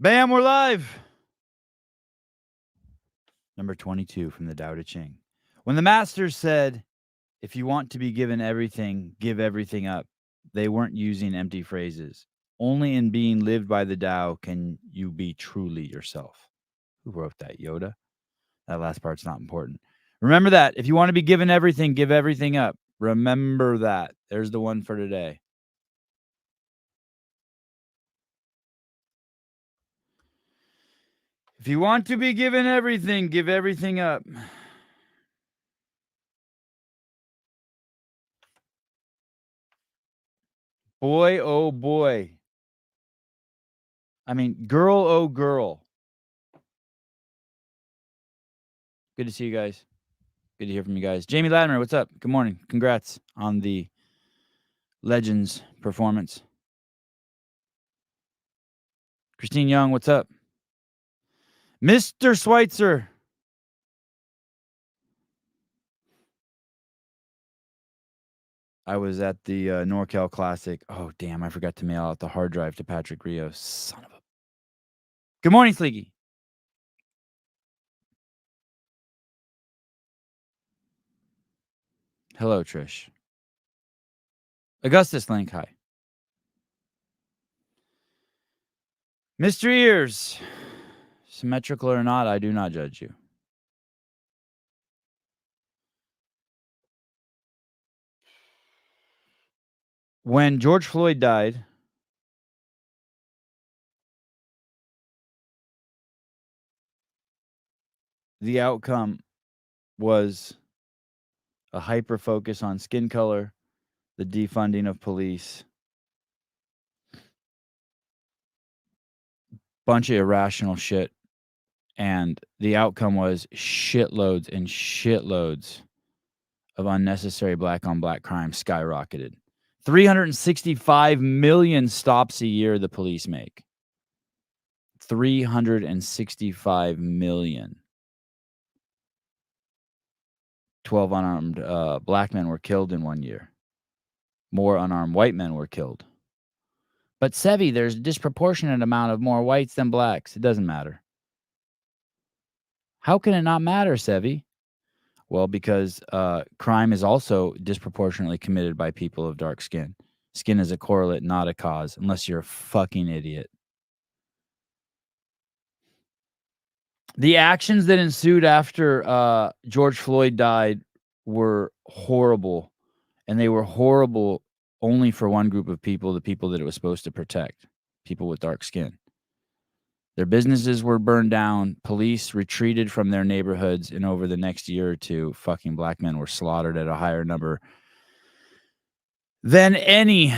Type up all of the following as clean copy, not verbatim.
Bam, we're live. Number 22 from the Tao Te Ching. When the masters said, if you want to be given everything, give everything up, they weren't using empty phrases. Only in being lived by the Tao can you be truly yourself. Who wrote that? Yoda? That last part's not important. Remember that. If you want to be given everything, give everything up. Remember that. There's the one for today. If you want to be given everything, give everything up. Boy, oh boy. I mean, girl, oh girl. Good to see you guys. Good to hear from you guys. Jamie Latimer, what's up? Good morning. Congrats on the Legends performance. Christine Young, what's up? Mr. Schweitzer. I was at the NorCal Classic. Oh, damn. I forgot to mail out the hard drive to Patrick Rios. Son of a... Good morning, Sleeky. Hello, Trish. Augustus Link, hi. Mr. Ears. Symmetrical or not, I do not judge you. When George Floyd died, the outcome was a hyper focus on skin color, the defunding of police, bunch of irrational shit, and the outcome was shitloads and shitloads of unnecessary black on black crime skyrocketed. 365 million stops a year the police make. 365 million. 12 unarmed black men were killed in 1 year. More unarmed white men were killed. But Sevi, there's a disproportionate amount of more whites than blacks. It doesn't matter. How can it not matter, Sevi? Well, because crime is also disproportionately committed by people of dark skin. Skin is a correlate, not a cause, unless you're a fucking idiot. The actions that ensued after George Floyd died were horrible, and they were horrible only for one group of people, the people that it was supposed to protect, people with dark skin. Their businesses were burned down. Police retreated from their neighborhoods, and over the next year or two, fucking black men were slaughtered at a higher number than any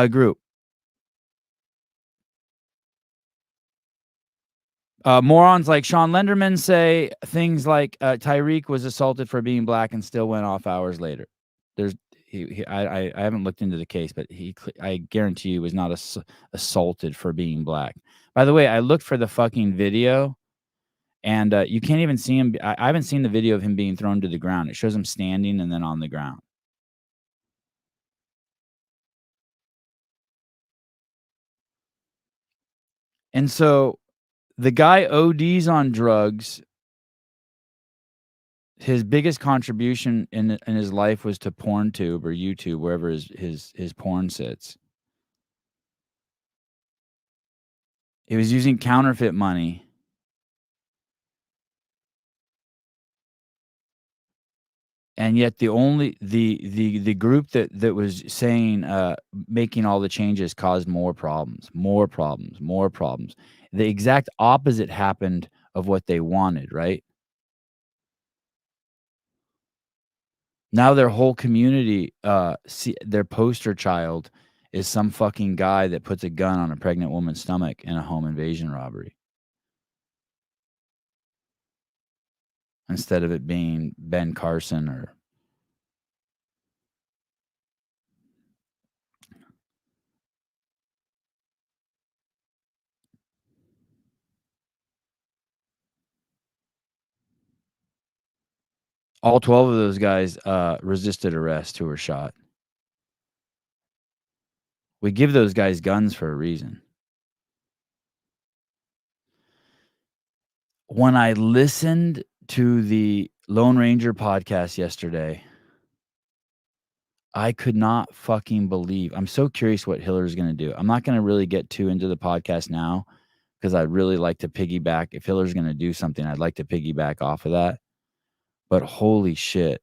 group. Morons like Sean Lenderman say things like Tyreek was assaulted for being black and still went off hours later. I haven't looked into the case, but I guarantee you was not assaulted for being black. By the way, I looked for the fucking video, and you can't even see him. I haven't seen the video of him being thrown to the ground. It shows him standing and then on the ground. And so the guy ODs on drugs. His biggest contribution in his life was to PornTube or YouTube, wherever his porn sits. He was using counterfeit money. And yet the only the group that was saying making all the changes caused more problems. The exact opposite happened of what they wanted, right? Now their whole community, their poster child is some fucking guy that puts a gun on a pregnant woman's stomach in a home invasion robbery. Instead of it being Ben Carson or... All 12 of those guys resisted arrest who were shot. We give those guys guns for a reason. When I listened to the Lone Ranger podcast yesterday, I could not fucking believe. I'm so curious what Hillary's gonna do. I'm not gonna really get too into the podcast now because I'd really like to piggyback. If Hillary's gonna do something, I'd like to piggyback off of that. But holy shit,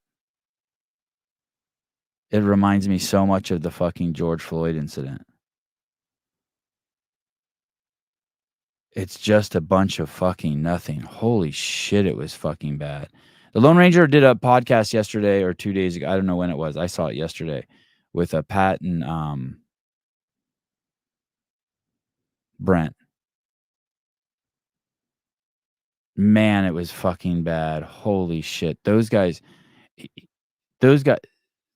it reminds me so much of the fucking George Floyd incident. It's just a bunch of fucking nothing. Holy shit, it was fucking bad. The Lone Ranger did a podcast yesterday or 2 days ago. I don't know when it was. I saw it yesterday with Pat and Brent. Man, it was fucking bad. Holy shit. Those guys those guys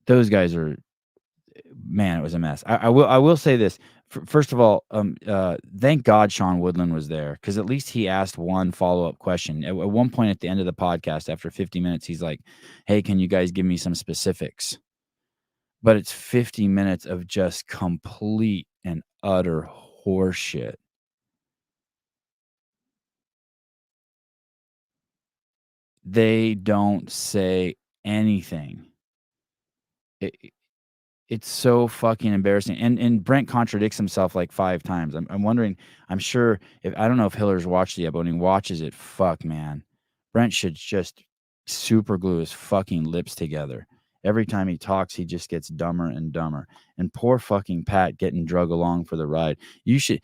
those guys are, man, it was a mess. I will say this. First of all, thank God Sean Woodland was there because at least he asked one follow-up question. At one point at the end of the podcast, after 50 minutes, he's like, "Hey, can you guys give me some specifics?" But it's 50 minutes of just complete and utter horseshit. They don't say anything. It, It's so fucking embarrassing, and Brent contradicts himself like 5 times. I'm wondering, I'm sure if I don't know if Hiller's watched it yet, but when he watches it, fuck, man. Brent should just super glue his fucking lips together. Every time he talks, he just gets dumber and dumber. And poor fucking Pat getting drug along for the ride. You should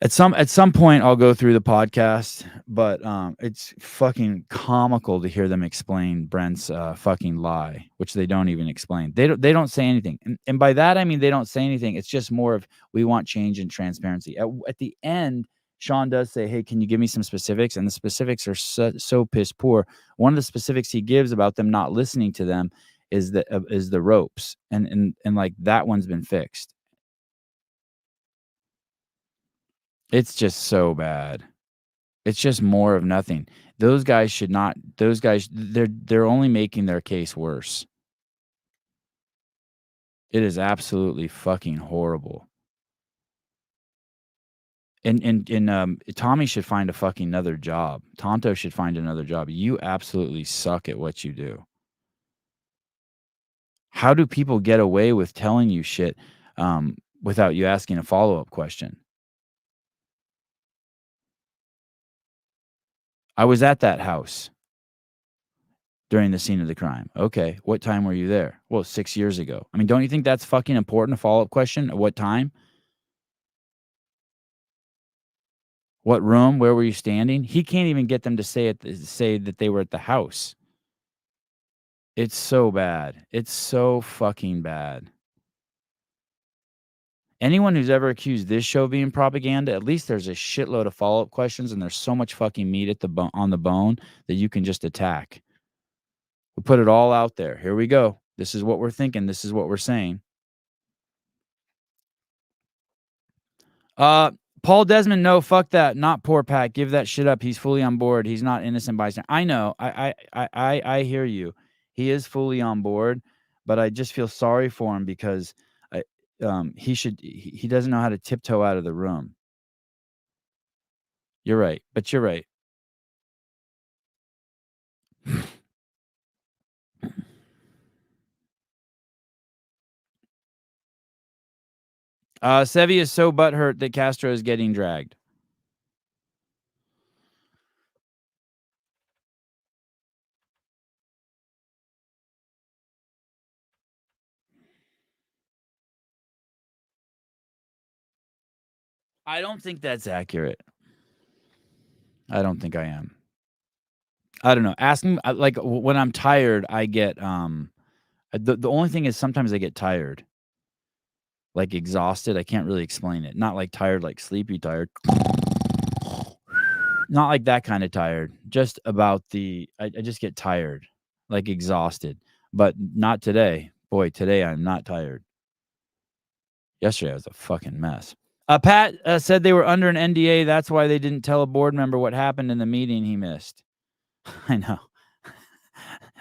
at some point, I'll go through the podcast, but, it's fucking comical to hear them explain Brent's, fucking lie, which they don't even explain. They don't say anything, and by that, I mean they don't say anything. It's just more of, "We want change and transparency." At the end, Sean does say, "Hey, can you give me some specifics?" And the specifics are so piss poor. One of the specifics he gives about them not listening to them is the ropes, and, like, that one's been fixed. It's just so bad. It's just more of nothing. Those guys should not those guys they're only making their case worse. It is absolutely fucking horrible. And Tommy should find a fucking another job. Tonto should find another job. You absolutely suck at what you do. How do people get away with telling you shit, without you asking a follow-up question? I was at that house during the scene of the crime. Okay, what time were you there? Well, 6 years ago. I mean, don't you think that's fucking important, a follow-up question? At what time? What room? Where were you standing? He can't even get them to say that they were at the house. It's so bad. It's so fucking bad. Anyone who's ever accused this show of being propaganda, at least there's a shitload of follow-up questions and there's so much fucking meat at on the bone that you can just attack. We put it all out there. Here we go. This is what we're thinking. This is what we're saying. Uh, Paul Desmond, no, fuck that. Not poor Pat. Give that shit up. He's fully on board. He's not innocent bystander. I know. I hear you. He is fully on board, but I just feel sorry for him because he doesn't know how to tiptoe out of the room. You're right, but you're right. Sevi is so butthurt that Castro is getting dragged. I don't think that's accurate. I don't think I am. I don't know. Asking like when I'm tired, I get the only thing is sometimes I get tired, like exhausted. I can't really explain it. Not like tired, like sleepy tired. Not like that kind of tired. Just about I just get tired, like exhausted. But not today. Boy, today I'm not tired. Yesterday I was a fucking mess. Pat said they were under an NDA. That's why they didn't tell a board member what happened in the meeting he missed. I know.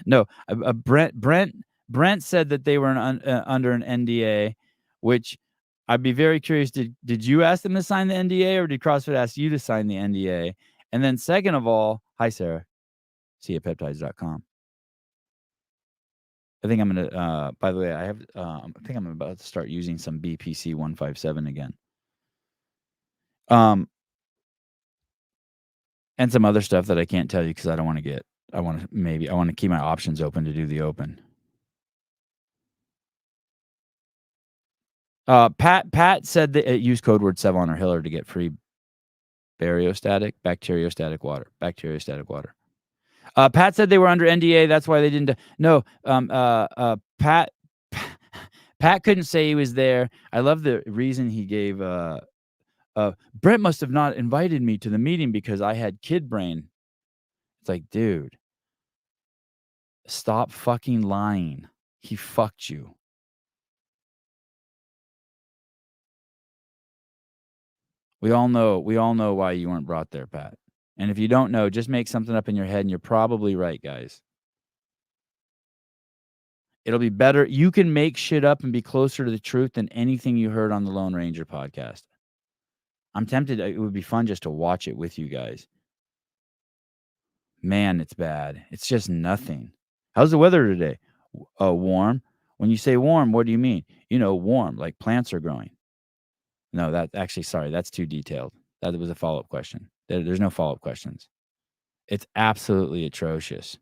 No, Brent said that they were under an NDA, which I'd be very curious. Did you ask them to sign the NDA, or did CrossFit ask you to sign the NDA? And then second of all, hi, Sarah, siapeptides.com. I think I'm gonna. By the way, I think I'm about to start using some BPC 157 again. And some other stuff that I can't tell you because I don't want to get. I want to keep my options open to do the open. Pat said that it used code word Sevon or Hiller to get free bacteriostatic water. Pat said they were under NDA. That's why they didn't. No, Pat couldn't say he was there. I love the reason he gave. Brent must have not invited me to the meeting because I had kid brain. It's like, dude, stop fucking lying. He fucked you. We all know why you weren't brought there, Pat. And if you don't know, just make something up in your head and you're probably right, guys. It'll be better. You can make shit up and be closer to the truth than anything you heard on the Lone Ranger podcast. I'm tempted. It would be fun just to watch it with you guys. Man, it's bad. It's just nothing. How's the weather today? Warm. When you say warm, what do you mean? Warm, like plants are growing. No, that's too detailed. That was a follow-up question. There's no follow-up questions. It's absolutely atrocious.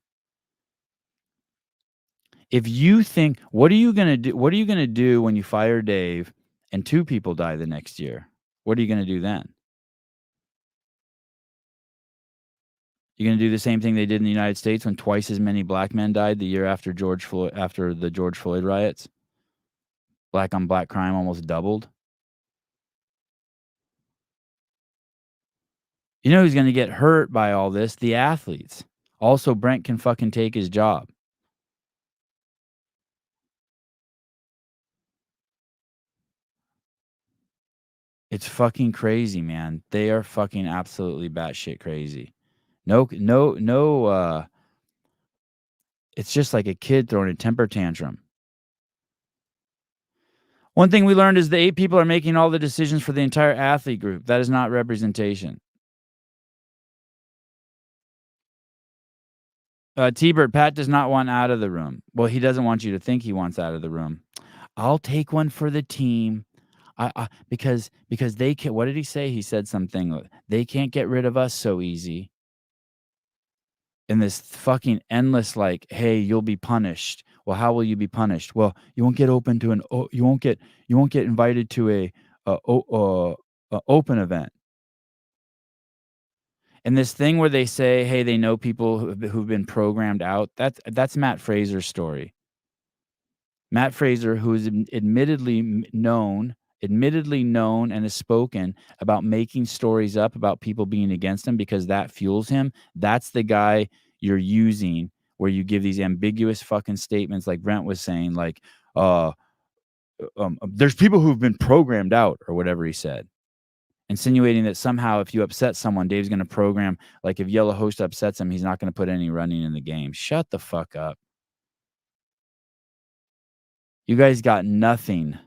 If you think, what are you going to do? What are you going to do when you fire Dave and 2 people die the next year? What are you going to do then? You're going to do the same thing they did in the United States when twice as many black men died the year after the George Floyd riots? Black on black crime almost doubled. You know who's going to get hurt by all this? The athletes. Also, Brent can fucking take his job. It's fucking crazy, man. They are fucking absolutely batshit crazy. No, it's just like a kid throwing a temper tantrum. One thing we learned is the 8 people are making all the decisions for the entire athlete group. That is not representation. T-Bird, Pat does not want out of the room. Well, he doesn't want you to think he wants out of the room. I'll take one for the team. Because they can. What did he say? He said something. They can't get rid of us so easy. And this fucking endless, like, hey, you'll be punished. Well, how will you be punished? Well, you won't get open to you won't get invited to a open event. And this thing where they say, hey, they know people who've been programmed out. That's Matt Fraser's story. Matt Fraser, who is admittedly known and has spoken about making stories up about people being against him because that fuels him. That's the guy you're using where you give these ambiguous fucking statements like Brent was saying, like, there's people who've been programmed out or whatever he said, insinuating that somehow if you upset someone, Dave's going to program, like if Yellow Host upsets him, he's not going to put any running in the game. Shut the fuck up. You guys got nothing.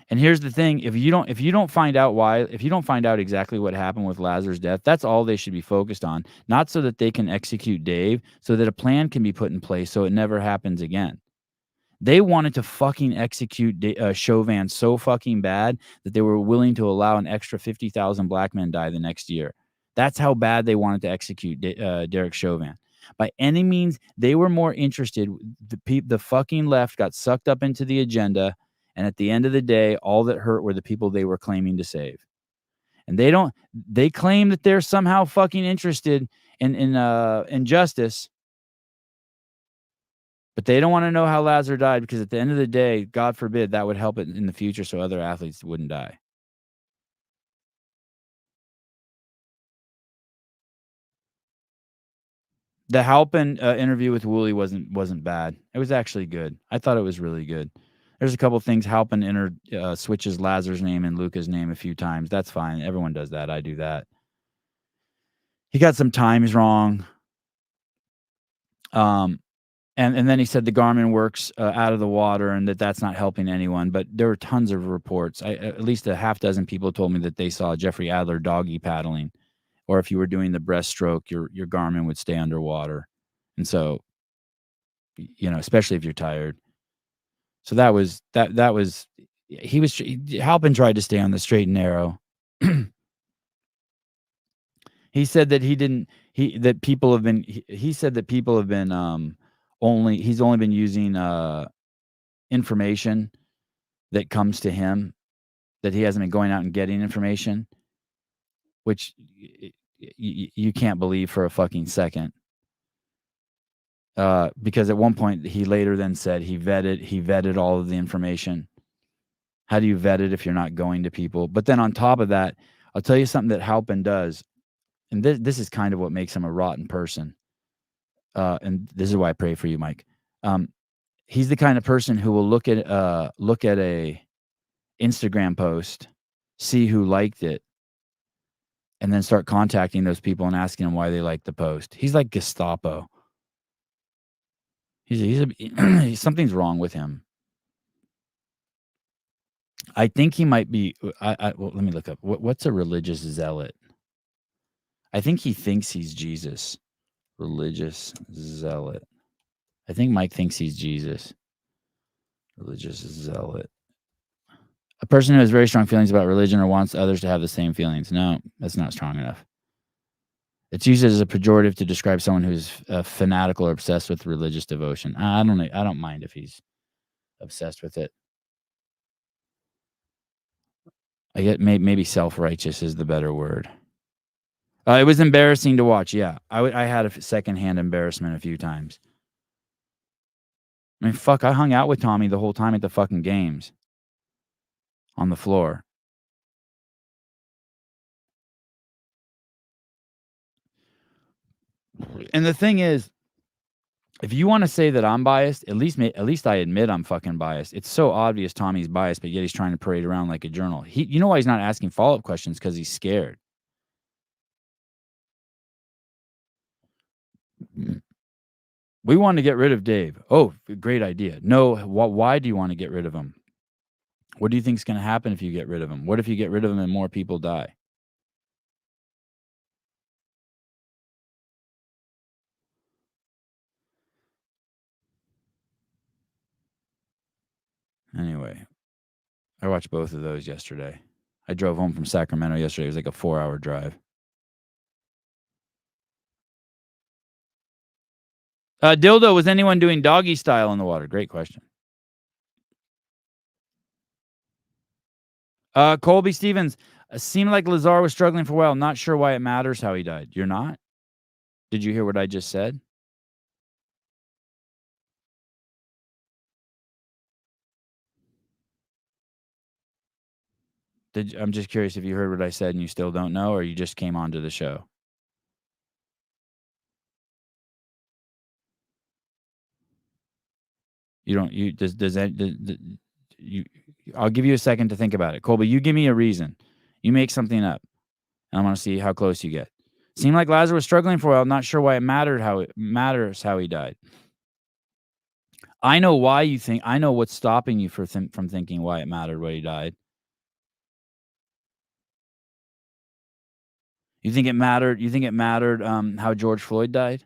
And here's the thing, if you don't find out exactly what happened with Lazar's death, that's all they should be focused on. Not so that they can execute Dave, so that a plan can be put in place so it never happens again. They wanted to fucking execute Chauvin so fucking bad that they were willing to allow an extra 50,000 black men die the next year. That's how bad they wanted to execute Derek Chauvin. By any means, they were more interested. The fucking left got sucked up into the agenda. And at the end of the day, all that hurt were the people they were claiming to save. And they claim that they're somehow fucking interested in justice. But they don't want to know how Lazar died because at the end of the day, God forbid, that would help it in the future so other athletes wouldn't die. The Halpin interview with Woolley wasn't bad. It was actually good. I thought it was really good. There's a couple things. Halpin switches Lazar's name and Luca's name a few times. That's fine. Everyone does that. I do that. He got some times wrong. And then he said the Garmin works out of the water and that's not helping anyone. But there were tons of reports. At least a half dozen people told me that they saw Jeffrey Adler doggy paddling, or if you were doing the breaststroke, your Garmin would stay underwater. And so, especially if you're tired. So that was he was Halpin tried to stay on the straight and narrow. He said that he said that people have been he's only been using information that comes to him, that he hasn't been going out and getting information, which you can't believe for a fucking second. Because at one point he later then said he vetted all of the information. How do you vet it if you're not going to people? But then on top of that, I'll tell you something that Halpin does, and this is kind of what makes him a rotten person. And this is why I pray for you, Mike. He's the kind of person who will look at a Instagram post, see who liked it, and then start contacting those people and asking them why they liked the post. He's like Gestapo. Something's wrong with him. I think he might be. Well, let me look up. What's a religious zealot? I think he thinks he's Jesus. Religious zealot. I think Mike thinks he's Jesus. Religious zealot. A person who has very strong feelings about religion or wants others to have the same feelings. No, that's not strong enough. It's used as a pejorative to describe someone who's fanatical or obsessed with religious devotion. I don't mind if he's obsessed with it. I get maybe self-righteous is the better word. It was embarrassing to watch. Yeah, I had a secondhand embarrassment a few times. I mean, fuck, I hung out with Tommy the whole time at the fucking games on the floor. And the thing is, if you want to say that I'm biased, at least I admit I'm fucking biased. It's so obvious Tommy's biased, but yet he's trying to parade around like a journal. You know why he's not asking follow-up questions? Because he's scared. We want to get rid of Dave. Oh, great idea. No, why do you want to get rid of him? What do you think is going to happen if you get rid of him? What if you get rid of him and more people die? Anyway, I watched both of those yesterday. I drove home from Sacramento yesterday. It was like a 4-hour drive. Dildo, was anyone doing doggy style in the water? Great question. Colby Stevens, seemed like Lazar was struggling for a while. Not sure why it matters how he died. You're not? Did you hear what I just said? I'm just curious if you heard what I said and you still don't know, or you just came onto the show. I'll give you a second to think about it. Colby, you give me a reason. You make something up, and I want to see how close you get. Seemed like Lazar was struggling for a while. Not sure why it matters how he died. I know why you think. I know what's stopping you from thinking why it mattered why he died. You think it mattered? You think it mattered how George Floyd died?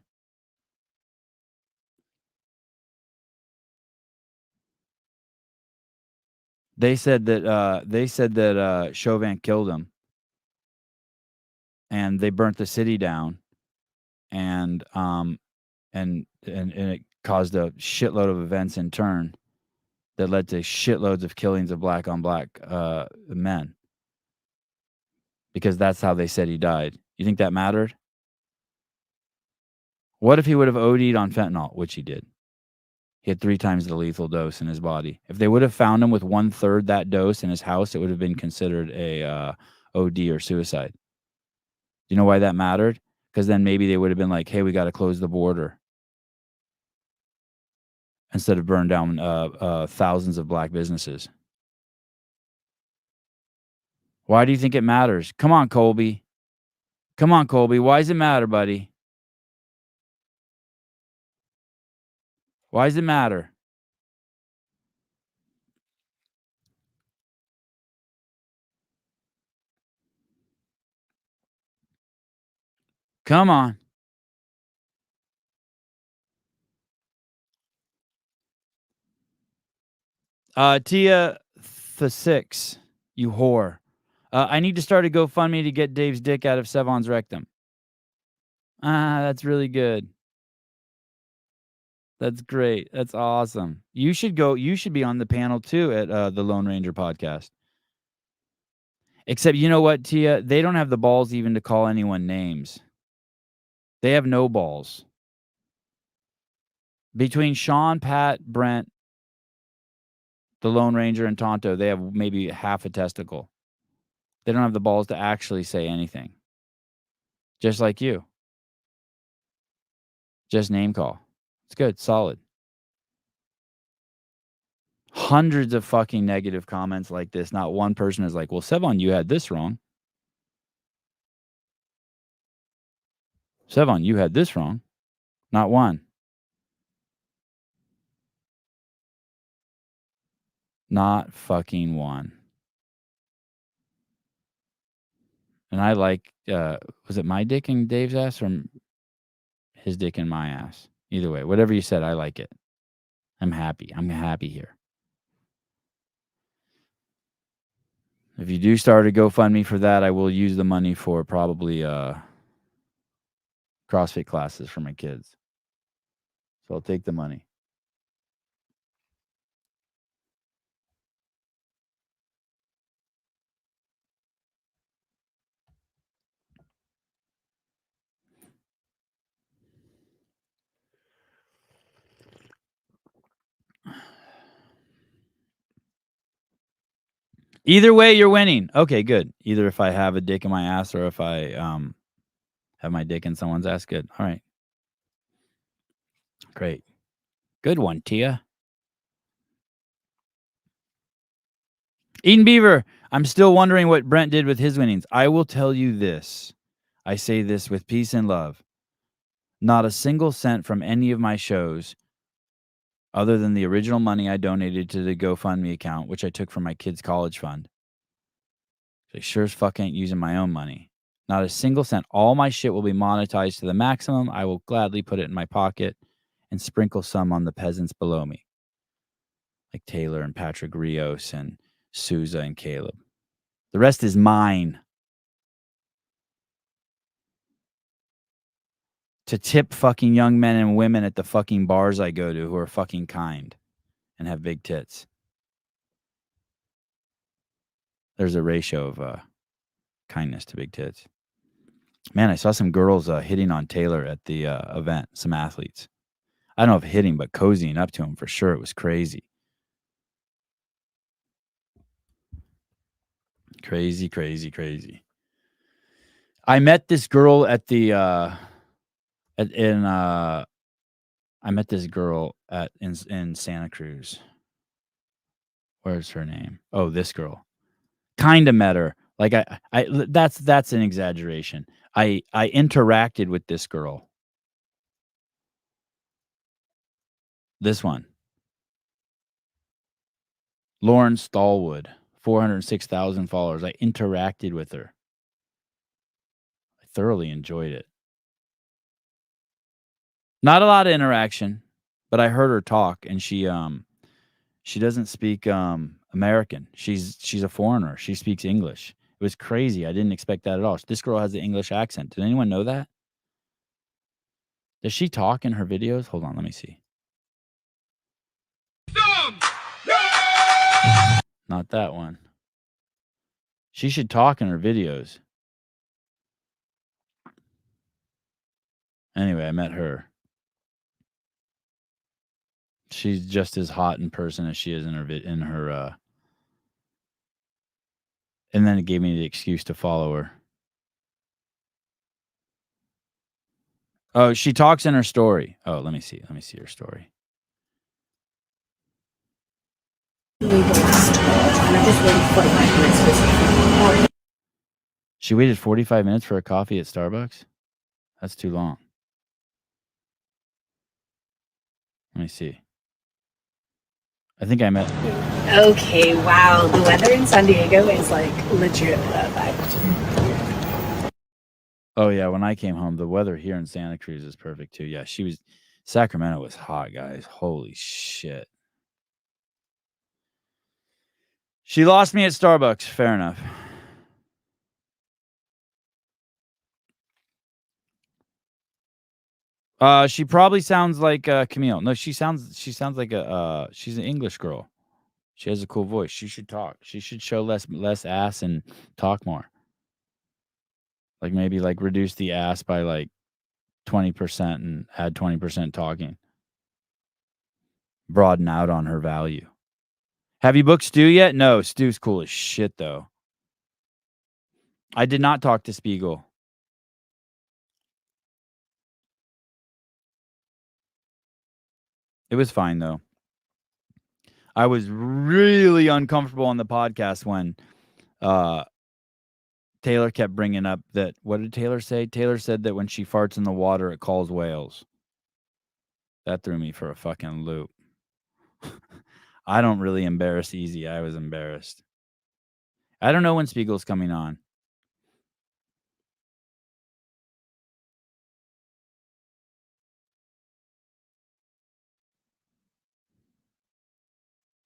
They said that Chauvin killed him, and they burnt the city down, and it caused a shitload of events in turn that led to shitloads of killings of black on black men, because that's how they said he died. You think that mattered? What if he would have OD'd on fentanyl, which he did? He had 3 times the lethal dose in his body. If they would have found him with 1/3 that dose in his house, it would have been considered a OD or suicide. Do you know why that mattered? Because then maybe they would have been like, hey, we got to close the border, instead of burn down thousands of black businesses. Why do you think it matters? Come on, Colby. Come on, Colby. Why does it matter, buddy? Why does it matter? Come on. Tia the 6, you whore. I need to start a GoFundMe to get Dave's dick out of Sevon's rectum. That's really good. That's great. That's awesome. You should be on the panel too at the Lone Ranger podcast. Except you know what, Tia? They don't have the balls even to call anyone names. They have no balls. Between Sean, Pat, Brent, the Lone Ranger, and Tonto, they have maybe half a testicle. They don't have the balls to actually say anything. Just like you. Just name call. It's good. Solid. Hundreds of fucking negative comments like this. Not one person is like, well, Sevon, you had this wrong. Sevon, you had this wrong. Not one. Not fucking one. And I like, was it my dick in Dave's ass or his dick in my ass? Either way, whatever you said, I like it. I'm happy. I'm happy here. If you do start a GoFundMe for that, I will use the money for probably CrossFit classes for my kids. So I'll take the money. Either way, you're winning. Okay, good. Either if I have a dick in my ass or if I have my dick in someone's ass. Good. All right. Great. Good one, Tia. Eden Beaver, I'm still wondering what Brent did with his winnings. I will tell you this. I say this with peace and love. Not a single cent from any of my shows, other than the original money I donated to the GoFundMe account, which I took from my kids' college fund. I sure as fuck ain't using my own money. Not a single cent. All my shit will be monetized to the maximum. I will gladly put it in my pocket and sprinkle some on the peasants below me, like Taylor and Patrick Rios and Souza and Caleb. The rest is mine. To tip fucking young men and women at the fucking bars I go to who are fucking kind and have big tits. There's a ratio of kindness to big tits. Man, I saw some girls hitting on Taylor at the event, some athletes. I don't know if hitting, but cozying up to him for sure. It was crazy. Crazy, crazy, crazy. I met this girl at the I met this girl in Santa Cruz. Where's her name? Oh, this girl. Kind of met her. Like that's an exaggeration. I interacted with this girl. This one. Lauren Stallwood, 406,000 followers. I interacted with her. I thoroughly enjoyed it. Not a lot of interaction, but I heard her talk, and she doesn't speak American. She's a foreigner. She speaks English. It was crazy. I didn't expect that at all. This girl has the English accent. Did anyone know that? Does she talk in her videos? Hold on, let me see. Not that one. She should talk in her videos. Anyway, I met her. She's just as hot in person as she is in her and then it gave me the excuse to follow her. Oh, she talks in her story. Oh, let me see. Let me see her story. She waited 45 minutes for a coffee at Starbucks? That's too long. Let me see. I think I met. Okay, wow. The weather in San Diego is like legit perfect. Oh yeah, when I came home, the weather here in Santa Cruz is perfect too. Yeah, Sacramento was hot, guys. Holy shit. She lost me at Starbucks. Fair enough. She probably sounds like Camille. No, she sounds like she's an English girl. She has a cool voice. She should talk. She should show less ass and talk more. Like maybe like reduce the ass by like 20% and add 20% talking. Broaden out on her value. Have you booked Stu yet? No, Stu's cool as shit though. I did not talk to Spiegel. It was fine though. I was really uncomfortable on the podcast when Taylor kept bringing up that. What did Taylor say? Taylor said that when she farts in the water, it calls whales. That threw me for a fucking loop. I don't really embarrass easy. I was embarrassed. I don't know when Spiegel's coming on.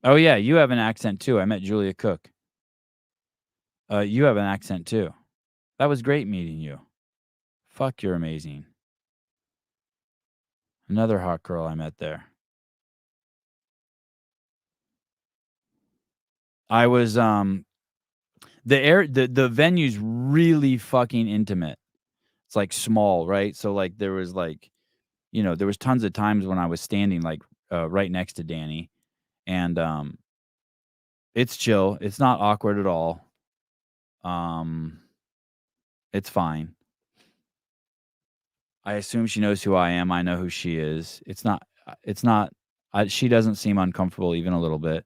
Oh yeah, you have an accent too. I met Julia Cook. You have an accent too. That was great meeting you. Fuck, you're amazing. Another hot girl I met there. I was the venue's really fucking intimate. It's like small, right? So like there was like, there was tons of times when I was standing like right next to Danny, and it's chill. It's not awkward at all. It's fine. I assume she knows who I am. I know who she is. It's not. She doesn't seem uncomfortable even a little bit.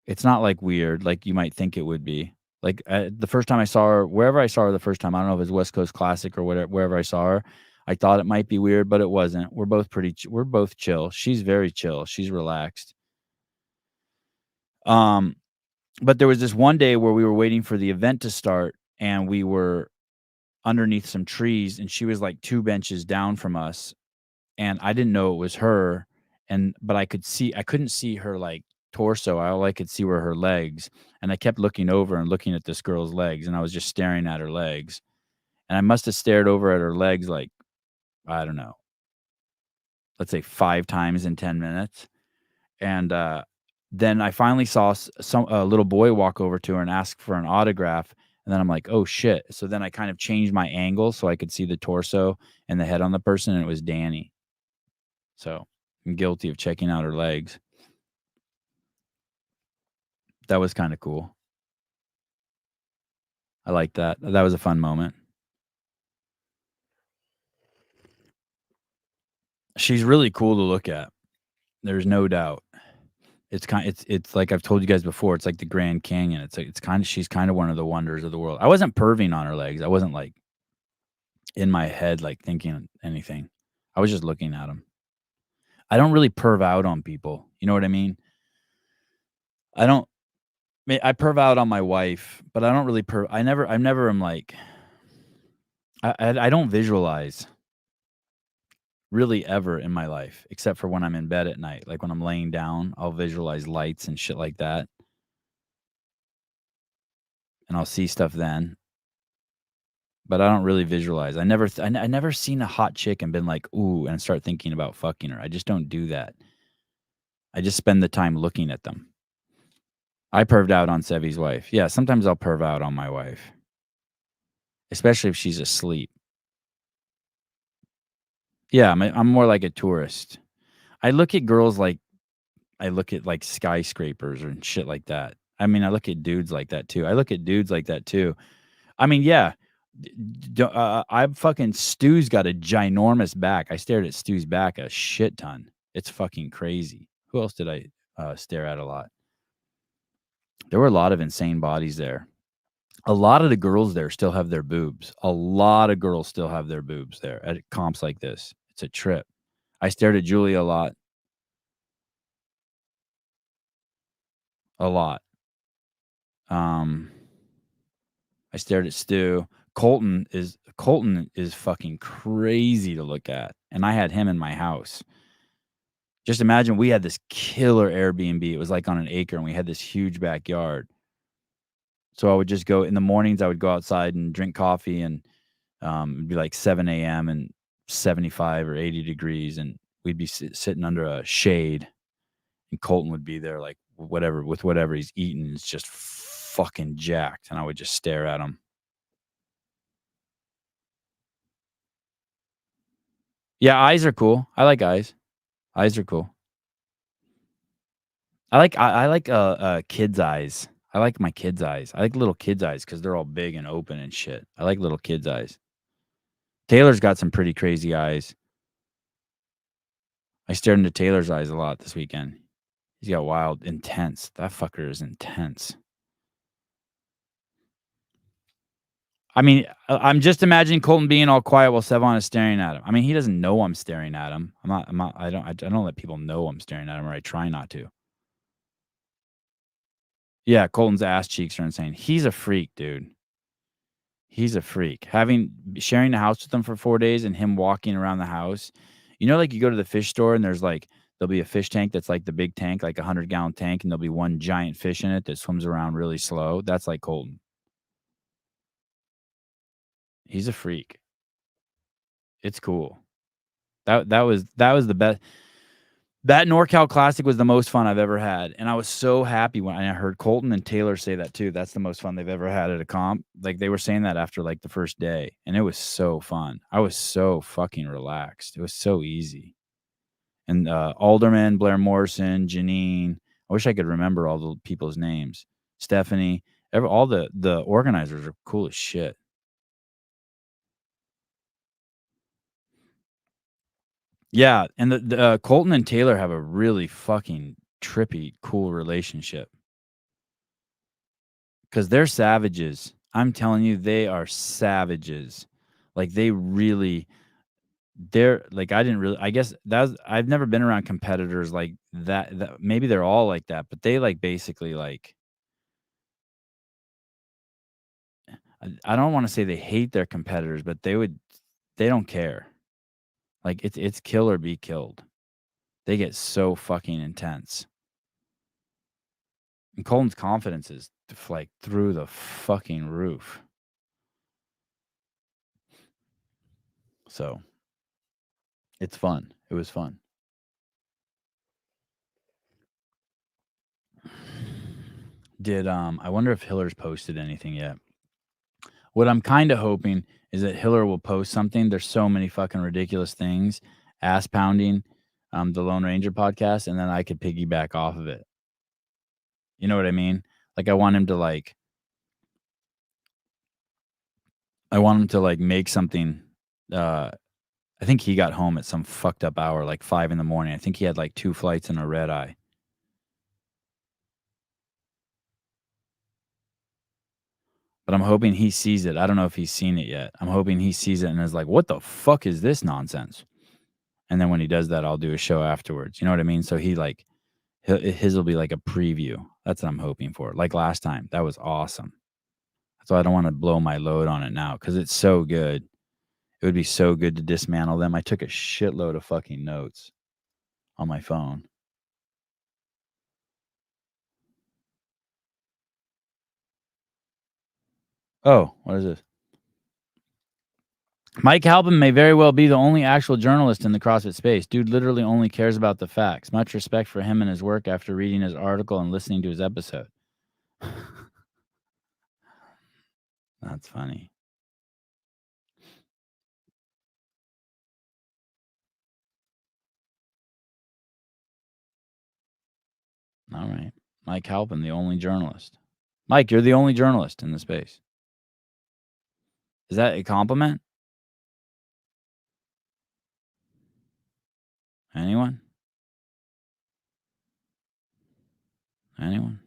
It's not like weird, like you might think it would be. Like the first time I saw her, wherever I saw her the first time, I don't know if it was West Coast Classic or whatever, wherever I saw her, I thought it might be weird, but it wasn't. We're both we're both chill. She's very chill. She's relaxed. But there was this one day where we were waiting for the event to start, and we were underneath some trees, and she was like 2 benches down from us, and I didn't know it was her, but I couldn't see her like torso. All I could see were her legs, and I kept looking over and looking at this girl's legs, and I was just staring at her legs, and I must have stared over at her legs like, I don't know, let's say 5 times in 10 minutes, and then I finally saw a little boy walk over to her and ask for an autograph, and then I'm like, oh shit. So then I kind of changed my angle so I could see the torso and the head on the person, and it was Danny. So I'm guilty of checking out her legs. That was kind of cool. I like that. That was a fun moment. She's really cool to look at. There's no doubt. It's like I've told you guys before, it's like the Grand Canyon. She's kind of one of the wonders of the world. I wasn't perving on her legs. I wasn't like in my head like thinking anything. I was just looking at them. I don't really perv out on people. You know what I mean? I don't I perv out on my wife, but I don't really I never am like I don't visualize really ever in my life, except for when I'm in bed at night. Like when I'm laying down, I'll visualize lights and shit like that. And I'll see stuff then. But I don't really visualize. I never seen a hot chick and been like, ooh, and start thinking about fucking her. I just don't do that. I just spend the time looking at them. I perved out on Sevi's wife. Yeah, sometimes I'll perv out on my wife. Especially if she's asleep. Yeah, I'm more like a tourist. I look at girls like I look at like skyscrapers and shit like that. I mean, I look at dudes like that too. I mean, yeah. I've fucking Stu's got a ginormous back. I stared at Stu's back a shit ton. It's fucking crazy. Who else did I stare at a lot? There were a lot of insane bodies there. A lot of the girls there still have their boobs. A lot of girls still have their boobs there at comps like this. It's a trip. I stared at Julie a lot. A lot. Um, I stared at Stu. Colton is fucking crazy to look at, and I had him in my house. Just imagine we had this killer Airbnb. It was like on an acre, and we had this huge backyard. So I would just go in the mornings. I would go outside and drink coffee, and it'd be like 7 a.m. and 75 or 80 degrees, and we'd be sitting under a shade, and Colton would be there, like whatever he's eating is just fucking jacked, and I would just stare at him. Yeah, eyes are cool. I like eyes. Eyes are cool. I like kids' eyes. I like my kids' eyes. I like little kids' eyes because they're all big and open and shit. I like little kids' eyes. Taylor's got some pretty crazy eyes. I stared into Taylor's eyes a lot this weekend. He's got wild, intense. That fucker is intense. I mean, I'm just imagining Colton being all quiet while Sevon is staring at him. I mean, he doesn't know I'm staring at him. I don't let people know I'm staring at him, or I try not to. Yeah, Colton's ass cheeks are insane. He's a freak, dude. He's a freak. Sharing the house with him for 4 days and him walking around the house. You know, like you go to the fish store and there'll be a fish tank that's like the big tank, like a 100-gallon tank, and there'll be one giant fish in it that swims around really slow. That's like Colton. He's a freak. It's cool. That was the best. That NorCal Classic was the most fun I've ever had, and I was so happy when I heard Colton and Taylor say that too. That's the most fun they've ever had at a comp. Like, they were saying that after, like, the first day, and it was so fun. I was so fucking relaxed. It was so easy. And, Alderman, Blair Morrison, Janine, I wish I could remember all the people's names. Stephanie, all the organizers are cool as shit. Yeah, and Colton and Taylor have a really fucking trippy, cool relationship. 'Cause they're savages. I'm telling you, they are savages. Like, they're like, I guess I've never been around competitors like that maybe they're all like that, but they, like, basically, like, I don't wanna say they hate their competitors, but they don't care. Like, it's kill or be killed. They get so fucking intense. And Colton's confidence is like through the fucking roof. So, it's fun. It was fun. I wonder if Hiller's posted anything yet. What I'm kinda hoping is that Hiller will post something. There's so many fucking ridiculous things. Ass pounding, the Lone Ranger podcast, and then I could piggyback off of it. You know what I mean? Like, I want him to, like, make something. uh I think he got home at some fucked up hour, like 5 in the morning. I think he had, like, 2 flights and a red eye. But I'm hoping he sees it. I don't know if he's seen it yet. I'm hoping he sees it and is like, "What the fuck is this nonsense?" And then when he does that, I'll do a show afterwards. You know what I mean? So his will be like a preview. That's what I'm hoping for. Like last time, that was awesome. So I don't want to blow my load on it now because it's so good. It would be so good to dismantle them. I took a shitload of fucking notes on my phone. Oh, what is this? Mike Halpin may very well be the only actual journalist in the CrossFit space. Dude literally only cares about the facts. Much respect for him and his work after reading his article and listening to his episode. That's funny. All right. Mike Halpin, the only journalist. Mike, you're the only journalist in the space. Is that a compliment? Anyone? Anyone?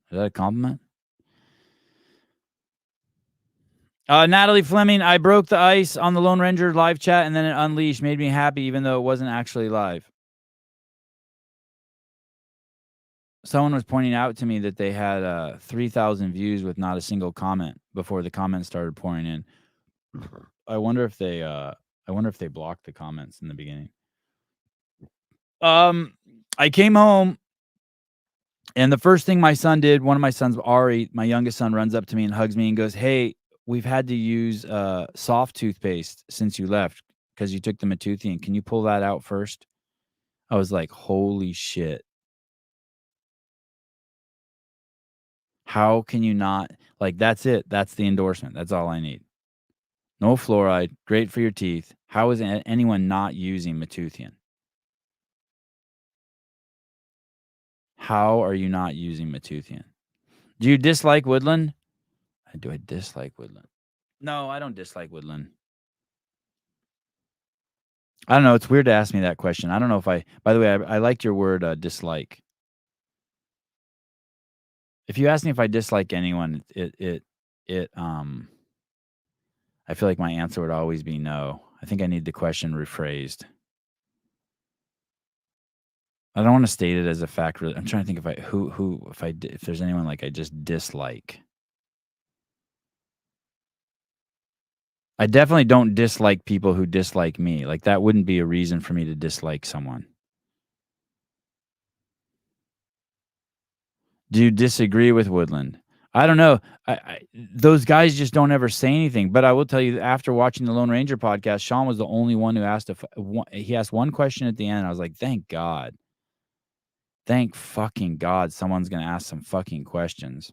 Is that a compliment? Natalie Fleming, I broke the ice on the Lone Ranger live chat, and then it unleashed. Made me happy, even though it wasn't actually live. Someone was pointing out to me that they had 3,000 views with not a single comment before the comments started pouring in. I wonder if they blocked the comments in the beginning. I came home, and the first thing my son did, one of my sons, Ari, my youngest son, runs up to me and hugs me and goes, "Hey, we've had to use soft toothpaste since you left because you took the Matuthian. Can you pull that out first?" I was like, "Holy shit. How can you not?" Like, that's it. That's the endorsement. That's all I need. No fluoride, great for your teeth. How is anyone not using Matuthian? How are you not using Matuthian? Do you dislike Woodland? Do I dislike Woodland? No, I don't dislike Woodland. I don't know. It's weird to ask me that question. I don't know if I. By the way, I liked your word dislike. If you ask me if I dislike anyone, I feel like my answer would always be no. I think I need the question rephrased. I don't want to state it as a fact. Really, I'm trying to think if there's anyone like I just dislike. I definitely don't dislike people who dislike me. Like, that wouldn't be a reason for me to dislike someone. Do you disagree with Woodland? I don't know. Those guys just don't ever say anything. But I will tell you, after watching the Lone Ranger podcast, Sean was the only one who asked he asked one question at the end. I was like, thank God. Thank fucking God someone's going to ask some fucking questions.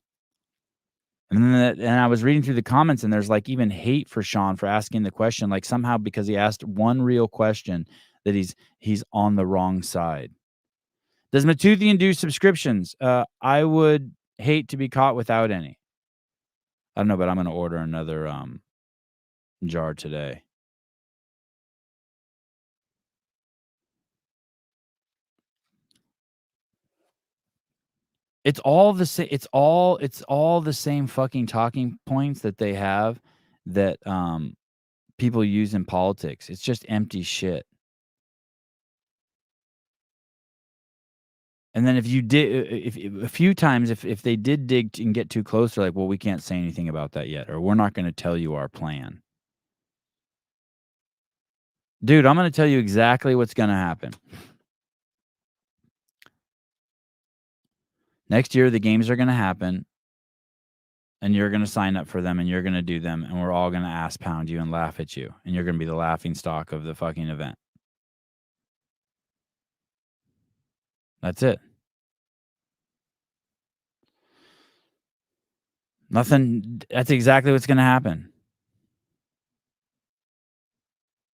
And I was reading through the comments, and there's like even hate for Sean for asking the question, like somehow because he asked one real question that he's on the wrong side. Does Matuthian do subscriptions? I would hate to be caught without any. I don't know, but I'm going to order another jar today. It's all the same. It's all the same fucking talking points that they have that people use in politics. It's just empty shit. And then if you did, if a few times, if they did dig and get too close, they're like, well, we can't say anything about that yet, or we're not going to tell you our plan. Dude, I'm going to tell you exactly what's going to happen. Next year, the games are going to happen, and you're going to sign up for them, and you're going to do them, and we're all going to ass pound you and laugh at you, and you're going to be the laughing stock of the fucking event. That's it. Nothing. That's exactly what's going to happen.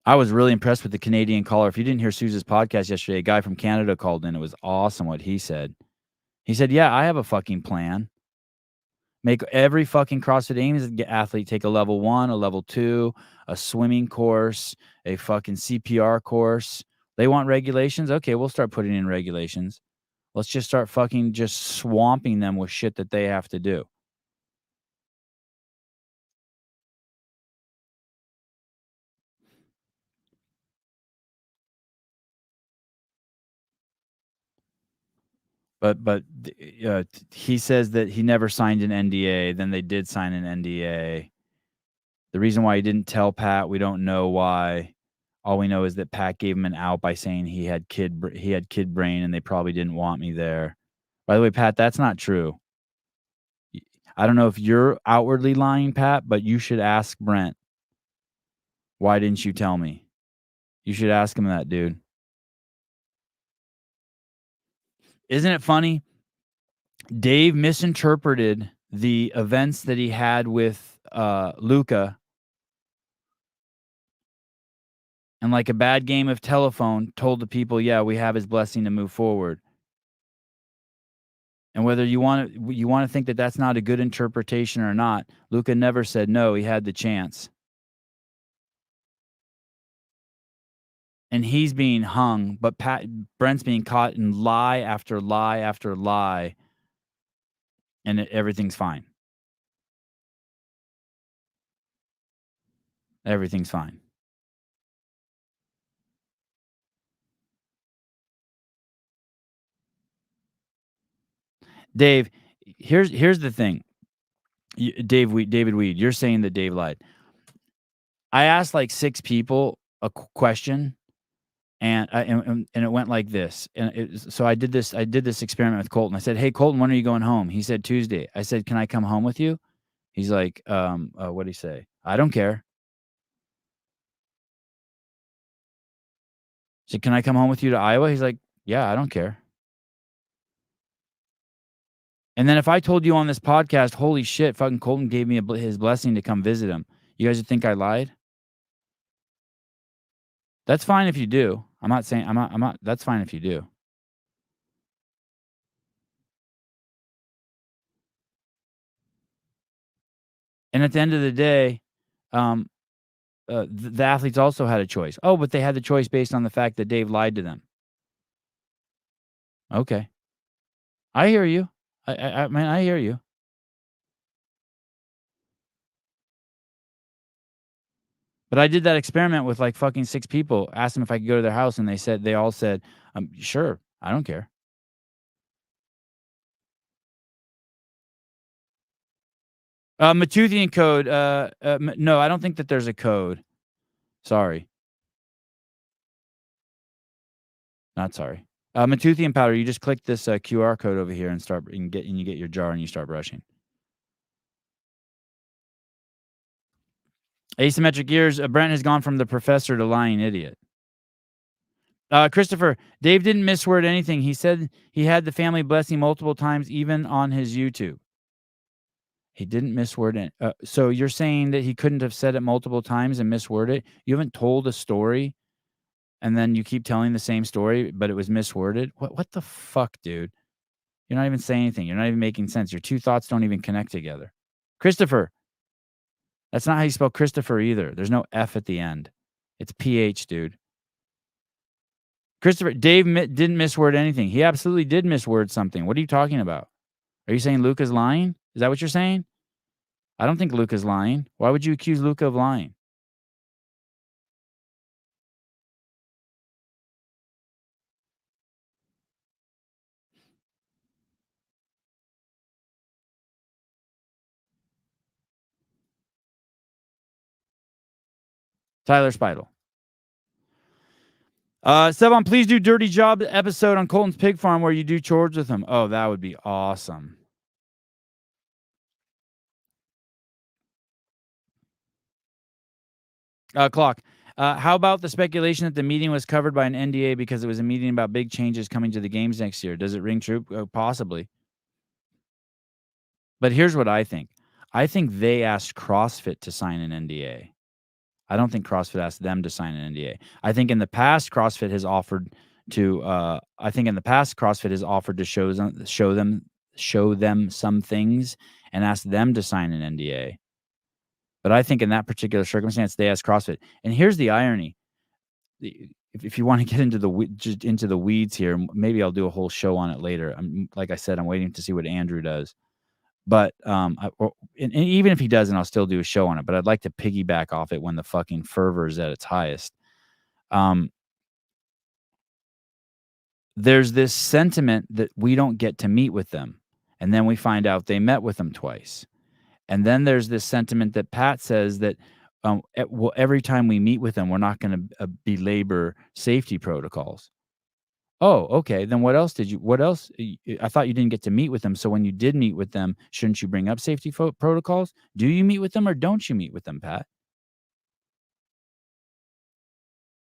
I was really impressed with the Canadian caller. If you didn't hear Sousa's podcast yesterday, a guy from Canada called in. It was awesome what he said. He said, yeah, I have a fucking plan. Make every fucking CrossFit Ames athlete take a level 1, a level 2, a swimming course, a fucking CPR course. They want regulations? Okay, we'll start putting in regulations. Let's just start fucking just swamping them with shit that they have to do. But he says that he never signed an NDA. Then they did sign an NDA. The reason why he didn't tell Pat, we don't know why. All we know is that Pat gave him an out by saying he had kid brain, and they probably didn't want me there. By the way, Pat, that's not true. I don't know if you're outwardly lying, Pat, but you should ask Brent. Why didn't you tell me? You should ask him that, dude. Isn't it funny? Dave misinterpreted the events that he had with Luca, and like a bad game of telephone told the people, yeah, we have his blessing to move forward. And whether you want to think that that's not a good interpretation or not, Luca never said no. He had the chance. And he's being hung, but Brent's being caught in lie after lie after lie, and everything's fine. Everything's fine. Dave, here's the thing. David Weed, you're saying that Dave lied. I asked like 6 people a question, and it went like this. And so I did this experiment with Colton. I said, "Hey Colton, when are you going home?" He said Tuesday. I said, "Can I come home with you?" He's like, what'd he say? "I don't care." I said, "Can I come home with you to Iowa?" He's like, "Yeah, I don't care." And then if I told you on this podcast, holy shit, fucking Colton gave me his blessing to come visit him, you guys would think I lied? That's fine if you do. I'm not saying I'm not that's fine if you do. And at the end of the day, um, the athletes also had a choice. Oh, but they had the choice based on the fact that Dave lied to them. Okay. I hear you. I mean, I hear you. But I did that experiment with like fucking 6 people, asked them if I could go to their house, and they all said, sure, I don't care. Matuthian code, no, I don't think that there's a code. Sorry. Not sorry. Matuthian powder, you just click this QR code over here and you get your jar and you start brushing. Asymmetric ears, Brent has gone from the professor to lying idiot. Christopher, Dave didn't misword anything. He said he had the family blessing multiple times, even on his YouTube. He didn't misword it. So you're saying that he couldn't have said it multiple times and misword it? You haven't told a story, and then you keep telling the same story, but it was misworded? What the fuck, dude? You're not even saying anything. You're not even making sense. Your 2 thoughts don't even connect together. Christopher, that's not how you spell Christopher either. There's no F at the end. It's PH, dude. Christopher, Dave didn't misword anything. He absolutely did misword something. What are you talking about? Are you saying Luca's lying? Is that what you're saying? I don't think Luca's lying. Why would you accuse Luca of lying? Tyler Speidel. Sevon, please do Dirty Job episode on Colton's pig farm where you do chores with him. Oh, that would be awesome. Clock. How about the speculation that the meeting was covered by an NDA because it was a meeting about big changes coming to the games next year? Does it ring true? Possibly. But here's what I think. I think they asked CrossFit to sign an NDA. I don't think CrossFit asked them to sign an NDA. I think in the past CrossFit has offered to show them some things and ask them to sign an NDA. But I think in that particular circumstance they asked CrossFit. And here's the irony. If you want to get into the weeds here, maybe I'll do a whole show on it later. Like I said, I'm waiting to see what Andrew does. But and even if he doesn't, I'll still do a show on it. But I'd like to piggyback off it when the fucking fervor is at its highest. There's this sentiment that we don't get to meet with them, and then we find out they met with them twice. And then there's this sentiment that Pat says that every time we meet with them, we're not going to belabor safety protocols. Oh, okay. Then what else? I thought you didn't get to meet with them. So when you did meet with them, shouldn't you bring up safety protocols? Do you meet with them or don't you meet with them, Pat?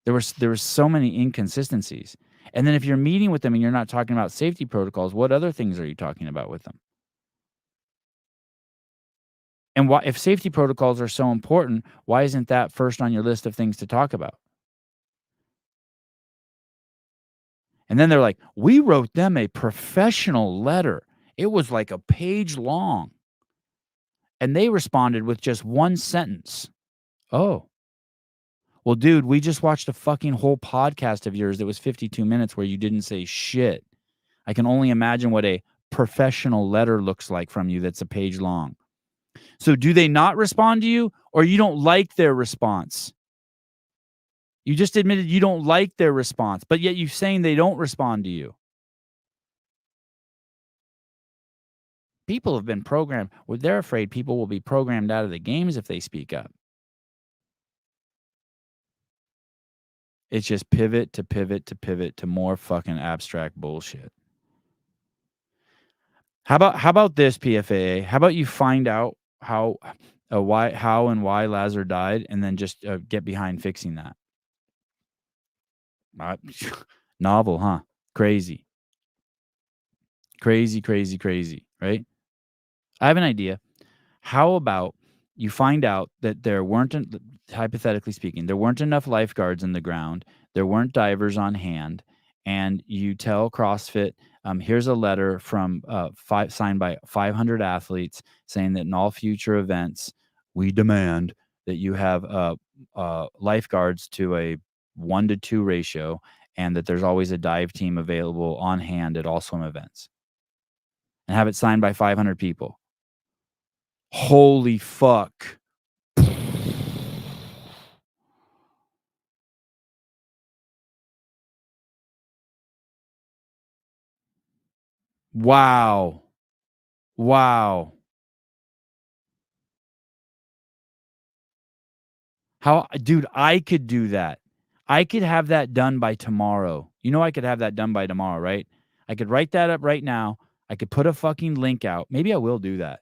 There were so many inconsistencies. And then if you're meeting with them and you're not talking about safety protocols, what other things are you talking about with them? And why, if safety protocols are so important, why isn't that first on your list of things to talk about? And then they're like, we wrote them a professional letter. It was like a page long. And they responded with just one sentence. Oh. Well, dude, we just watched a fucking whole podcast of yours that was 52 minutes where you didn't say shit. I can only imagine what a professional letter looks like from you that's a page long. So do they not respond to you, or you don't like their response? You just admitted you don't like their response, but yet you're saying they don't respond to you. People have been programmed. Well, they're afraid people will be programmed out of the games if they speak up. It's just pivot to pivot to pivot to more fucking abstract bullshit. How about this, PFAA? How about you find out how and why Lazar died, and then just get behind fixing that? Novel, huh? Crazy, crazy, right? I have an idea. How about you find out that there weren't, hypothetically speaking, there weren't enough lifeguards in the ground, there weren't divers on hand, and you tell CrossFit, here's a letter from signed by 500 athletes saying that in all future events, we demand that you have lifeguards to a 1-to-2 ratio, and that there's always a dive team available on hand at all swim events, and have it signed by 500 people. Holy fuck. Wow. Wow. How dude, I could do that. I could have that done by tomorrow. You know I could have that done by tomorrow, right? I could write that up right now. I could put a fucking link out. Maybe I will do that.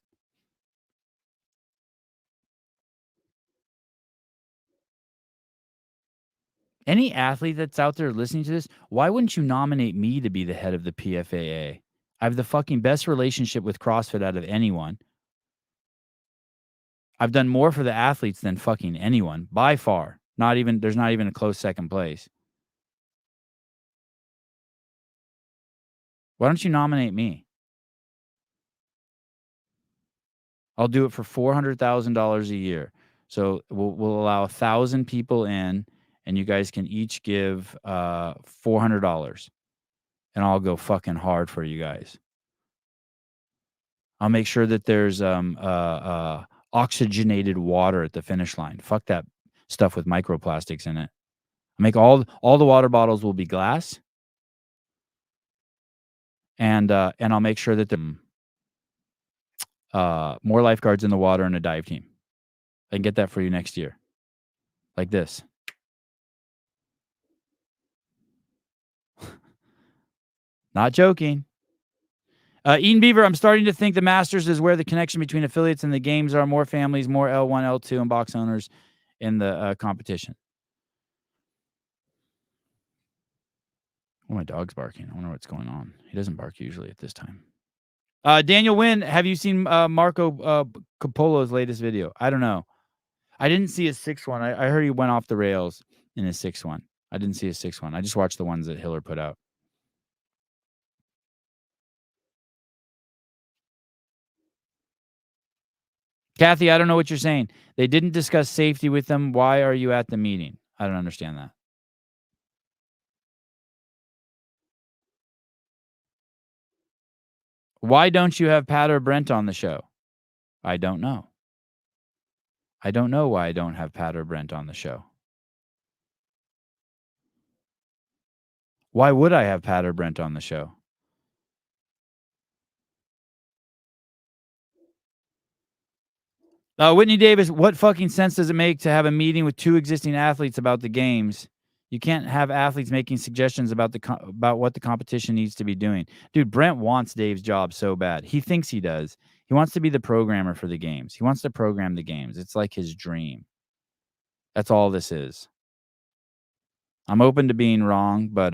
Any athlete that's out there listening to this, why wouldn't you nominate me to be the head of the PFAA? I have the fucking best relationship with CrossFit out of anyone. I've done more for the athletes than fucking anyone by far. There's not even a close second place. Why don't you nominate me? I'll do it for $400,000 a year. So we'll allow 1,000 people in, and you guys can each give $400, and I'll go fucking hard for you guys. I'll make sure that there's oxygenated water at the finish line. Fuck that stuff with microplastics in it. I'll make all the water bottles will be glass, and I'll make sure that there more lifeguards in the water and a dive team. I can get that for you next year, like this. Not joking. Eden Beaver, I'm starting to think the Masters is where the connection between affiliates and the games are. More families, more L1, L2, and box owners in the competition. Oh, my dog's barking. I wonder what's going on. He doesn't bark usually at this time. Daniel Wynn, have you seen Marco Cappolo's latest video? I don't know. I didn't see his sixth one. I heard he went off the rails in his sixth one. I didn't see his sixth one. I just watched the ones that Hiller put out. Kathy, I don't know what you're saying. They didn't discuss safety with them. Why are you at the meeting? I don't understand that. Why don't you have Pat or Brent on the show? I don't know. I don't know why I don't have Pat or Brent on the show. Why would I have Pat or Brent on the show? Whitney Davis, what fucking sense does it make to have a meeting with two existing athletes about the games? You can't have athletes making suggestions about about what the competition needs to be doing. Dude, Brent wants Dave's job so bad. He thinks he does. He wants to be the programmer for the games. He wants to program the games. It's like his dream. That's all this is. I'm open to being wrong, but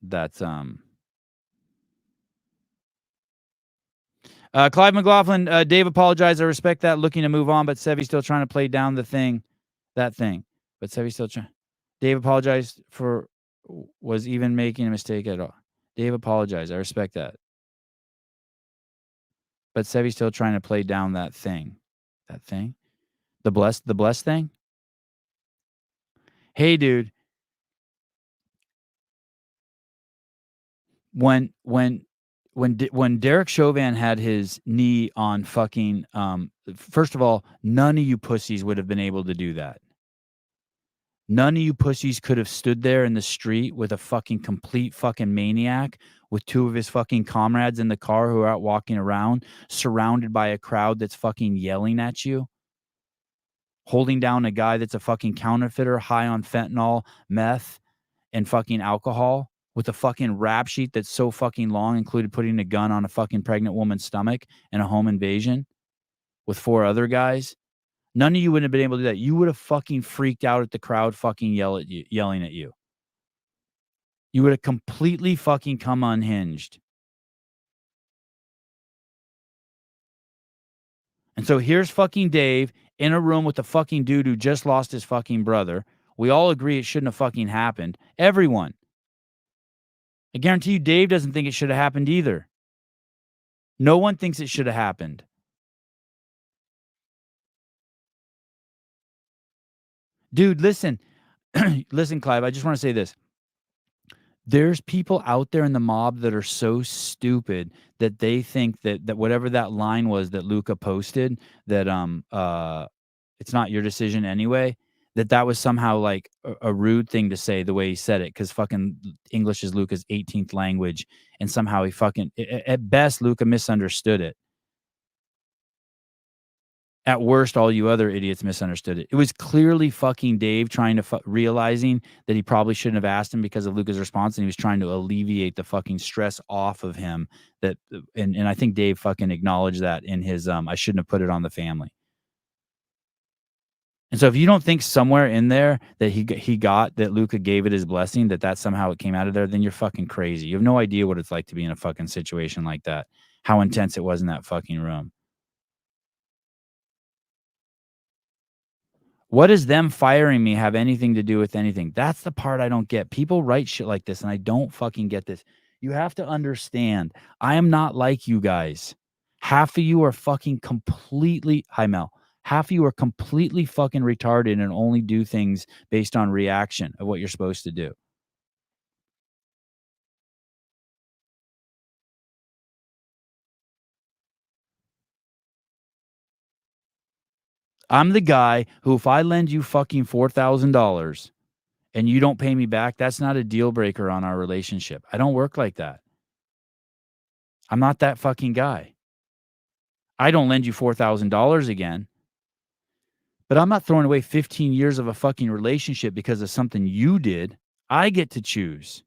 that's Clive McLaughlin, Dave apologized. I respect that. Looking to move on, but Sevy's still trying to play down that thing. But Sevy's still trying. Dave apologized for was even making a mistake at all. Dave apologized. I respect that. But Sevy's still trying to play down that thing. That thing? The blessed thing? Hey, dude. When when Derek Chauvin had his knee on fucking, first of all, none of you pussies would have been able to do that. None of you pussies could have stood there in the street with a fucking complete fucking maniac with two of his fucking comrades in the car who are out walking around, surrounded by a crowd that's fucking yelling at you, holding down a guy that's a fucking counterfeiter, high on fentanyl, meth, and fucking alcohol, with a fucking rap sheet that's so fucking long, included putting a gun on a fucking pregnant woman's stomach in a home invasion with 4 other guys. None of you would have been able to do that. You would have fucking freaked out at the crowd fucking yelling at you. You would have completely fucking come unhinged. And so here's fucking Dave in a room with a fucking dude who just lost his fucking brother. We all agree it shouldn't have fucking happened. Everyone. I guarantee you Dave doesn't think it should have happened either. No one thinks it should have happened. Dude, listen. Listen, Clive, I just want to say this. There's people out there in the mob that are so stupid that they think that whatever that line was that Luca posted, that it's not your decision anyway, that was somehow like a rude thing to say the way he said it, because fucking English is Luca's 18th language, and somehow he fucking, at best, Luca misunderstood it. At worst, all you other idiots misunderstood it. It was clearly fucking Dave trying to realizing that he probably shouldn't have asked him because of Luca's response, and he was trying to alleviate the fucking stress off of him. That and I think Dave fucking acknowledged that in his I shouldn't have put it on the family. And so if you don't think somewhere in there that he got that Luca gave it his blessing, that somehow it came out of there, then you're fucking crazy. You have no idea what it's like to be in a fucking situation like that. How intense it was in that fucking room. What does them firing me have anything to do with anything? That's the part I don't get. People write shit like this, and I don't fucking get this. You have to understand, I am not like you guys. Half of you are fucking completely, hi Mel, half of you are completely fucking retarded and only do things based on reaction of what you're supposed to do. I'm the guy who, if I lend you fucking $4,000 and you don't pay me back, that's not a deal breaker on our relationship. I don't work like that. I'm not that fucking guy. I don't lend you $4,000 again, but I'm not throwing away 15 years of a fucking relationship because of something you did. I get to choose.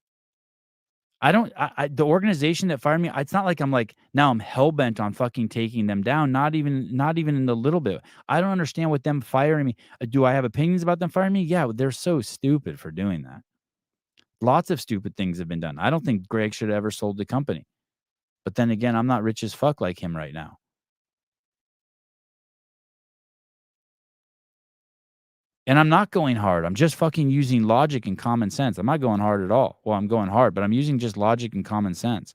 I don't, the organization that fired me, it's not like I'm like, now I'm hell bent on fucking taking them down. Not even in a little bit. I don't understand what them firing me. Do I have opinions about them firing me? Yeah, they're so stupid for doing that. Lots of stupid things have been done. I don't think Greg should have ever sold the company. But then again, I'm not rich as fuck like him right now. And I'm not going hard. I'm just fucking using logic and common sense. I'm not going hard at all. Well, I'm going hard, but I'm using just logic and common sense.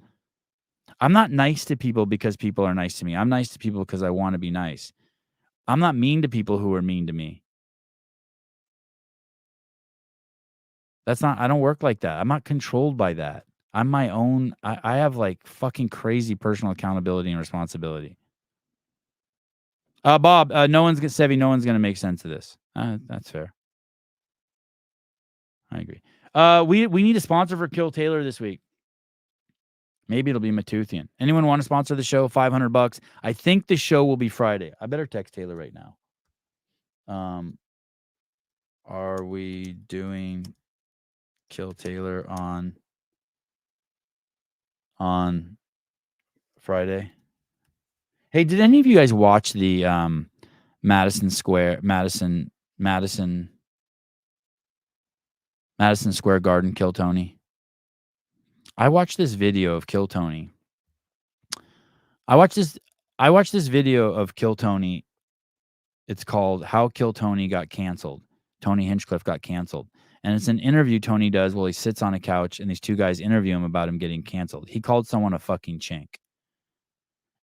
I'm not nice to people because people are nice to me. I'm nice to people because I want to be nice. I'm not mean to people who are mean to me. I don't work like that. I'm not controlled by that. I'm my own. I have like fucking crazy personal accountability and responsibility. Bob, no one's going to make sense of this. That's fair. I agree. We need a sponsor for Kill Taylor this week. Maybe it'll be Matuthian. Anyone want to sponsor the show? $500. I think the show will be Friday. I better text Taylor right now. Are we doing Kill Taylor on Friday? Hey, did any of you guys watch the Madison Square Garden Kill Tony? I watched this video of Kill Tony. I watched this video of Kill Tony. It's called How Kill Tony Got Canceled. Tony Hinchcliffe got canceled. And it's an interview Tony does while he sits on a couch and these two guys interview him about him getting canceled. He called someone a fucking chink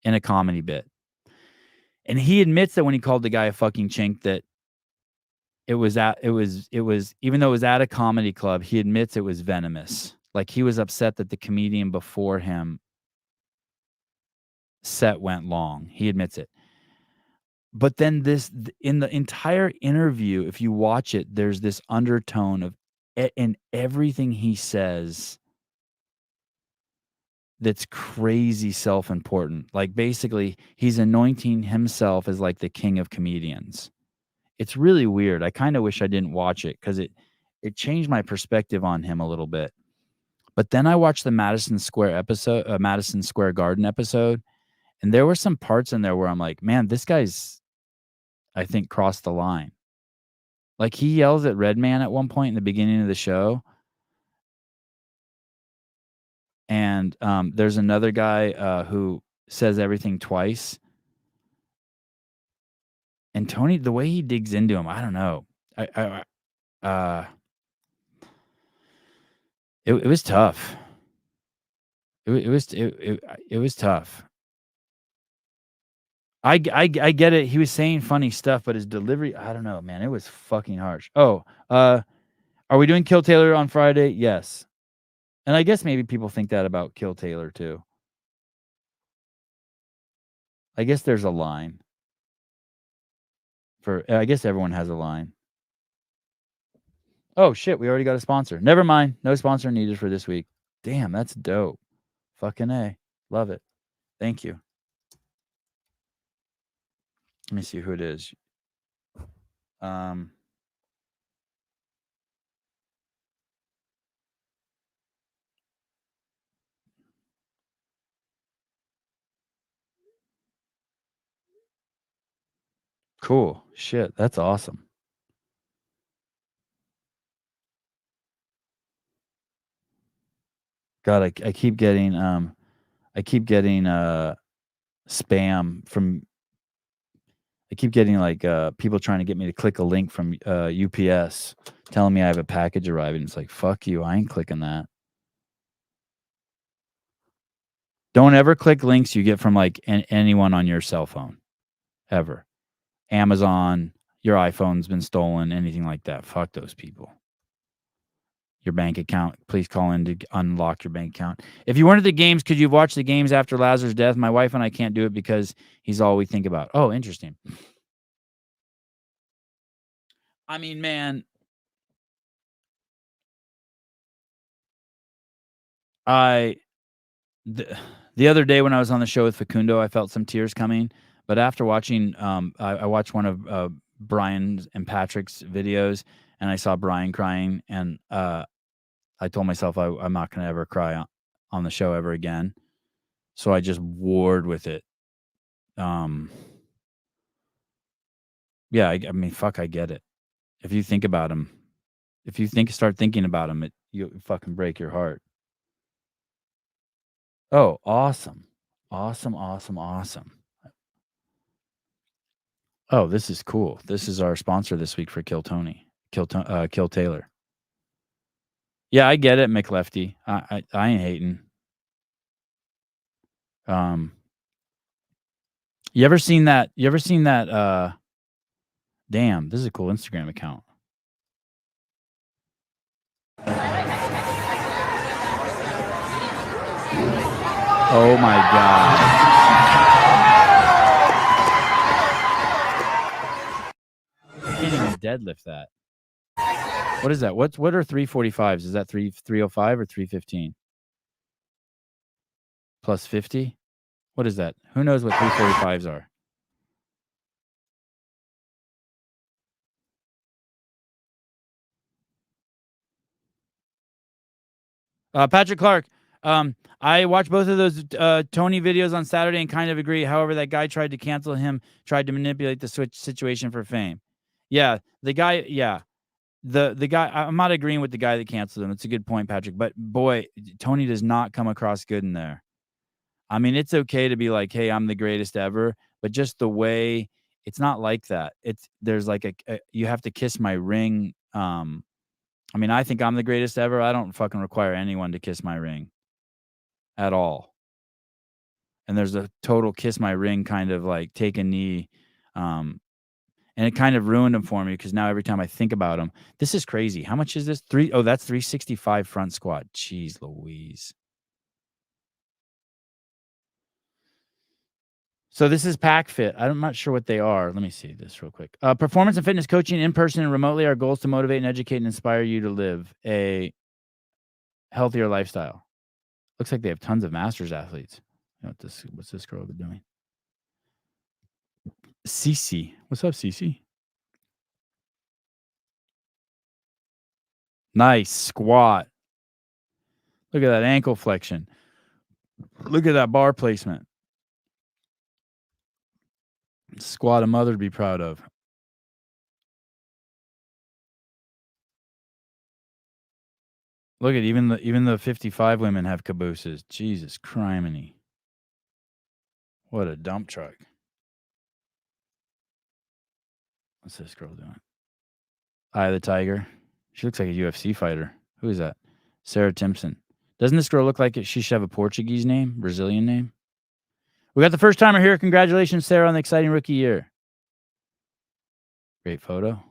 in a comedy bit. And he admits that when he called the guy a fucking chink, that it was even though it was at a comedy club, he admits it was venomous. Like he was upset that the comedian before him set went long. He admits it. But then in the entire interview, if you watch it, there's this undertone of in everything he says that's crazy self-important. Like, basically, he's anointing himself as, like, the king of comedians. It's really weird. I kinda wish I didn't watch it because it changed my perspective on him a little bit. But then I watched the Madison Square Garden episode, and there were some parts in there where I'm like, "Man, this guy's, I think, crossed the line." Like, he yells at Redman at one point in the beginning of the show, and, there's another guy, who says everything twice, and Tony, the way he digs into him, I don't know. Uh, it was tough. It was tough. I get it. He was saying funny stuff, but his delivery, I don't know, man. It was fucking harsh. Oh, are we doing Kill Taylor on Friday? Yes. And I guess maybe people think that about Kill Taylor too. I guess there's a line for. I guess everyone has a line. Oh shit, we already got a sponsor. Never mind. No sponsor needed for this week. Damn, that's dope. Fucking A. Love it. Thank you. Let me see who it is. Cool. Shit, that's awesome. God, I keep getting spam from. I keep getting like people trying to get me to click a link from UPS telling me I have a package arriving. It's like, fuck you, I ain't clicking that. Don't ever click links you get from like anyone on your cell phone, ever. Amazon, your iPhone's been stolen, anything like that. Fuck those people. Your bank account, please call in to unlock your bank account. If you weren't at the games, could you have watched the games after Lazarus' death? My wife and I can't do it because he's all we think about. Oh, interesting. I mean, man, the other day when I was on the show with Facundo, I felt some tears coming. But after watching, I watched one of Brian and Patrick's videos, and I saw Brian crying, and I told myself I'm not going to ever cry on the show ever again. So I just warred with it. Yeah, I mean, fuck, I get it. If you think about him, start thinking about him, you fucking break your heart. Oh, awesome. Awesome, awesome, awesome. Oh, this is cool. This is our sponsor this week for Kill Taylor. Yeah, I get it, McLefty. I ain't hating. You ever seen that? Damn, this is a cool Instagram account. Oh my god. I can't even deadlift that. What is that? What are 345s? Is that 305 or 315? Plus 50? What is that? Who knows what 345s are? Patrick Clark. I watched both of those Tony videos on Saturday and kind of agree. However, that guy tried to cancel him, tried to manipulate the situation for fame. Yeah, the guy. Yeah, the guy. I'm not agreeing with the guy that canceled him. It's a good point, Patrick. But boy, Tony does not come across good in there. I mean, it's okay to be like, "Hey, I'm the greatest ever," but just the way it's not like that. There's like a you have to kiss my ring. I mean, I think I'm the greatest ever. I don't fucking require anyone to kiss my ring at all. And there's a total kiss my ring kind of like take a knee. And it kind of ruined him for me because now every time I think about him, this is crazy. How much is this? That's 365 front squat. Jeez Louise. So this is PackFit. I'm not sure what they are. Let me see this real quick. Performance and fitness coaching in person and remotely. Our goals to motivate and educate and inspire you to live a healthier lifestyle. Looks like they have tons of masters athletes. You know what's this girl doing? Cece. What's up, Cece? Nice squat. Look at that ankle flexion. Look at that bar placement. Squat a mother to be proud of. Look at even the 55 women have cabooses. Jesus criminy. What a dump truck. What's this girl doing? Eye of the Tiger. She looks like a UFC fighter. Who is that? Sarah Timpson. Doesn't this girl look like she should have a Portuguese name, Brazilian name? We got the first timer here. Congratulations, Sarah, on the exciting rookie year. Great photo.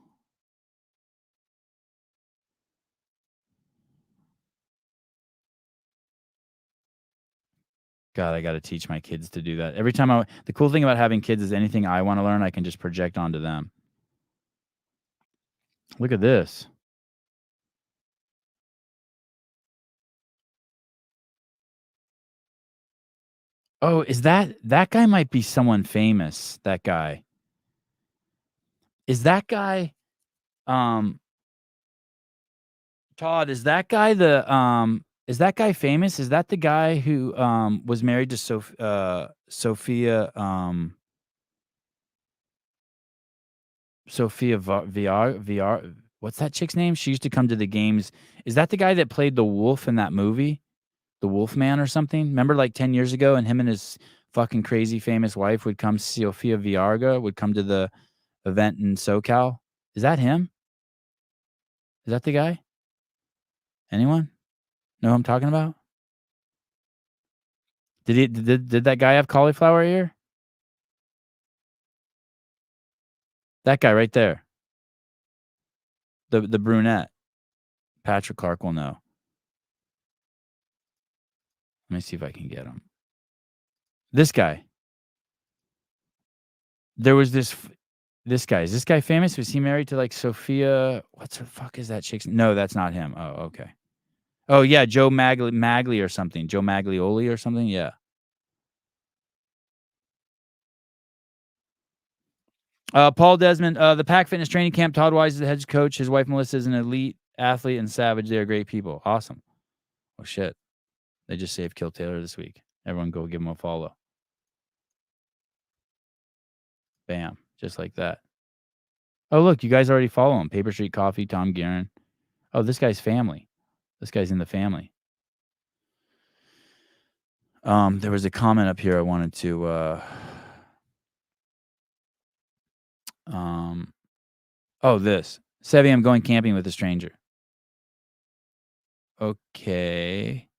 God, I got to teach my kids to do that. Every time the cool thing about having kids is anything I want to learn, I can just project onto them. Look at this. Oh, is that guy might be someone famous, that guy. Is that guy Todd, is that guy is that guy famous? Is that the guy who was married to Sophia VR? What's that chick's name? She used to come to the games. Is that the guy that played the wolf in that movie? The Wolfman or something? Remember like 10 years ago and him and his fucking crazy famous wife would come, Sofia Viarga would come to the event in SoCal? Is that him? Is that the guy? Anyone know who I'm talking about? Did that guy have cauliflower ear? That guy right there. The brunette. Patrick Clark will know. Let me see if I can get him. This guy. There was this guy. Is this guy famous? Was he married to like Sophia? What the fuck is that chick's? No, that's not him. Oh, okay. Oh yeah, Joe Magli or something. Joe Maglioli or something. Yeah. Paul Desmond, the Pack Fitness Training Camp. Todd Wise is the head coach. His wife Melissa is an elite athlete and savage. They are great people. Awesome. Oh shit. They just saved Kill Taylor this week. Everyone go give him a follow. Bam. Just like that. Oh, look, you guys already follow him. Paper Street Coffee, Tom Guerin. Oh, this guy's family. This guy's in the family. There was a comment up here I wanted to this. Sevi, I'm going camping with a stranger. Okay.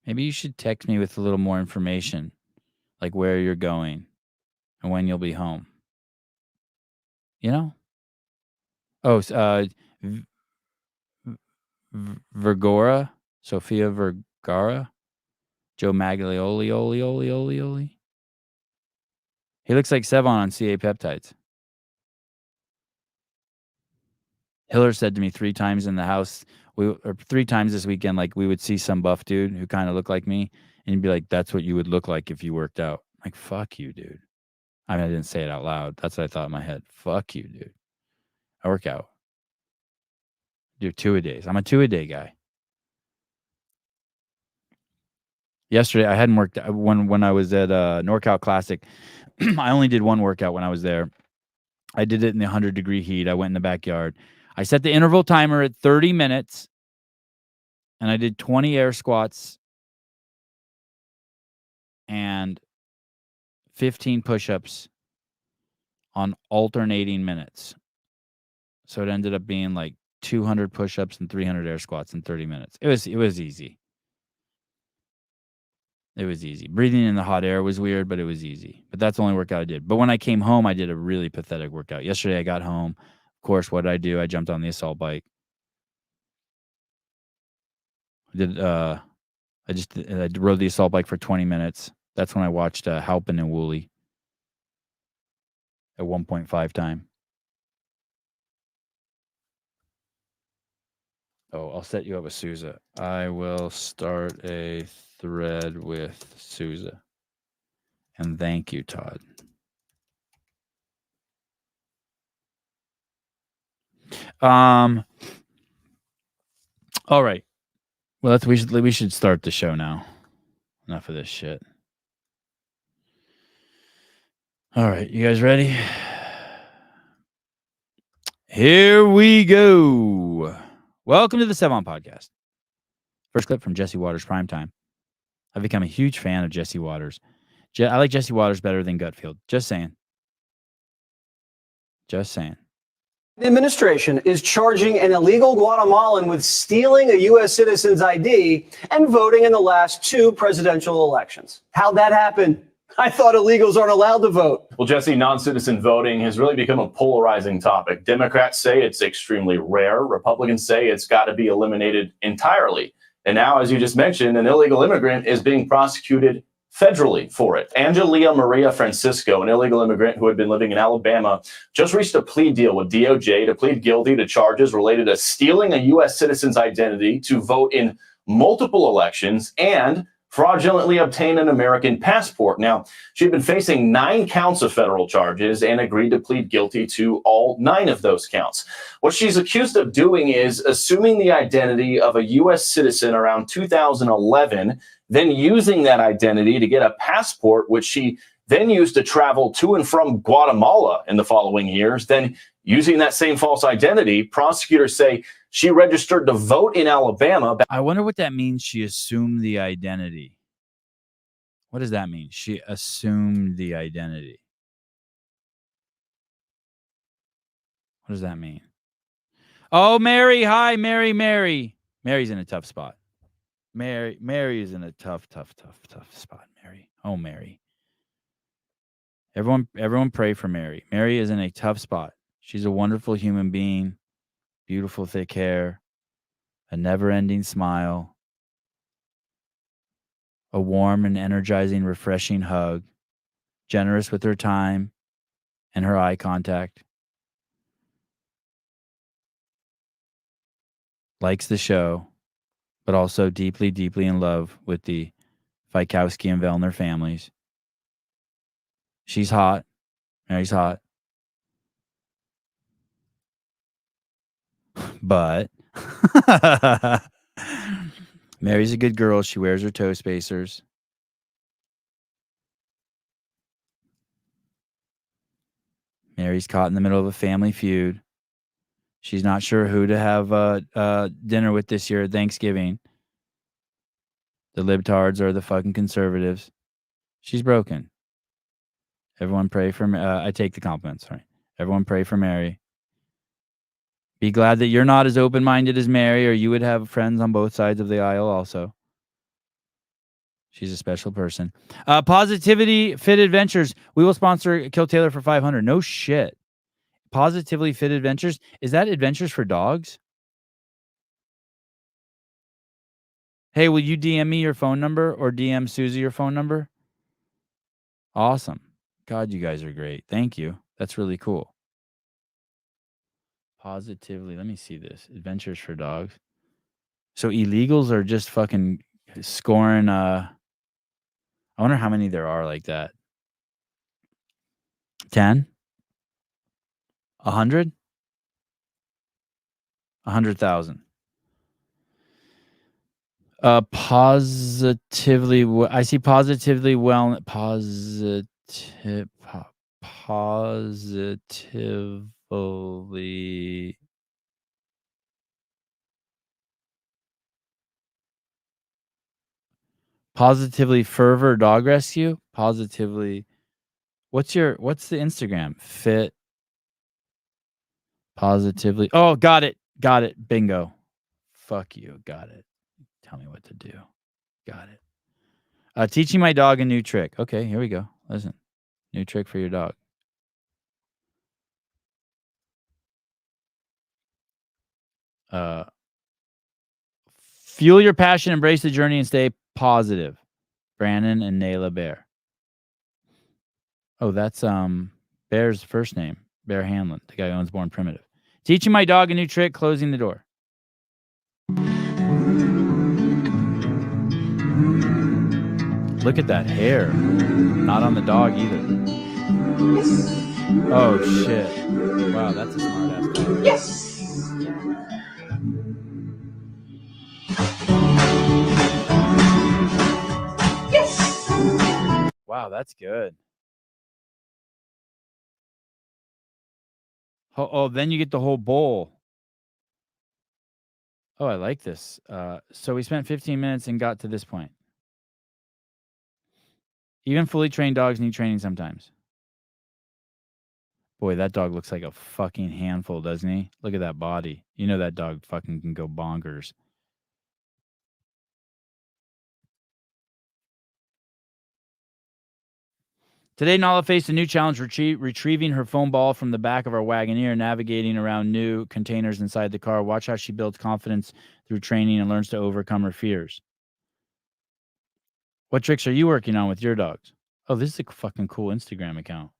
Maybe you should text me with a little more information, like where you're going and when you'll be home. You know? Oh, Vergara, Sophia Vergara, Joe Maglioli. He looks like Sevon on CA Peptides. Hiller said to me 3 times in the house, or 3 times this weekend, like we would see some buff dude who kind of looked like me, and he'd be like, "That's what you would look like if you worked out." I'm like, fuck you, dude. I mean, I didn't say it out loud. That's what I thought in my head. Fuck you, dude. I work out. Do 2-a-days. I'm a 2-a-day guy. Yesterday, I hadn't worked when I was at NorCal Classic. I only did 1 workout when I was there. I did it in the 100-degree heat. I went in the backyard. I set the interval timer at 30 minutes, and I did 20 air squats and 15 push-ups on alternating minutes. So it ended up being like 200 push-ups and 300 air squats in 30 minutes. It was easy. It was easy. Breathing in the hot air was weird, but it was easy. But that's the only workout I did. But when I came home, I did a really pathetic workout. Yesterday, I got home. Of course, what did I do? I jumped on the assault bike. I rode the assault bike for 20 minutes. That's when I watched Halpin and Woolley. at 1.5 time. Oh, I'll set you up with Sousa. I will start a thread with Sousa. And thank you, Todd. All right. Well, we should start the show now. Enough of this shit. All right, you guys ready? Here we go. Welcome to the Sevon Podcast. First clip from Jesse Waters Primetime. I've become a huge fan of Jesse Waters. I like Jesse Waters better than Gutfield. Just saying. Just saying. The administration is charging an illegal Guatemalan with stealing a U.S. citizen's ID and voting in the last 2 presidential elections. How'd that happen? I thought illegals aren't allowed to vote. Well, Jesse, non-citizen voting has really become a polarizing topic. Democrats say it's extremely rare. Republicans say it's got to be eliminated entirely. And now, as you just mentioned, an illegal immigrant is being prosecuted federally for it. Angelia Maria Francisco, an illegal immigrant who had been living in Alabama, just reached a plea deal with DOJ to plead guilty to charges related to stealing a U.S. citizen's identity to vote in multiple elections and fraudulently obtain an American passport. Now, she'd been facing 9 counts of federal charges and agreed to plead guilty to all 9 of those counts. What she's accused of doing is assuming the identity of a U.S. citizen around 2011, then using that identity to get a passport, which she then used to travel to and from Guatemala in the following years. Then using that same false identity, prosecutors say she registered to vote in Alabama. I wonder what that means. She assumed the identity. What does that mean? She assumed the identity. What does that mean? Oh, Mary. Hi, Mary. Mary's in a tough spot. Mary is in a tough spot, Mary. Oh, Mary. Everyone pray for Mary. Mary is in a tough spot. She's a wonderful human being, beautiful thick hair, a never-ending smile, a warm and energizing, refreshing hug, generous with her time and her eye contact, likes the show, but also deeply, deeply in love with the Fikowski and Vellner families. She's hot. Mary's hot. But Mary's a good girl. She wears her toe spacers. Mary's caught in the middle of a family feud. She's not sure who to have dinner with this year at Thanksgiving. The libtards or the fucking conservatives. She's broken. Everyone pray for me. I take the compliments. Sorry. Everyone pray for Mary. Be glad that you're not as open-minded as Mary, or you would have friends on both sides of the aisle also. She's a special person. Positivity Fit Adventures. We will sponsor Kill Taylor for $500. No shit. Positively Fit Adventures. Is that Adventures for Dogs? Hey, will you DM me your phone number or DM Susie your phone number? Awesome. God, you guys are great. Thank you. That's really cool. Positively. Let me see this. Adventures for Dogs. So illegals are just fucking scoring. I wonder how many there are like that. 10? 100? 100,000. Positively. I see positively well. Positively. Positively Fervor Dog Rescue. Positively. What's the Instagram? Fit. Positively. Oh, got it. Bingo. Fuck you. Got it. Tell me what to do. Got it. Teaching my dog a new trick. Okay, here we go. Listen. New trick for your dog. Fuel your passion, embrace the journey, and stay positive. Brandon and Nayla Bear. Oh, that's Bear's first name, Bear Hanlon, the guy who owns Born Primitive. Teaching my dog a new trick, closing the door. Look at that hair. Not on the dog either. Oh, shit. Wow, that's a smart ass dog. Yes. Wow, that's good. Oh, then you get the whole bowl. Oh, I like this. So we spent 15 minutes and got to this point. Even fully trained dogs need training sometimes. Boy, that dog looks like a fucking handful, doesn't he? Look at that body. You know that dog fucking can go bonkers. Today, Nala faced a new challenge, retrieving her foam ball from the back of our Wagoneer, navigating around new containers inside the car. Watch how she builds confidence through training and learns to overcome her fears. What tricks are you working on with your dogs? Oh, this is a fucking cool Instagram account.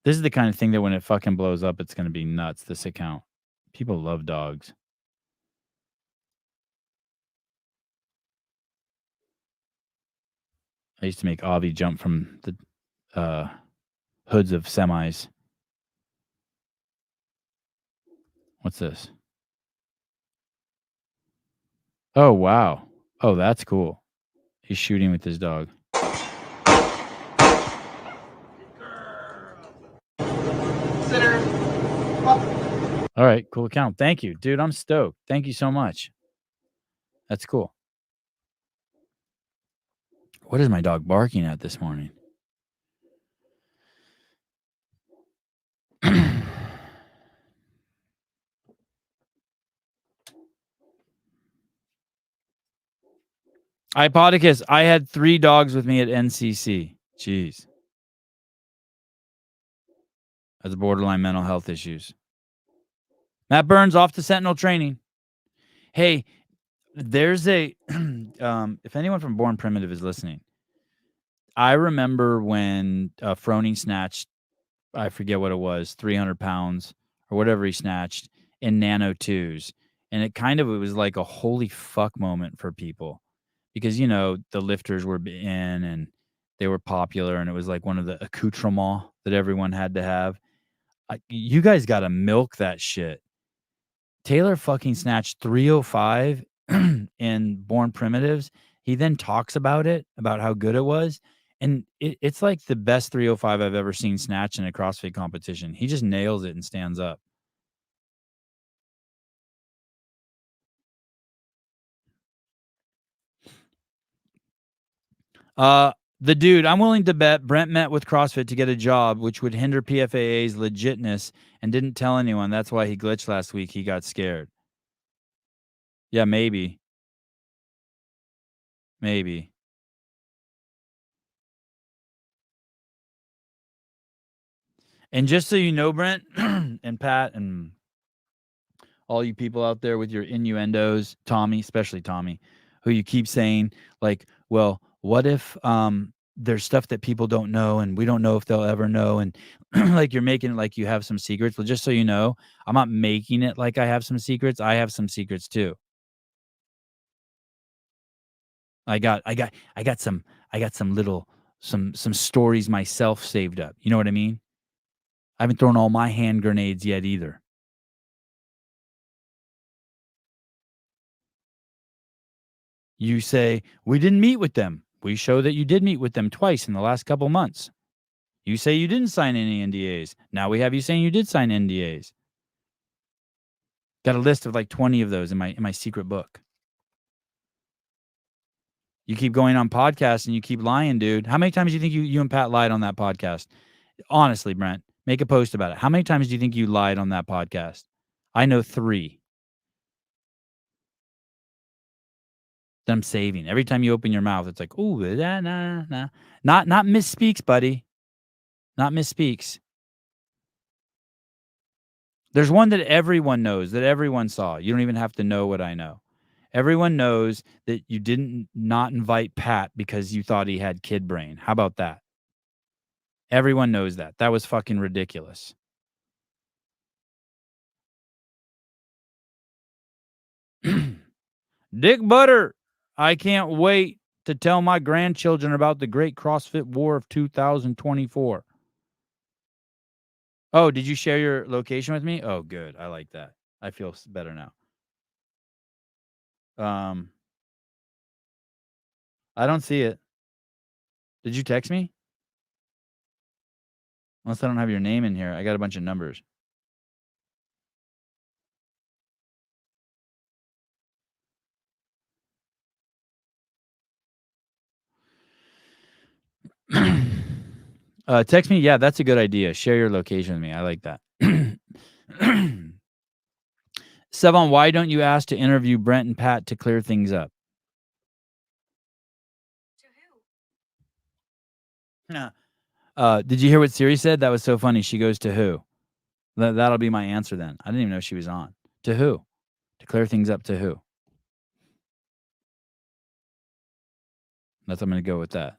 This is the kind of thing that when it fucking blows up, it's going to be nuts, this account. People love dogs. I used to make Avi jump from the hoods of semis. What's this? Oh, wow. Oh, that's cool. He's shooting with his dog. All right, cool account. Thank you, dude. I'm stoked. Thank you so much. That's cool. What is my dog barking at this morning? Ipodicus, I had 3 dogs with me at NCC. Jeez. That's borderline mental health issues. Matt Burns off to Sentinel training. Hey, there's a if anyone from Born Primitive is listening, I remember when Froning snatched, I forget what it was, 300 pounds or whatever he snatched in Nano 2s. And it was like a holy fuck moment for people because, you know, the lifters were in and they were popular and it was like one of the accoutrements that everyone had to have. You guys got to milk that shit. Taylor fucking snatched 305 in Born Primitives. He then talks about it, about how good it was. And it's like the best 305 I've ever seen snatch in a CrossFit competition. He just nails it and stands up. The dude, I'm willing to bet Brent met with CrossFit to get a job, which would hinder PFAA's legitness and didn't tell anyone. That's why he glitched last week. He got scared. Yeah, maybe. Maybe. And just so you know, Brent and Pat and all you people out there with your innuendos, Tommy, especially Tommy, who you keep saying like, well, what if there's stuff that people don't know and we don't know if they'll ever know, and like you're making it like you have some secrets. Well, just so you know, I'm not making it like I have some secrets. I have some secrets too. I got some little some stories myself saved up. You know what I mean? I haven't thrown all my hand grenades yet either. You say, we didn't meet with them. We show that you did meet with them twice in the last couple months. You say you didn't sign any NDAs. Now we have you saying you did sign NDAs. Got a list of like 20 of those in my secret book. You keep going on podcasts and you keep lying, dude. How many times do you think you and Pat lied on that podcast? Honestly, Brent, make a post about it. How many times do you think you lied on that podcast? I know 3. That I'm saving. Every time you open your mouth, it's like, ooh, nah. Not misspeaks, buddy. Not misspeaks. There's one that everyone knows, that everyone saw. You don't even have to know what I know. Everyone knows that you didn't not invite Pat because you thought he had kid brain. How about that? Everyone knows that. That was fucking ridiculous. Dick Butter, I can't wait to tell my grandchildren about the great CrossFit war of 2024. Oh, did you share your location with me? Oh, good. I like that. I feel better now. I don't see it. Did you text me? Unless I don't have your name in here. I got a bunch of numbers. Text me. Yeah, that's a good idea. Share your location with me. I like that. Sevon, why don't you ask to interview Brent and Pat to clear things up? To who? Did you hear what Siri said? That was so funny. She goes, to who? That'll be my answer then. I didn't even know she was on. To who? To clear things up to who? I'm going to go with that.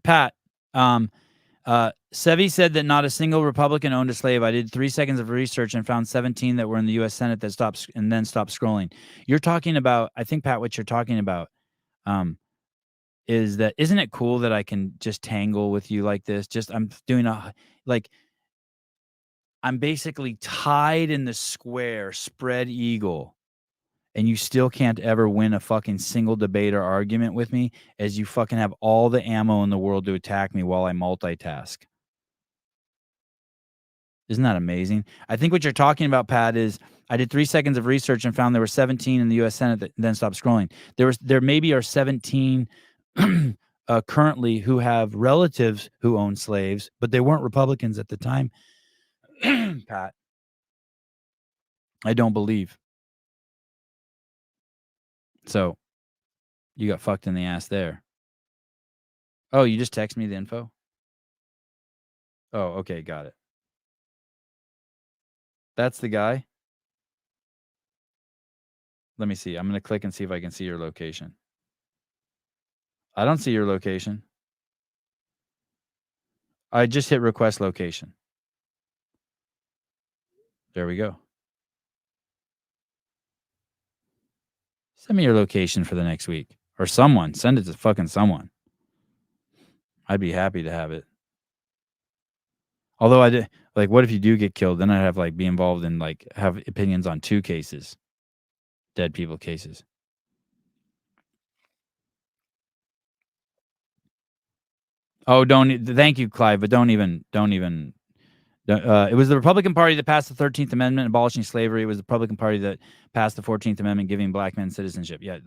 Pat, Sevi said that not a single Republican owned a slave. I did 3 seconds of research and found 17 that were in the U.S. Senate that stopped and then stopped scrolling. You're talking about, I think, Pat, what you're talking about is that, isn't it cool that I can just tangle with you like this? Just, I'm doing I'm basically tied in the square, spread eagle. And you still can't ever win a fucking single debate or argument with me, as you fucking have all the ammo in the world to attack me while I multitask. Isn't that amazing? I think what you're talking about, Pat, is I did 3 seconds of research and found there were 17 in the U.S. Senate that then stopped scrolling. There maybe are 17 currently who have relatives who own slaves, but they weren't Republicans at the time. Pat, I don't believe. So you got fucked in the ass there. Oh, you just text me the info? Oh, okay, got it. That's the guy? Let me see. I'm going to click and see if I can see your location. I don't see your location. I just hit request location. There we go. Send me your location for the next week. Or someone. Send it to fucking someone. I'd be happy to have it. Although I did, like, what if you do get killed? Then I'd have, like, be involved in, like, have opinions on 2 cases. Dead people cases. Oh, thank you, Clive, but don't even. It was the Republican Party that passed the 13th Amendment abolishing slavery. It was the Republican Party that passed the 14th Amendment giving black men citizenship. Yeah,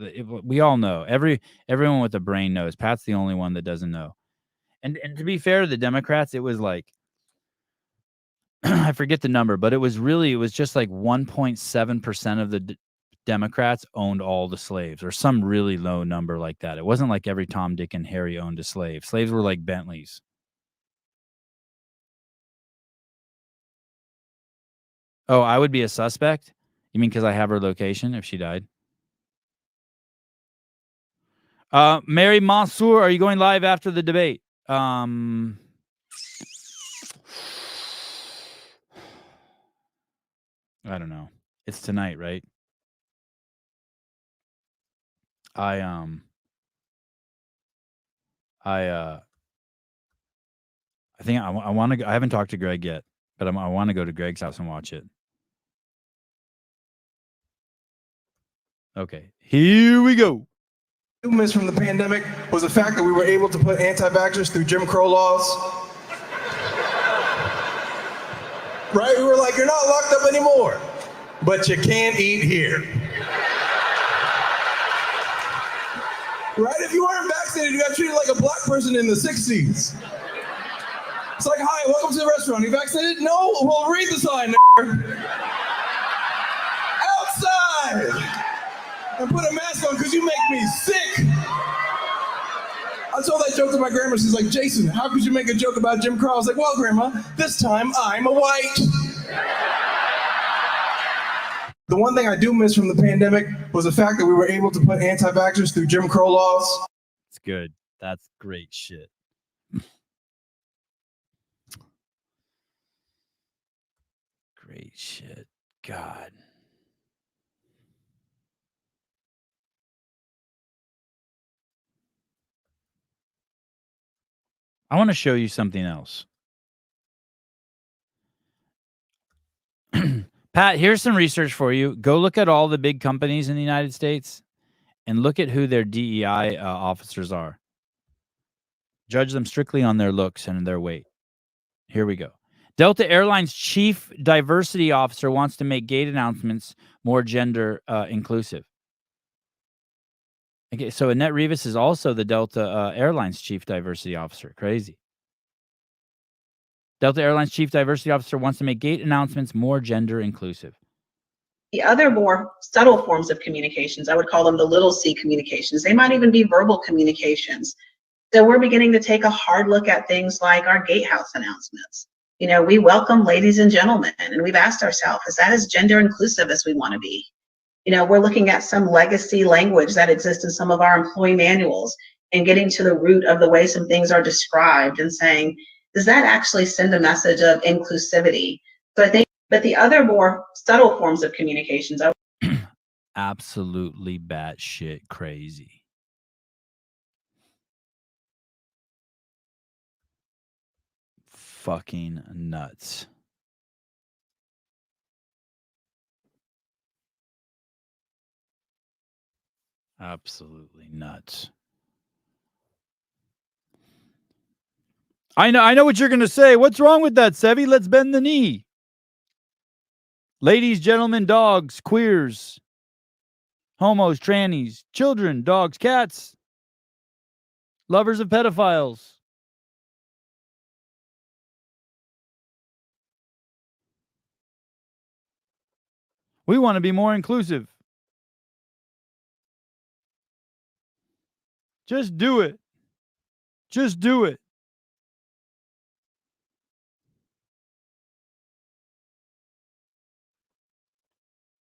we all know. Everyone with a brain knows. Pat's the only one that doesn't know. And to be fair to the Democrats, it was like, I forget the number, but it was just like 1.7% of the Democrats owned all the slaves, or some really low number like that. It wasn't like every Tom, Dick, and Harry owned a slave. Slaves were like Bentleys. Oh, I would be a suspect? You mean because I have her location if she died? Mary Mansour, are you going live after the debate? I don't know. It's tonight, right? I think I want to go. I haven't talked to Greg yet, but I want to go to Greg's house and watch it. Okay, here we go. From the pandemic was the fact that we were able to put anti-vaxxers through Jim Crow laws. Right? We were like, you're not locked up anymore, but you can't eat here. Right? If you weren't vaccinated, you got treated like a black person in the 60s. It's like, hi, welcome to the restaurant. You vaccinated? No? Well, read the sign, outside and put a mask on because you make me sick. I told that joke to my grandma. She's like, Jason, how could you make a joke about Jim Crow? I was like, well, Grandma, this time I'm a white. The one thing I do miss from the pandemic was the fact that we were able to put anti-vaxxers through Jim Crow laws. It's good. That's great shit. Great shit. God. I want to show you something else. Pat, here's some research for you. Go look at all the big companies in the United States and look at who their DEI officers are. Judge them strictly on their looks and their weight. Here we go. Delta Airlines chief diversity officer wants to make gate announcements more gender inclusive. Okay, so Annette Rivas is also the Delta Airlines chief diversity officer. Crazy. Delta Airlines chief diversity officer wants to make gate announcements more gender inclusive. The other more subtle forms of communications, I would call them the little c communications. They might even be verbal communications. So we're beginning to take a hard look at things like our gatehouse announcements. You know, we welcome ladies and gentlemen, and we've asked ourselves, is that as gender inclusive as we want to be? You know, we're looking at some legacy language that exists in some of our employee manuals and getting to the root of the way some things are described and saying, does that actually send a message of inclusivity? So I think, but the other more subtle forms of communications. Absolutely batshit crazy. Fucking nuts. Absolutely nuts. I know what you're going to say. What's wrong with that, Sevi? Let's bend the knee. Ladies, gentlemen, dogs, queers, homos, trannies, children, dogs, cats, lovers of pedophiles. We want to be more inclusive. Just do it. Just do it.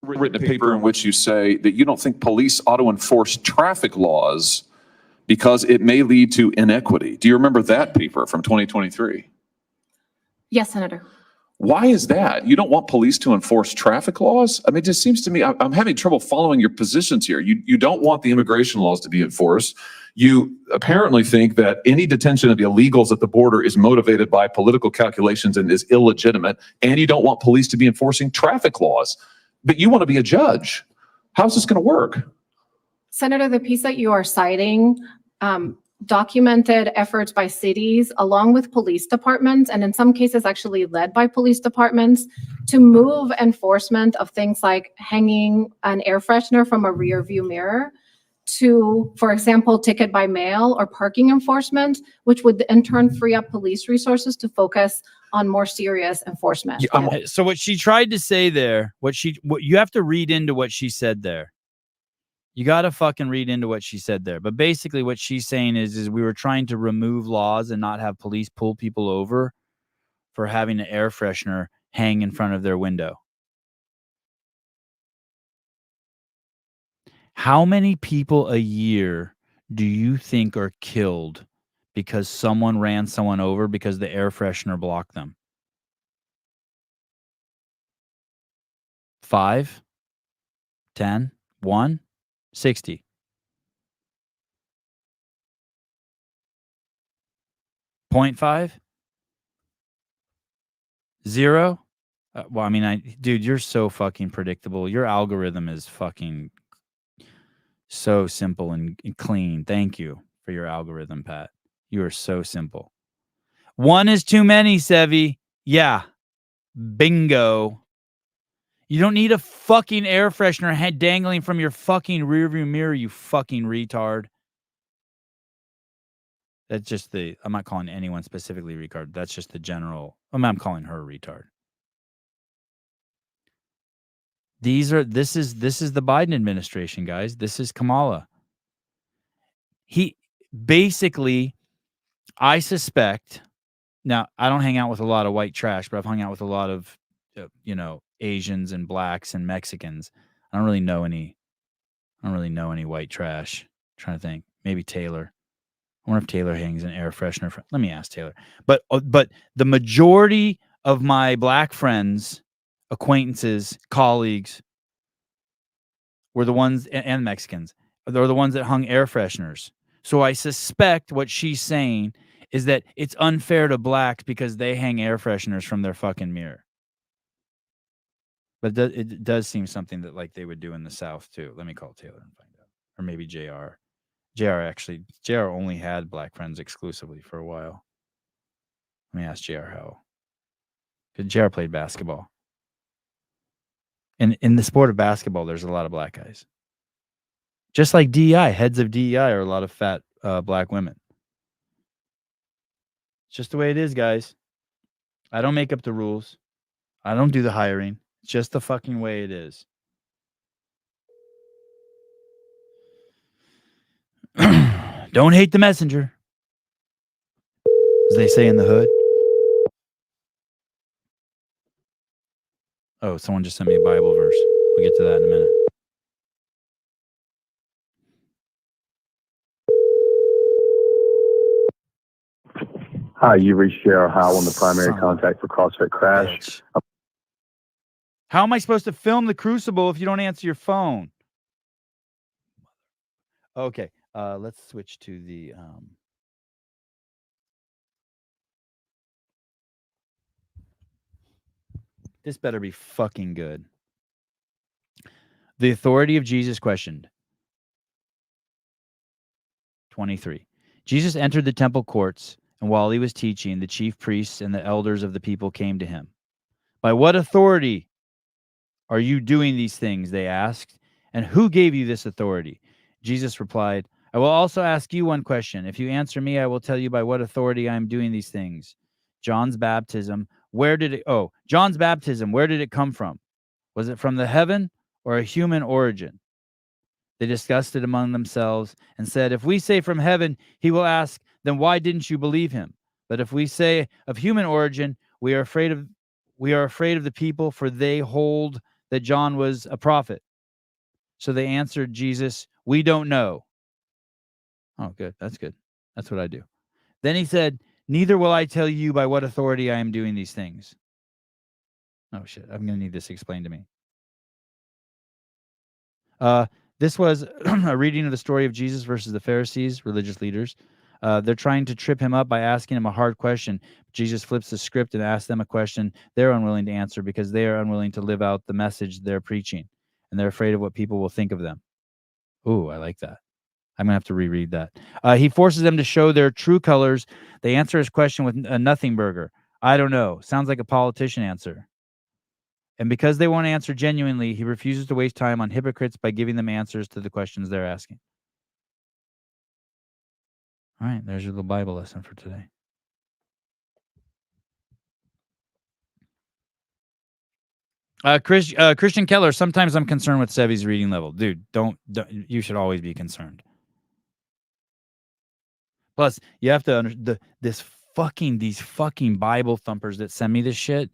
Written a paper in which you say that you don't think police ought to enforce traffic laws because it may lead to inequity. Do you remember that paper from 2023? Yes, Senator. Why is that? You don't want police to enforce traffic laws? I mean, it just seems to me, I'm having trouble following your positions here. You don't want the immigration laws to be enforced. You apparently think that any detention of illegals at the border is motivated by political calculations and is illegitimate, and you don't want police to be enforcing traffic laws. But you want to be a judge. How's this going to work? Senator, the piece that you are citing documented efforts by cities along with police departments, and in some cases actually led by police departments, to move enforcement of things like hanging an air freshener from a rear view mirror to, for example, ticket by mail or parking enforcement, which would in turn free up police resources to focus on more serious enforcement. So what she tried to say there, what you have to read into what she said there. You got to fucking read into what she said there. But basically what she's saying is we were trying to remove laws and not have police pull people over for having an air freshener hang in front of their window. How many people a year do you think are killed because someone ran someone over because the air freshener blocked them? 5, 10, 1, 60. 0.5? 0? Well, I mean, dude, you're so fucking predictable. Your algorithm is fucking so simple and clean. Thank you for your algorithm, Pat. You are so simple. 1 is too many, Sevi. Yeah. Bingo. You don't need a fucking air freshener head dangling from your fucking rearview mirror, you fucking retard. That's just I'm not calling anyone specifically retard. That's just the general. I'm calling her retard. This is the Biden administration, guys. This is Kamala. He basically, I suspect, now I don't hang out with a lot of white trash, but I've hung out with a lot of, Asians and blacks and Mexicans. I don't really know any white trash. I'm trying to think. Maybe Taylor. I wonder if Taylor hangs an air freshener. Let me ask Taylor. But the majority of my black friends, acquaintances, colleagues were the ones, and Mexicans, they're the ones that hung air fresheners. So I suspect what she's saying is that it's unfair to blacks because they hang air fresheners from their fucking mirror. But it does seem something that like they would do in the South too. Let me call Taylor and find out. Or maybe JR. JR only had black friends exclusively for a while. Let me ask JR how. Because JR played basketball. And in the sport of basketball, there's a lot of black guys. Just like DEI, heads of DEI are a lot of fat black women. It's just the way it is, guys. I don't make up the rules. I don't do the hiring. It's just the fucking way it is. Don't hate the messenger, as they say in the hood. Oh, someone just sent me a Bible verse. We'll get to that in a minute. Hi, you reached J.R. Howe on the primary contact for CrossFit Crash. Bitch. How am I supposed to film the Crucible if you don't answer your phone? Okay, let's switch to the... This better be fucking good. The authority of Jesus questioned. 23. Jesus entered the temple courts, and while he was teaching, the chief priests and the elders of the people came to him. By what authority are you doing these things? They asked. And who gave you this authority? Jesus replied, I will also ask you one question. If you answer me, I will tell you by what authority I am doing these things. John's baptism, where did it come from? Was it from the heaven or a human origin? They discussed it among themselves and said, if we say from heaven, he will ask, then why didn't you believe him? But if we say of human origin, we are afraid of the people, for they hold that John was a prophet. So they answered Jesus, we don't know. Oh, good. That's good. That's what I do. Then he said, neither will I tell you by what authority I am doing these things. Oh, shit. I'm going to need this explained to me. This was a reading of the story of Jesus versus the Pharisees, religious leaders. They're trying to trip him up by asking him a hard question. Jesus flips the script and asks them a question they're unwilling to answer because they are unwilling to live out the message they're preaching, and they're afraid of what people will think of them. Ooh, I like that. I'm going to have to reread that. He forces them to show their true colors. They answer his question with a nothing burger. I don't know. Sounds like a politician answer. And because they won't answer genuinely, he refuses to waste time on hypocrites by giving them answers to the questions they're asking. All right, there's your little Bible lesson for today. Christian Keller, sometimes I'm concerned with Sevi's reading level. Dude, don't you should always be concerned. Plus, you have to these fucking Bible thumpers that send me this shit.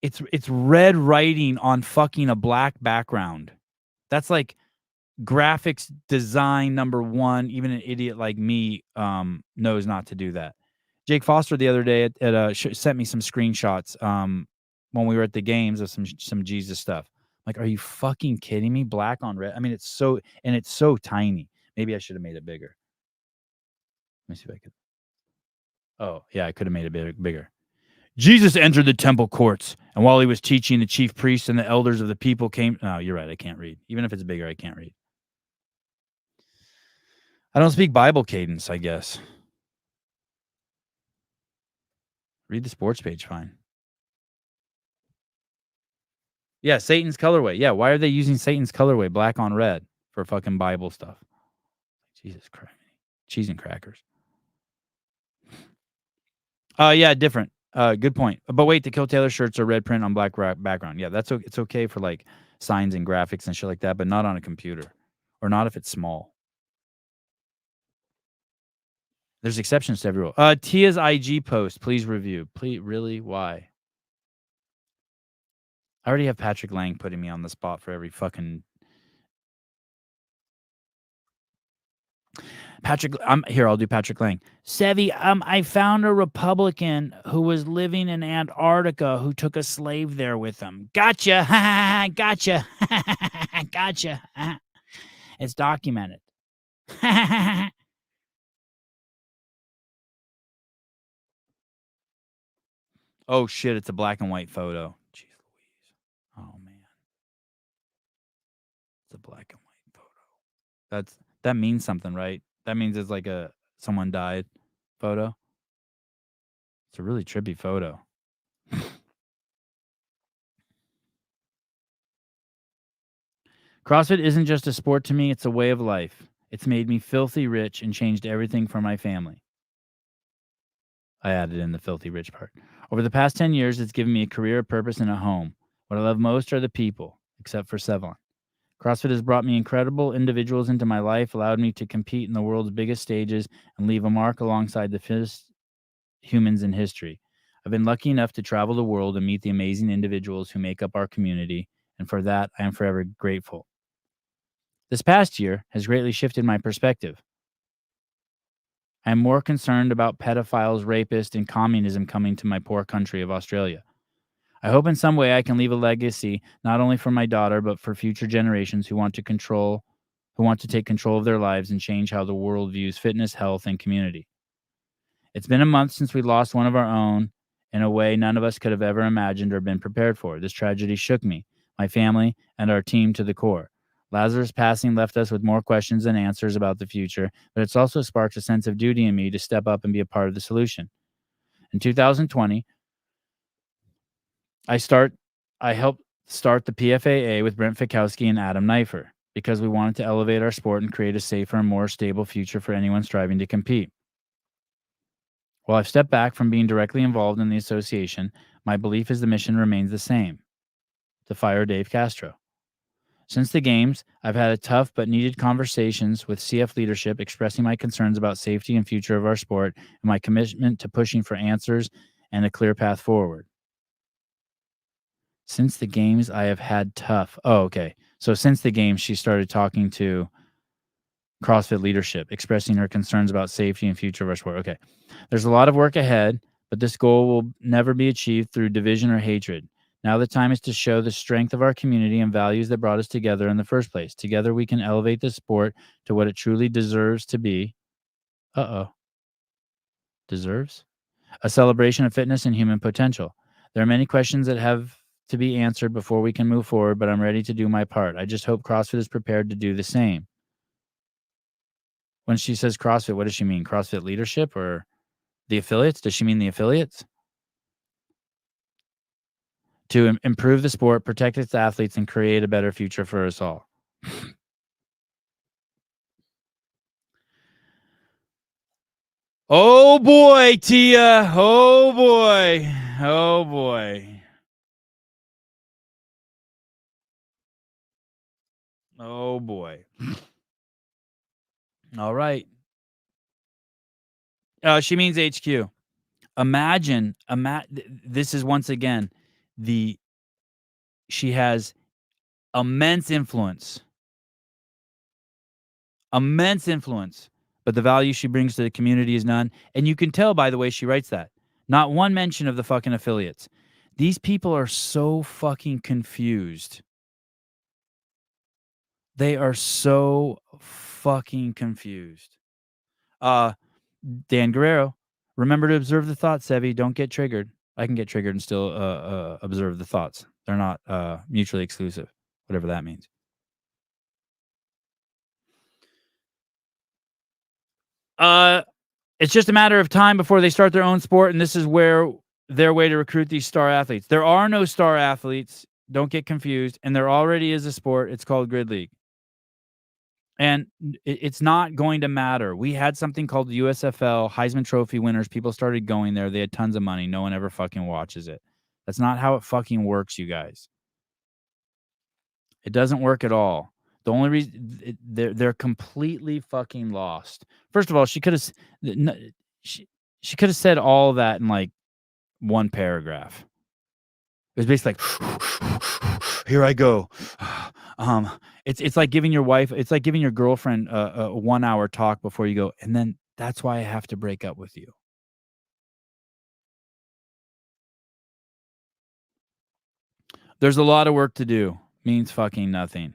It's red writing on fucking a black background. That's like graphics design number one. Even an idiot like me knows not to do that. Jake Foster the other day sent me some screenshots when we were at the games of some Jesus stuff. Like, are you fucking kidding me? Black on red. I mean, it's so tiny. Maybe I should have made it bigger. Let me see if I could. Oh, yeah, I could have made it bigger. Jesus entered the temple courts, and while he was teaching, the chief priests and the elders of the people came. Oh, you're right. I can't read. Even if it's bigger, I can't read. I don't speak Bible cadence, I guess. Read the sports page, fine. Yeah, Satan's colorway. Yeah, why are they using Satan's colorway, black on red, for fucking Bible stuff? Jesus Christ. Cheese and crackers. Yeah, different. Good point. But wait, the Kill Taylor shirts are red print on black background. Yeah, it's okay for like signs and graphics and shit like that, but not on a computer, or not if it's small. There's exceptions to every rule. Tia's IG post, please review. Please, really? Why? I already have Patrick Lang putting me on the spot for every fucking. Patrick, here. I'll do Patrick Lang. Sevi, I found a Republican who was living in Antarctica who took a slave there with him. Gotcha, gotcha, gotcha. It's documented. Oh shit! It's a black and white photo. Jeez Louise. Oh man, it's a black and white photo. That means something, right? That means it's like a someone died photo. It's a really trippy photo. CrossFit isn't just a sport to me, it's a way of life. It's made me filthy rich and changed everything for my family. I added in the filthy rich part. Over the past 10 years, it's given me a career, a purpose, and a home. What I love most are the people, except for Sevlon. CrossFit has brought me incredible individuals into my life, allowed me to compete in the world's biggest stages, and leave a mark alongside the fittest humans in history. I've been lucky enough to travel the world and meet the amazing individuals who make up our community, and for that, I am forever grateful. This past year has greatly shifted my perspective. I am more concerned about pedophiles, rapists, and communism coming to my poor country of Australia. I hope in some way I can leave a legacy not only for my daughter, but for future generations who want to take control of their lives and change how the world views fitness, health, and community. It's been a month since we lost one of our own in a way none of us could have ever imagined or been prepared for. This tragedy shook me, my family, and our team to the core. Lazarus' passing left us with more questions than answers about the future, but it's also sparked a sense of duty in me to step up and be a part of the solution. In 2020, I helped start the PFAA with Brent Fikowski and Adam Neifer because we wanted to elevate our sport and create a safer and more stable future for anyone striving to compete. While I've stepped back from being directly involved in the association, my belief is the mission remains the same: to fire Dave Castro. Since the games, I've had tough but needed conversations with CF leadership expressing my concerns about safety and future of our sport and my commitment to pushing for answers and a clear path forward. Since the games, I have had tough. Oh, okay. So since the games, she started talking to CrossFit leadership, expressing her concerns about safety and future of our sport. Okay. There's a lot of work ahead, but this goal will never be achieved through division or hatred. Now the time is to show the strength of our community and values that brought us together in the first place. Together we can elevate the sport to what it truly deserves to be. Deserves? A celebration of fitness and human potential. There are many questions that have to be answered before we can move forward, but I'm ready to do my part. I just hope CrossFit is prepared to do the same. When she says CrossFit, what does she mean? CrossFit leadership or the affiliates? Does she mean the affiliates? To improve the sport, protect its athletes, and create a better future for us all. Oh boy, Tia. Oh boy. Oh boy. Oh boy. All right. She means HQ. Imagine, this is once again, she has immense influence, but the value she brings to the community is none. And you can tell by the way she writes that. Not one mention of the fucking affiliates. These people are so fucking confused. They are so fucking confused. Dan Guerrero, remember to observe the thoughts, Sevi. Don't get triggered. I can get triggered and still observe the thoughts. They're not mutually exclusive, whatever that means. It's just a matter of time before they start their own sport, and this is where their way to recruit these star athletes. There are no star athletes. Don't get confused. And there already is a sport. It's called Grid League. And it's not going to matter. We had something called the USFL Heisman Trophy winners. People started going there. They had tons of money. No one ever fucking watches it. That's not how it fucking works, you guys. It doesn't work at all. The only reason they're completely fucking lost. First of all, she could have said all that in like one paragraph. It was basically like, here I go. It's like giving your wife, it's like giving your girlfriend a 1 hour talk before you go, and then that's why I have to break up with you. There's a lot of work to do. Means fucking nothing.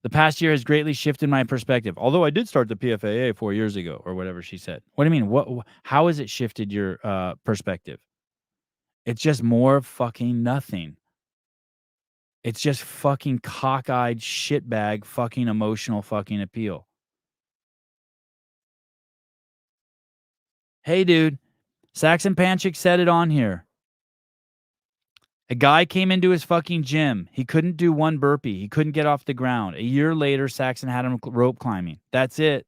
The past year has greatly shifted my perspective. Although I did start the PFAA 4 years ago, or whatever she said. What do you mean? How has it shifted your perspective? It's just more fucking nothing. It's just fucking cockeyed shitbag fucking emotional fucking appeal. Hey, dude, Saxon Panchik said it on here. A guy came into his fucking gym. He couldn't do one burpee. He couldn't get off the ground. A year later, Saxon had him rope climbing. That's it.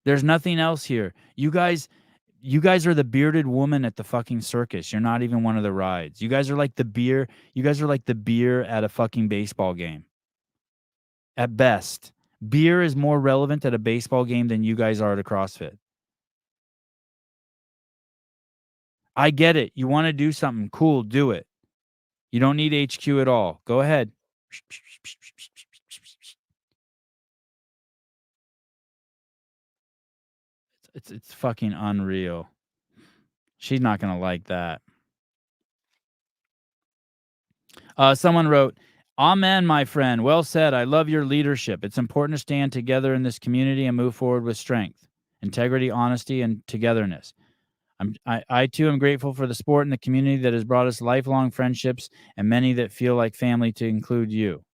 There's nothing else here. You guys are the bearded woman at the fucking circus. You're not even one of the rides. You guys are like the beer. You guys are like the beer at a fucking baseball game. At best. Beer is more relevant at a baseball game than you guys are at a CrossFit. I get it. You want to do something cool, do it. You don't need HQ at all. Go ahead. It's fucking unreal. She's not going to like that. Someone wrote, "Amen, my friend. Well said. I love your leadership. It's important to stand together in this community and move forward with strength, integrity, honesty, and togetherness. I too am grateful for the sport and the community that has brought us lifelong friendships and many that feel like family, to include you."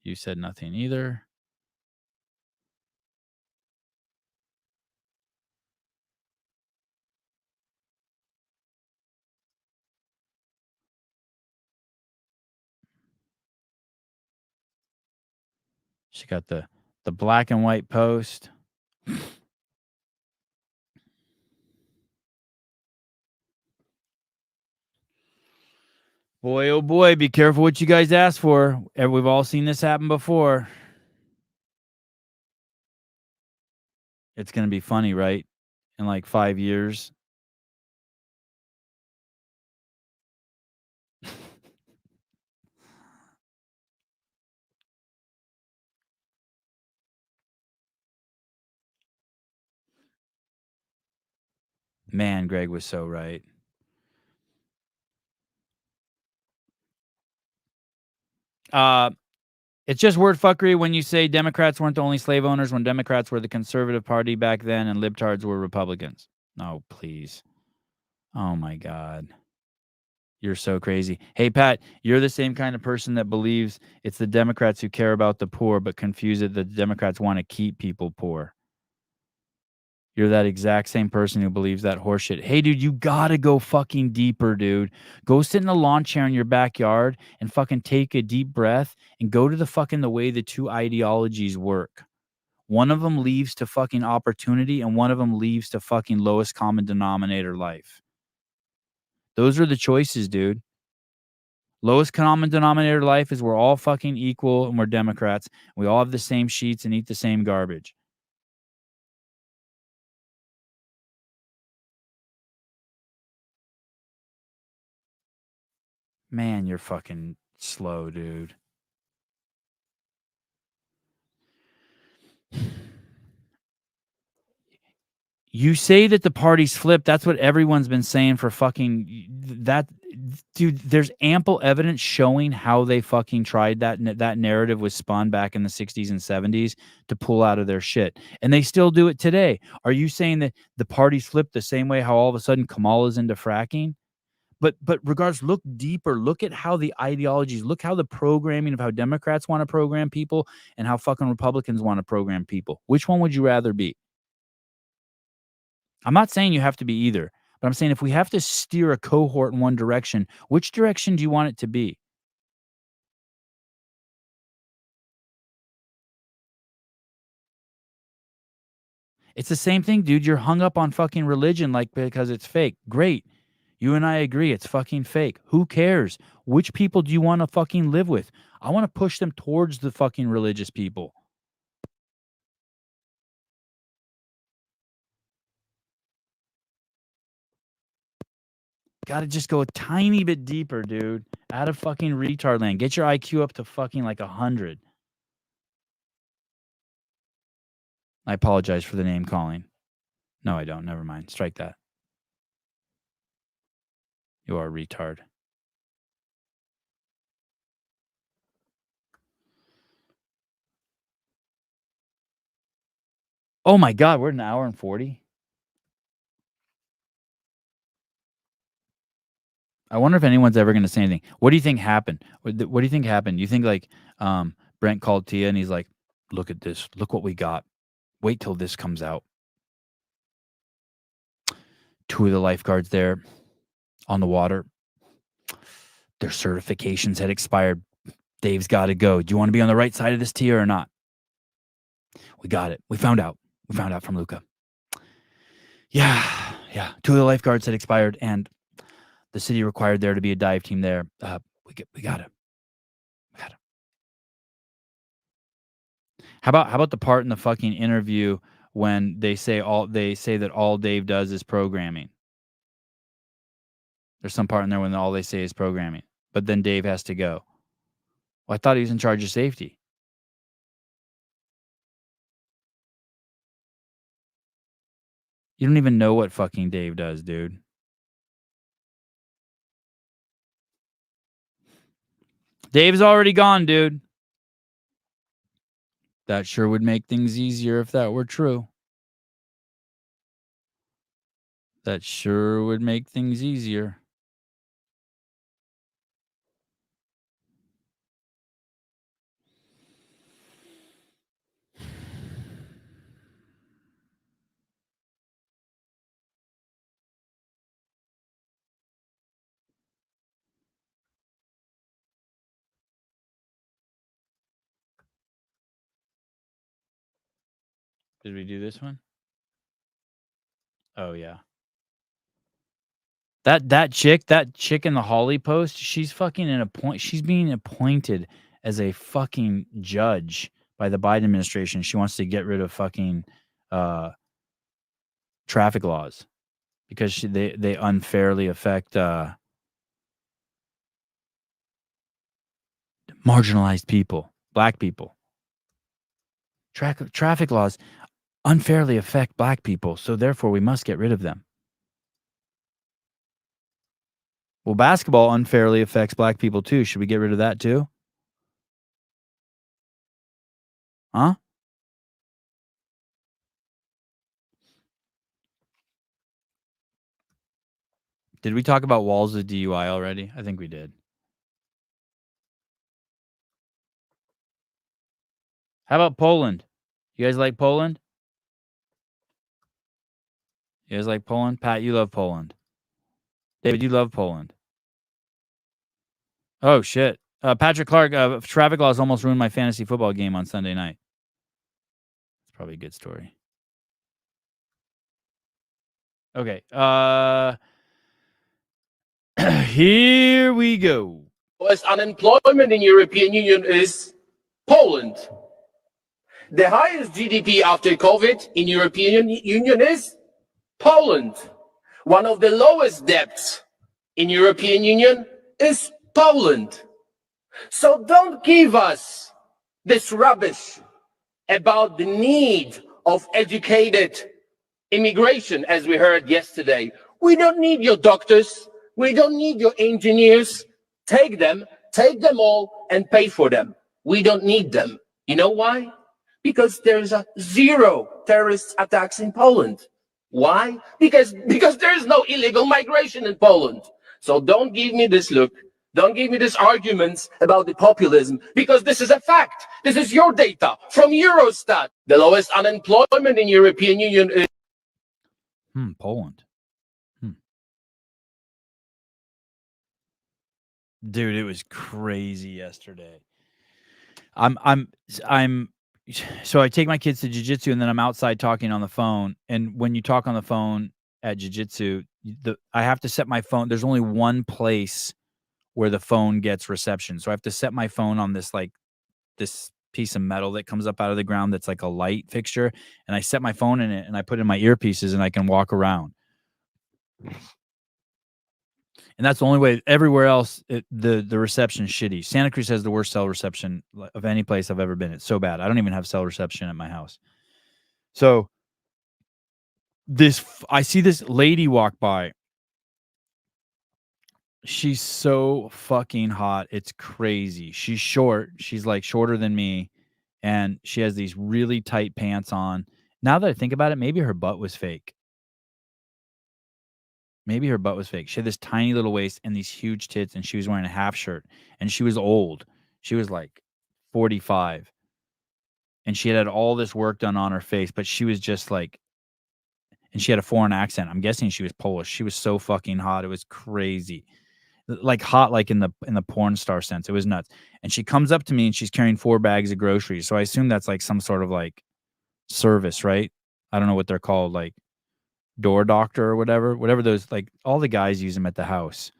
You said nothing either. She got the black and white post. Boy, oh boy, be careful what you guys ask for. We've all seen this happen before. It's going to be funny, right? In like 5 years. Man, Greg was so right. It's just word fuckery when you say Democrats weren't the only slave owners, when Democrats were the conservative party back then and libtards were Republicans. Oh, please. Oh, my God. You're so crazy. Hey, Pat, you're the same kind of person that believes it's the Democrats who care about the poor, but confuse it that the Democrats want to keep people poor. You're that exact same person who believes that horseshit. Hey, dude, you gotta go fucking deeper, dude. Go sit in a lawn chair in your backyard and fucking take a deep breath and go to the way the two ideologies work. One of them leads to fucking opportunity and one of them leads to fucking lowest common denominator life. Those are the choices, dude. Lowest common denominator life is we're all fucking equal and we're Democrats. We all have the same sheets and eat the same garbage. Man, you're fucking slow, dude. You say that the party's flipped. That's what everyone's been saying for fucking that. Dude, there's ample evidence showing how they fucking tried that. That narrative was spun back in the 60s and 70s to pull out of their shit. And they still do it today. Are you saying that the party's flipped the same way how all of a sudden Kamala's into fracking? But regardless, look deeper. Look at how the ideologies, look how the programming of how Democrats want to program people and how fucking Republicans want to program people. Which one would you rather be? I'm not saying you have to be either, but I'm saying if we have to steer a cohort in one direction, which direction do you want it to be? It's the same thing, dude. You're hung up on fucking religion because it's fake. Great. You and I agree it's fucking fake. Who cares? Which people do you want to fucking live with? I want to push them towards the fucking religious people. Got to just go a tiny bit deeper, dude. Out of fucking retard land. Get your IQ up to fucking like 100. I apologize for the name calling. No, I don't. Never mind. Strike that. You are a retard. Oh my God, we're at 1:40. I wonder if anyone's ever going to say anything. What do you think happened? What do you think happened? You think like Brent called Tia and he's like, look at this. Look what we got. Wait till this comes out. 2 of the lifeguards there on the water. Their certifications had expired. Dave's got to go. Do you want to be on the right side of this, Tia, or not? We got it. We found out. We found out from Luca. Yeah. 2 of the lifeguards had expired, and the city required there to be a dive team there. We got it. How about the part in the fucking interview when they say that all Dave does is programming? There's some part in there when all they say is programming, but then Dave has to go. Well, I thought he was in charge of safety. You don't even know what fucking Dave does, dude. Dave's already gone, dude. That sure would make things easier if that were true. That sure would make things easier. Did we do this one? Oh yeah. That chick in the Holly post, she's fucking she's being appointed as a fucking judge by the Biden administration. She wants to get rid of fucking traffic laws because they unfairly affect marginalized people, black people. Traffic laws unfairly affect black people, so therefore we must get rid of them. Well, basketball unfairly affects black people too. Should we get rid of that too? Huh? Did we talk about walls of DUI already? I think we did. How about Poland? You guys like Poland? You guys like Poland? Pat, you love Poland. David, you love Poland. Oh, shit. Patrick Clark, traffic laws almost ruined my fantasy football game on Sunday night. It's probably a good story. Okay. Here we go. Lowest unemployment in European Union is Poland. The highest GDP after COVID in European Union is Poland. One of the lowest debts in European Union is Poland. So don't give us this rubbish about the need of educated immigration, as we heard yesterday. We don't need your doctors. We don't need your engineers. Take them all and pay for them. We don't need them. You know why? Because there's a 0 terrorist attacks in Poland. Why? Because there is no illegal migration in Poland. So don't give me this look. Don't give me this arguments about the populism, because this is a fact. This is your data from Eurostat. The lowest unemployment in European Union is Poland. Dude, it was crazy yesterday. I'm So I take my kids to jiu-jitsu and then I'm outside talking on the phone. And when you talk on the phone at jiu-jitsu, I have to set my phone. There's only one place where the phone gets reception. So I have to set my phone on this piece of metal that comes up out of the ground that's like a light fixture. And I set my phone in it and I put in my earpieces and I can walk around. And that's the only way. Everywhere else, the reception's shitty. Santa Cruz has the worst cell reception of any place I've ever been. It's so bad. I don't even have cell reception at my house. So I see this lady walk by. She's so fucking hot. It's crazy. She's short. She's like shorter than me. And she has these really tight pants on. Now that I think about it, maybe her butt was fake. Maybe her butt was fake. She had this tiny little waist and these huge tits, and she was wearing a half shirt. And she was old. She was like 45. And she had all this work done on her face, but she was just like, and she had a foreign accent. I'm guessing she was Polish. She was so fucking hot. It was crazy. Like hot, like in the porn star sense. It was nuts. And she comes up to me and she's carrying 4 bags of groceries. So I assume that's like some sort of like service, right? I don't know what they're called, like door doctor or whatever those, like all the guys use them at the house.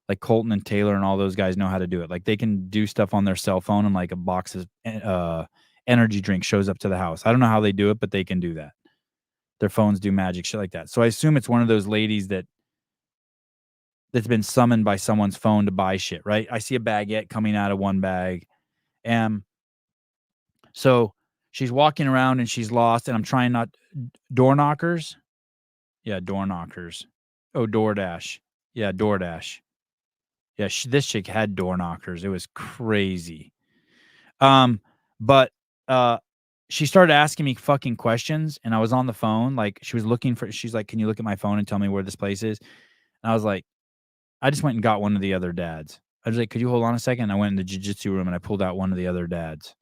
Like Colton and Taylor and all those guys know how to do it. Like they can do stuff on their cell phone and like a box of energy drink shows up to the house. I don't know how they do it, but they can do that. Their phones do magic shit like that. So I assume it's one of those ladies that's been summoned by someone's phone to buy shit, right? I see a baguette coming out of one bag. And so she's walking around and she's lost, and I'm trying not door knockers. Yeah, door knockers. Oh, DoorDash. Yeah, DoorDash. Yeah, this chick had door knockers. It was crazy. But she started asking me fucking questions, and I was on the phone. Like she's like, "Can you look at my phone and tell me where this place is?" And I was like, I just went and got one of the other dads. I was like, "Could you hold on a second?" And I went in the jiu-jitsu room and I pulled out one of the other dads.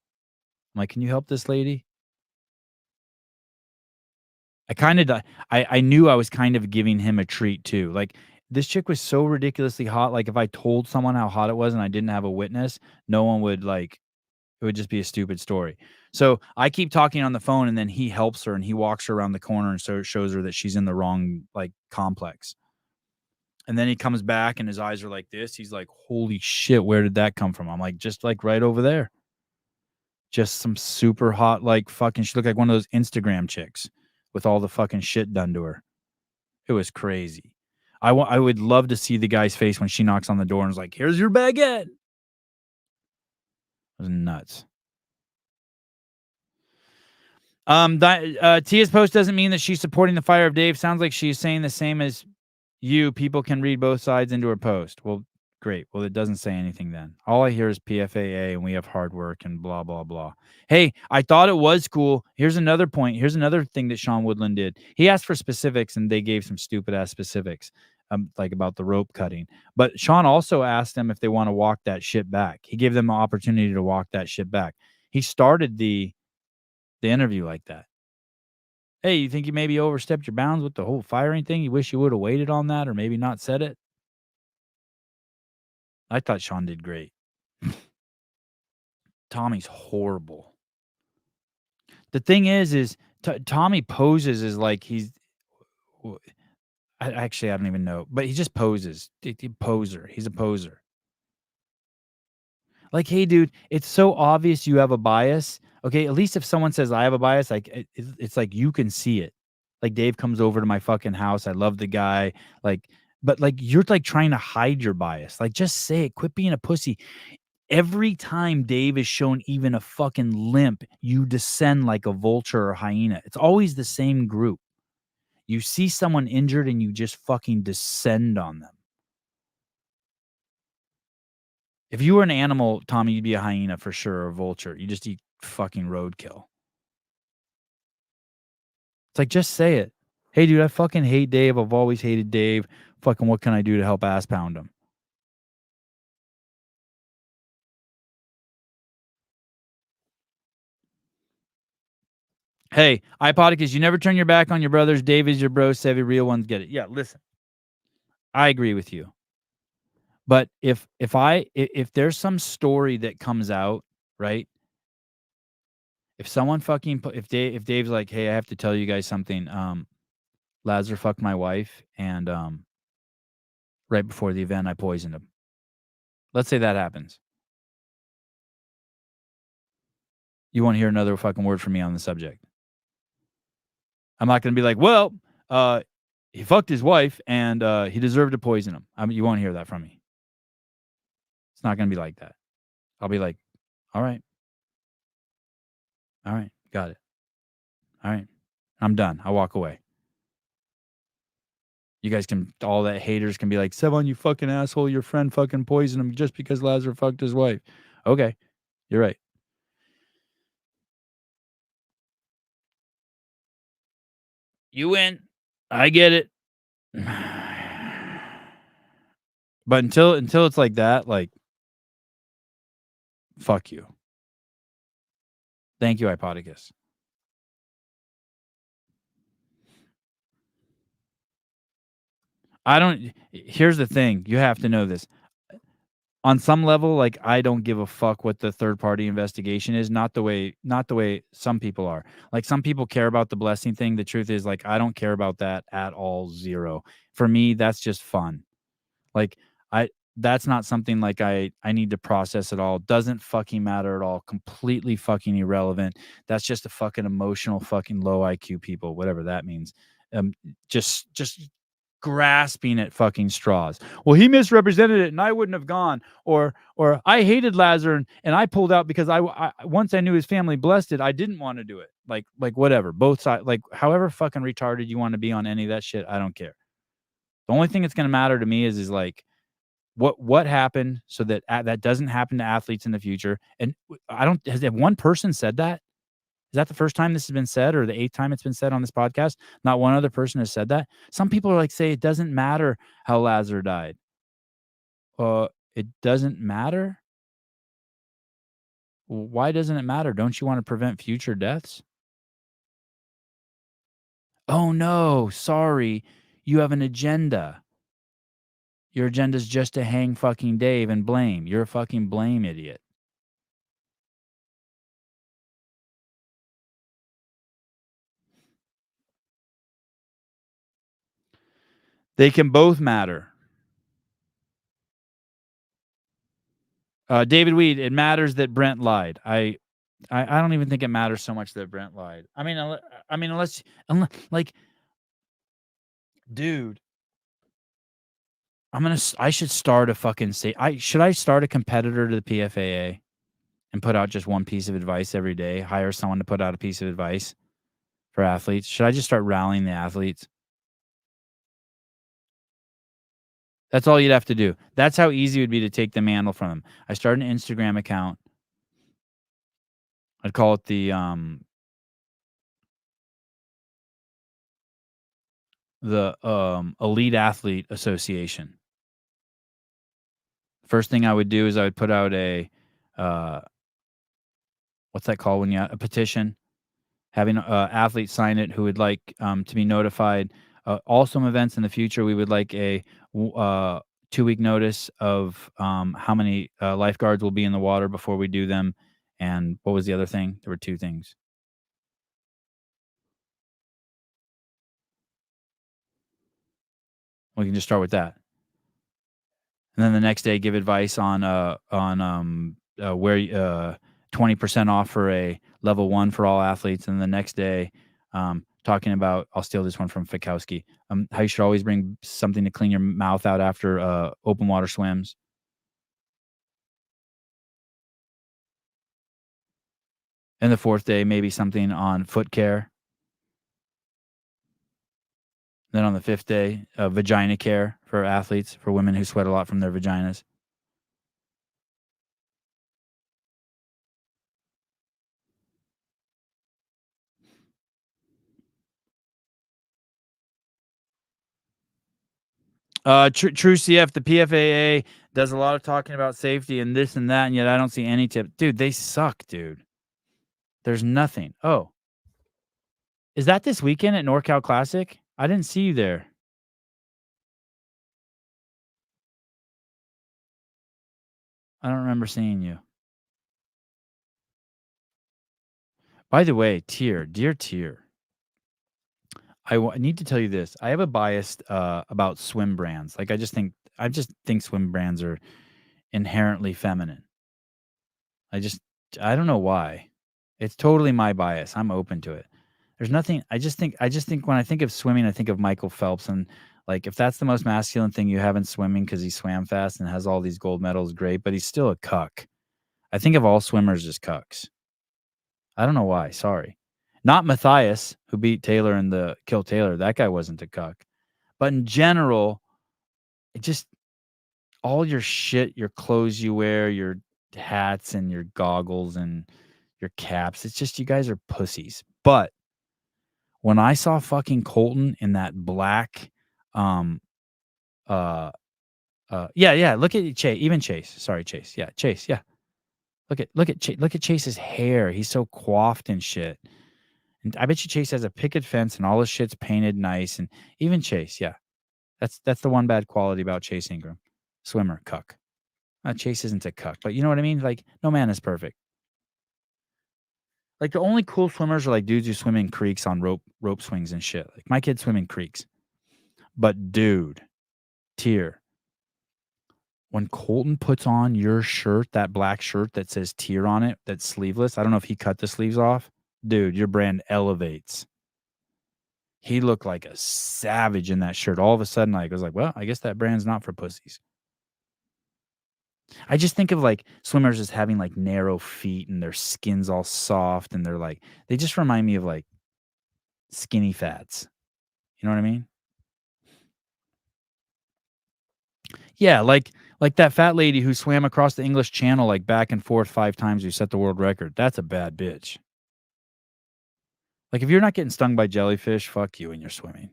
I'm like, "Can you help this lady?" I knew I was kind of giving him a treat too. Like this chick was so ridiculously hot. Like if I told someone how hot it was and I didn't have a witness, no one would like, it would just be a stupid story. So I keep talking on the phone and then he helps her and he walks her around the corner and so shows her that she's in the wrong like complex. And then he comes back and his eyes are like this. He's like, "Holy shit, where did that come from?" I'm like, "Just like right over there." Just some super hot, like fucking, she looked like one of those Instagram chicks with all the fucking shit done to her. It was crazy. I would love to see the guy's face when she knocks on the door and is like, "Here's your baguette." It was nuts. Tia's post doesn't mean that she's supporting the fire of Dave. Sounds like she's saying the same as you. People can read both sides into her post. Well, great. Well, it doesn't say anything then. All I hear is PFAA and we have hard work and blah, blah, blah. Hey, I thought it was cool. Here's another point. Here's another thing that Sean Woodland did. He asked for specifics and they gave some stupid ass specifics, like about the rope cutting. But Sean also asked them if they want to walk that shit back. He gave them an opportunity to walk that shit back. He started the interview like that. Hey, you think you maybe overstepped your bounds with the whole firing thing? You wish you would have waited on that or maybe not said it? I thought Sean did great. Tommy's horrible. The thing is Tommy poses as like he's... Actually, I don't even know. But he just poses. Poser. He's a poser. Like, hey, dude, it's so obvious you have a bias. Okay, at least if someone says I have a bias, like it's like you can see it. Like Dave comes over to my fucking house. I love the guy. Like, but like you're like trying to hide your bias. Like, just say it. Quit being a pussy. Every time Dave is shown even a fucking limp, you descend like a vulture or hyena. It's always the same group. You see someone injured and you just fucking descend on them. If you were an animal, Tommy, you'd be a hyena for sure, or a vulture. You just eat fucking roadkill. It's like, just say it. Hey, dude, I fucking hate Dave. I've always hated Dave. Fucking what can I do to help ass pound him? Hey, iPodicus, you never turn your back on your brothers. Dave is your bro. Savvy real ones get it. Yeah, listen. I agree with you. But if there's some story that comes out, right? If someone fucking if Dave's like, hey, I have to tell you guys something. Lazar fucked my wife, and right before the event, I poisoned him. Let's say that happens. You won't hear another fucking word from me on the subject. I'm not going to be like, well, he fucked his wife and he deserved to poison him. I mean, you won't hear that from me. It's not going to be like that. I'll be like, all right. All right. Got it. All right. I'm done. I'll walk away. You guys can, all that haters can be like, Sevon, you fucking asshole. Your friend fucking poisoned him just because Lazar fucked his wife. Okay. You're right. You win. I get it. But until it's like that, like, fuck you. Thank you, Ipodicus. Here's the thing. You have to know this. On some level, like, I don't give a fuck what the third party investigation is. Not the way some people are. Like, some people care about the blessing thing. The truth is, like, I don't care about that at all. Zero. For me, that's just fun. Like, that's not something like I need to process at all. Doesn't fucking matter at all. Completely fucking irrelevant. That's just a fucking emotional fucking low IQ people, whatever that means. Just grasping at fucking straws. Well, he misrepresented it and I wouldn't have gone, or I hated Lazar and I pulled out because I once I knew his family blessed it, I didn't want to do it. Like whatever, both sides, like however fucking retarded you want to be on any of that shit, I don't care. The only thing that's going to matter to me is like what happened so that that doesn't happen to athletes in the future. And has one person said that? Is that the first time this has been said, or the 8th time it's been said on this podcast? Not one other person has said that. Some people are like, say it doesn't matter how Lazar died. It doesn't matter? Why doesn't it matter? Don't you want to prevent future deaths? Oh no, sorry. You have an agenda. Your agenda is just to hang fucking Dave and blame. You're a fucking blame idiot. They can both matter. David Weed, it matters that Brent lied. I don't even think it matters so much that Brent lied. I mean, unless like, dude, I should start a fucking should I start a competitor to the PFAA and put out just one piece of advice every day? Hire someone to put out a piece of advice for athletes. Should I just start rallying the athletes? That's all you'd have to do. That's how easy it would be to take the mantle from them. I start an Instagram account. I'd call it the Elite Athlete Association. First thing I would do is I would put out a what's that called when you a petition, having athletes sign it who would like to be notified. Some events in the future, we would like a 2-week notice of how many lifeguards will be in the water before we do them. And what was the other thing? There were 2 things. We can just start with that. And then the next day, give advice on where 20% off for a level 1 for all athletes. And the next day, talking about, I'll steal this one from Fikowski, how you should always bring something to clean your mouth out after open water swims. And the 4th day, maybe something on foot care. Then on the 5th day, vagina care for athletes, for women who sweat a lot from their vaginas. True CF, the PFAA does a lot of talking about safety and this and that, and yet I don't see any tip. Dude, they suck, dude. There's nothing. Oh. Is that this weekend at NorCal Classic? I didn't see you there. I don't remember seeing you. By the way, dear Tier, I need to tell you this. I have a bias about swim brands. Like I just think swim brands are inherently feminine. I don't know why. It's totally my bias. I'm open to it. There's nothing. I just think when I think of swimming, I think of Michael Phelps, and like if that's the most masculine thing you have in swimming because he swam fast and has all these gold medals, great. But he's still a cuck. I think of all swimmers as cucks. I don't know why. Sorry. Not Matthias, who beat Taylor in the Kill Taylor. That guy wasn't a cuck. But in general, it just all your shit, your clothes you wear, your hats and your goggles and your caps. It's just you guys are pussies. But when I saw fucking Colton in that black, yeah, look at Chase, even Chase. Sorry, Chase. Yeah, Chase. Yeah, look at Chase's hair. He's so coiffed and shit. And I bet you Chase has a picket fence and all his shit's painted nice. And even Chase, yeah, that's the one bad quality about Chase Ingram, swimmer, cuck. Chase isn't a cuck, but you know what I mean. Like no man is perfect. Like the only cool swimmers are like dudes who swim in creeks on rope swings and shit. Like my kids swim in creeks. But dude, Tier, when Colton puts on your shirt, that black shirt that says Tier on it, that's sleeveless. I don't know if he cut the sleeves off. Dude, your brand elevates. He looked like a savage in that shirt. All of a sudden, I was like, well, I guess that brand's not for pussies. I just think of like swimmers as having like narrow feet and their skin's all soft and they're like, they just remind me of like skinny fats. You know what I mean? Yeah, like that fat lady who swam across the English Channel like back and forth 5 times who set the world record. That's a bad bitch. Like if you're not getting stung by jellyfish, fuck you and you're swimming.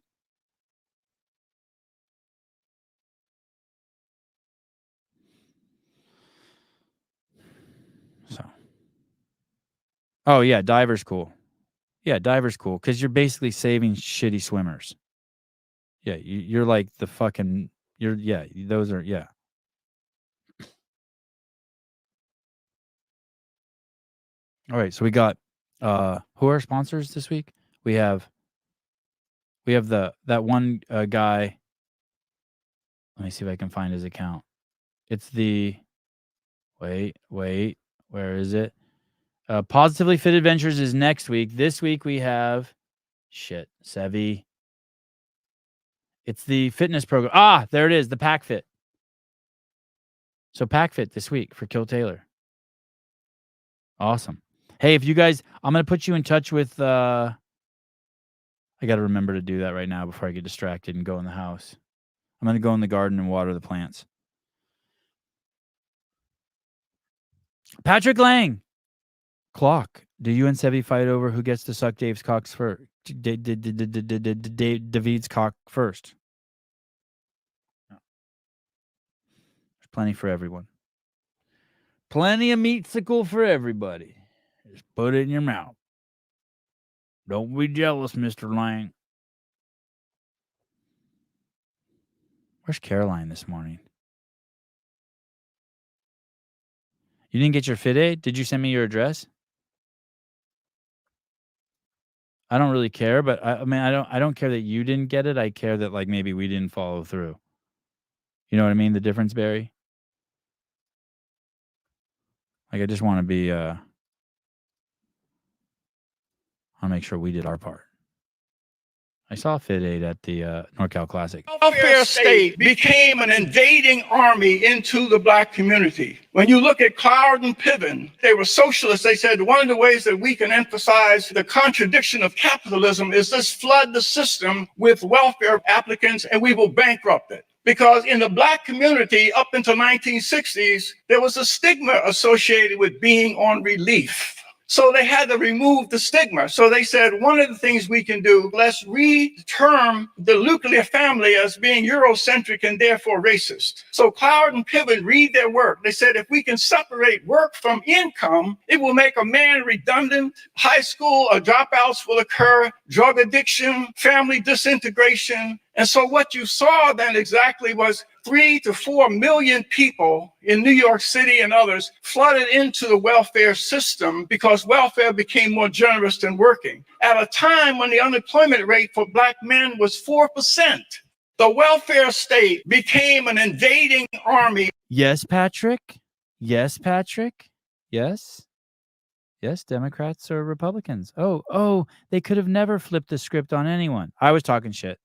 So. Oh yeah, diver's cool. Yeah, diver's cool because you're basically saving shitty swimmers. Yeah, you're like the fucking. Those are yeah. All right, so we got who are our sponsors this week? We have that one guy. Let me see if I can find his account. It's the wait, where is it? Positively Fit Adventures is next week. This week we have Sevi. It's the fitness program. Ah, there it is, the Pack Fit. So Pack Fit this week for Kill Taylor. Awesome. Hey, if you guys, I'm going to put you in touch with, I got to remember to do that right now before I get distracted and go in the house. I'm going to go in the garden and water the plants. Patrick Lang. Clock. Do you and Sevi fight over who gets to suck Dave's cock first? David's cock first. No. There's plenty for everyone. Plenty of meatsicle for everybody. Just put it in your mouth. Don't be jealous, Mr. Lang. Where's Caroline this morning? You didn't get your fit aid? Did you send me your address? I don't really care, but I mean, I don't care that you didn't get it. I care that like maybe we didn't follow through. You know what I mean? The difference, Barry? Like I just want to be I want to make sure we did our part. I saw Fit Aid at the NorCal Classic. Welfare state became an invading army into the black community. When you look at Cloward and Piven, they were socialists. They said one of the ways that we can emphasize the contradiction of capitalism is this: flood the system with welfare applicants and we will bankrupt it. Because in the black community up until 1960s, there was a stigma associated with being on relief. So they had to remove the stigma. So they said, one of the things we can do, let's re-term the nuclear family as being Eurocentric and therefore racist. So Cloward and Piven read their work. They said, if we can separate work from income, it will make a man redundant. High school dropouts will occur, drug addiction, family disintegration. And so what you saw then exactly was 3 to 4 million people in New York City and others flooded into the welfare system because welfare became more generous than working. At a time when the unemployment rate for Black men was 4%, the welfare state became an invading army. Yes, Patrick. Yes, Patrick. Yes. Yes, Democrats or Republicans. Oh, they could have never flipped the script on anyone. I was talking shit.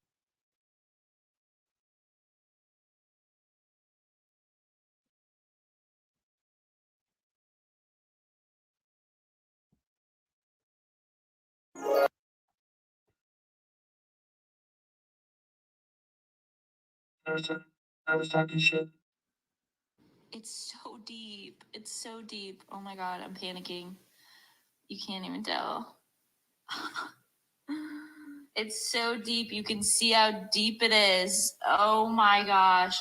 It's so deep. It's so deep. Oh my God, I'm panicking. You can't even tell. It's so deep. You can see how deep it is. Oh my gosh.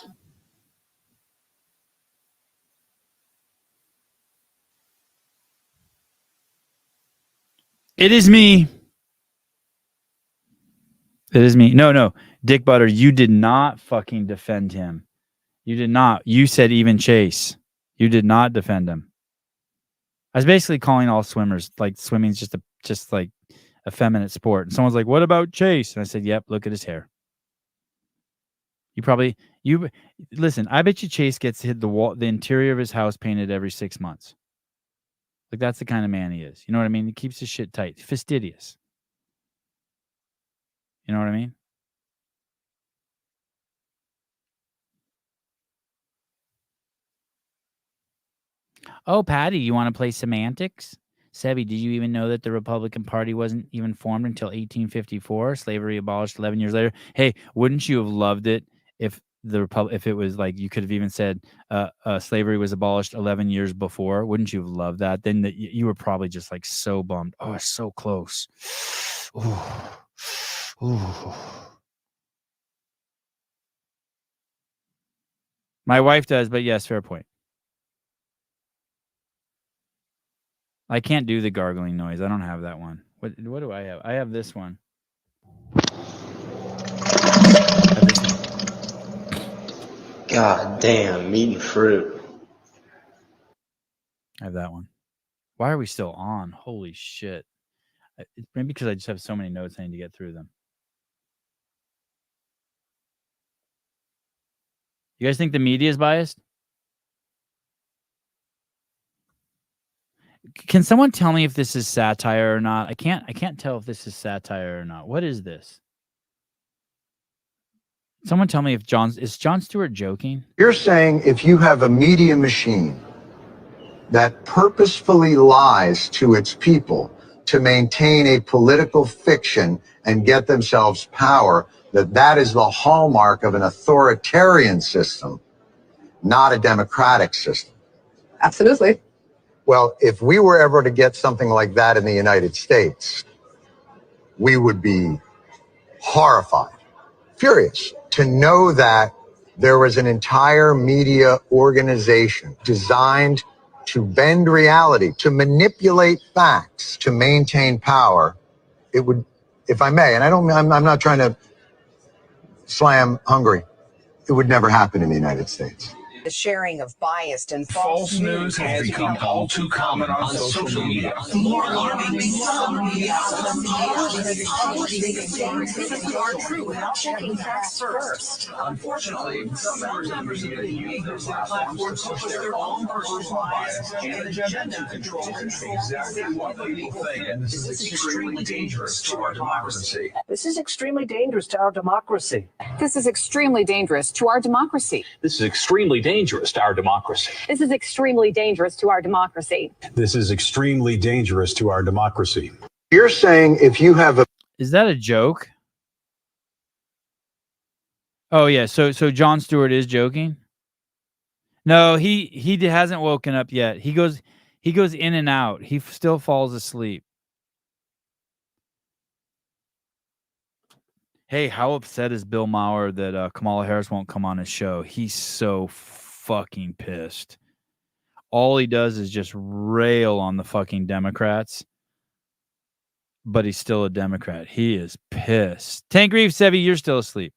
It is me. It is me. No. Dick Butter, you did not fucking defend him. You did not. You said even Chase. You did not defend him. I was basically calling all swimmers, like swimming's just like a feminine sport. And someone's like, what about Chase? And I said, yep, look at his hair. You listen, I bet you Chase gets hit the interior of his house painted every 6 months. Like that's the kind of man he is. You know what I mean? He keeps his shit tight. Fastidious. You know what I mean? Oh, Patty, you want to play semantics? Sebi, did you even know that the Republican Party wasn't even formed until 1854? Slavery abolished 11 years later. Hey, wouldn't you have loved it if if it was like you could have even said slavery was abolished 11 years before? Wouldn't you have loved that? Then you were probably just like so bummed. Oh, it's so close. Ooh. My wife does, but yes, fair point. I can't do the gargling noise. I don't have that one. What do I have? I have this one. God damn, meat and fruit. I have that one. Why are we still on? Holy shit. Maybe because I just have so many notes I need to get through them. You guys think the media is biased? Can someone tell me if this is satire or not? I can't tell if this is satire or not. What is this? Someone tell me if is Jon Stewart joking? You're saying if you have a media machine that purposefully lies to its people to maintain a political fiction and get themselves power, that is the hallmark of an authoritarian system, not a democratic system. Absolutely. Well, if we were ever to get something like that in the United States, we would be horrified, furious to know that there was an entire media organization designed to bend reality, to manipulate facts, to maintain power. It would, if I may, and I'm not trying to slam Hungary, it would never happen in the United States. The sharing of biased and false news has become all too common on social media. More alarming, some media are true without checking facts first. Unfortunately, some members of the media use their platforms to push their own personal bias and agenda to control exactly what people think. And this is extremely dangerous to our democracy. This is extremely dangerous to our democracy. This is extremely dangerous to our democracy. This is extremely dangerous to our democracy. This is extremely dangerous to our democracy. This is extremely dangerous to our democracy. You're saying if you have a... Is that a joke? Oh yeah, so Jon Stewart is joking? No, he hasn't woken up yet. He goes in and out. He still falls asleep. Hey, how upset is Bill Maher that Kamala Harris won't come on his show? He's so fucking pissed. All he does is just rail on the fucking Democrats, but he's still a Democrat. He is pissed. Tank Reeves, Sevi, you're still asleep.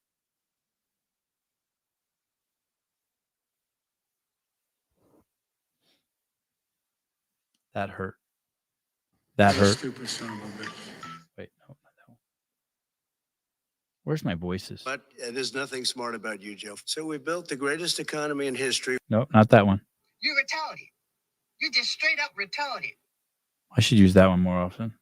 That hurt. That hurt. Stupid son of a bitch. Wait, no, not that one. Where's my voices? But there's nothing smart about you, Joe. So we built the greatest economy in history. Nope, not that one. You're retarded. You're just straight up retarded. I should use that one more often.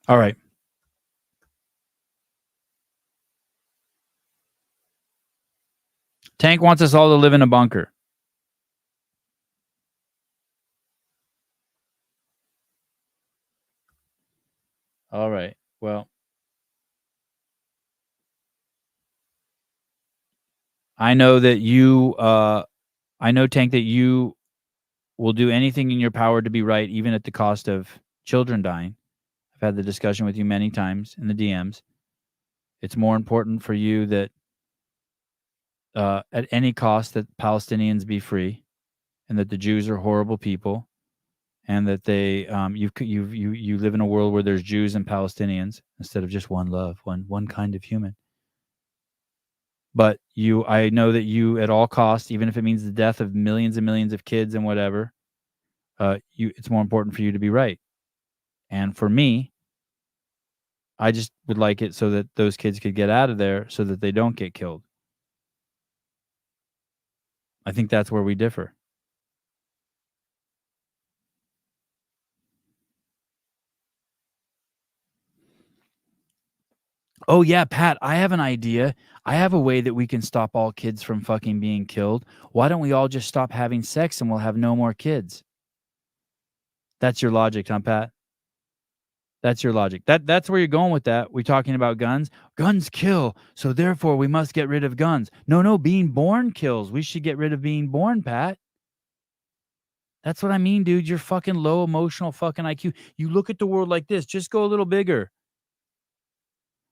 All right. Tank wants us all to live in a bunker. All right. Well, I know that you, I know, Tank, that you will do anything in your power to be right, even at the cost of children dying. I've had the discussion with you many times in the DMs. It's more important for you that at any cost that Palestinians be free, and that the Jews are horrible people, and that they you live in a world where there's Jews and Palestinians instead of just one love, one kind of human. But I know that you, at all costs, even if it means the death of millions and millions of kids and whatever, it's more important for you to be right. And for me, I just would like it so that those kids could get out of there so that they don't get killed. I think that's where we differ. Oh, yeah, Pat, I have an idea. I have a way that we can stop all kids from fucking being killed. Why don't we all just stop having sex and we'll have no more kids? That's your logic, huh, Pat? That's your logic. That's where you're going with that. We're talking about guns. Guns kill, so therefore we must get rid of guns. No, being born kills. We should get rid of being born, Pat. That's what I mean, dude. You're fucking low emotional fucking IQ. You look at the world like this. Just go a little bigger.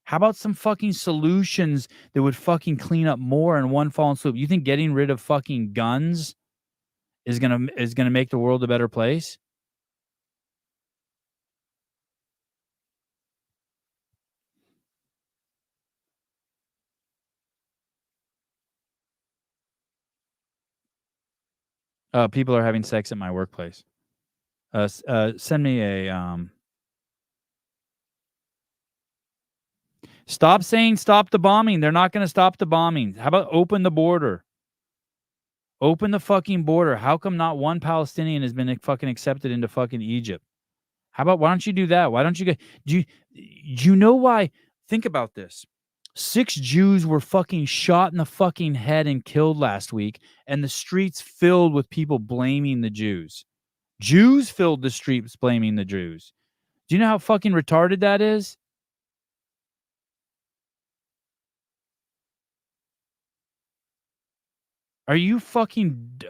How about some fucking solutions that would fucking clean up more in one fallen swoop? You think getting rid of fucking guns is gonna make the world a better place? People are having sex at my workplace. Send me a Stop saying stop the bombing. They're not going to stop the bombing. How about open the border? Open the fucking border. How come not one Palestinian has been fucking accepted into fucking Egypt? How about, why don't you do that? Why don't you get, do you know why? Think about this. 6 Jews were fucking shot in the fucking head and killed last week, and the streets filled with people blaming the Jews. Jews filled the streets blaming the Jews. Do you know how fucking retarded that is? Are you fucking...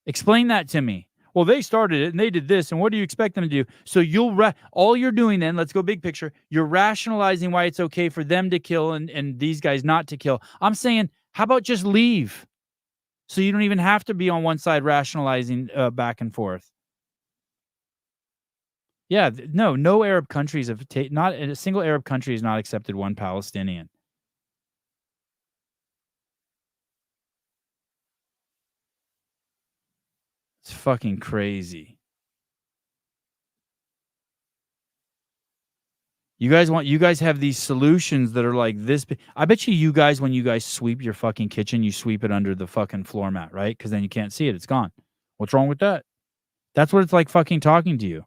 Explain that to me. Well, they started it and they did this, and what do you expect them to do? So all you're doing then, let's go big picture, you're rationalizing why it's okay for them to kill and these guys not to kill. I'm saying, how about just leave? So you don't even have to be on one side rationalizing back and forth. Yeah, no Arab countries have not a single Arab country has not accepted one Palestinian. It's fucking crazy. You guys have these solutions that are like this. I bet you guys, when you guys sweep your fucking kitchen, you sweep it under the fucking floor mat, right? Because then you can't see it. It's gone. What's wrong with that? That's what it's like fucking talking to you.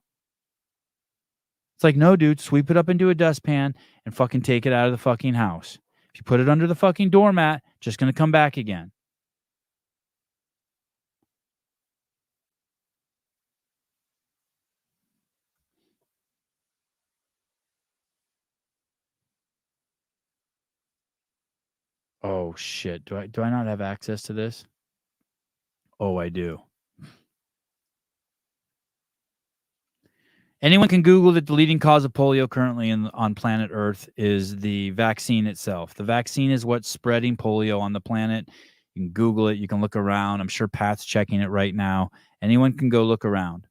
It's like, no, dude, sweep it up into a dustpan and fucking take it out of the fucking house. If you put it under the fucking doormat, just going to come back again. Oh shit. Do I not have access to this? Oh, I do. Anyone can Google that the leading cause of polio currently on planet Earth is the vaccine itself. The vaccine is what's spreading polio on the planet. You can Google it. You can look around. I'm sure Pat's checking it right now. Anyone can go look around.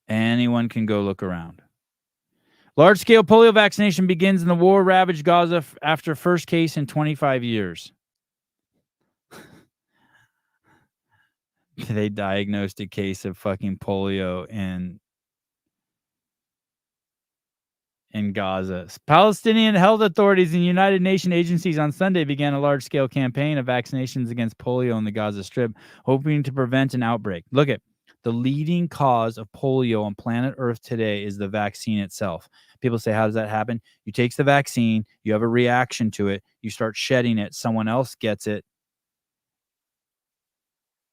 Anyone can go look around. Large-scale polio vaccination begins in the war-ravaged Gaza after first case in 25 years. They diagnosed a case of fucking polio in Gaza. Palestinian health authorities and United Nations agencies on Sunday began a large-scale campaign of vaccinations against polio in the Gaza Strip, hoping to prevent an outbreak. Look at the leading cause of polio on planet Earth today is the vaccine itself. People say, how does that happen? You take the vaccine, you have a reaction to it, you start shedding it, someone else gets it,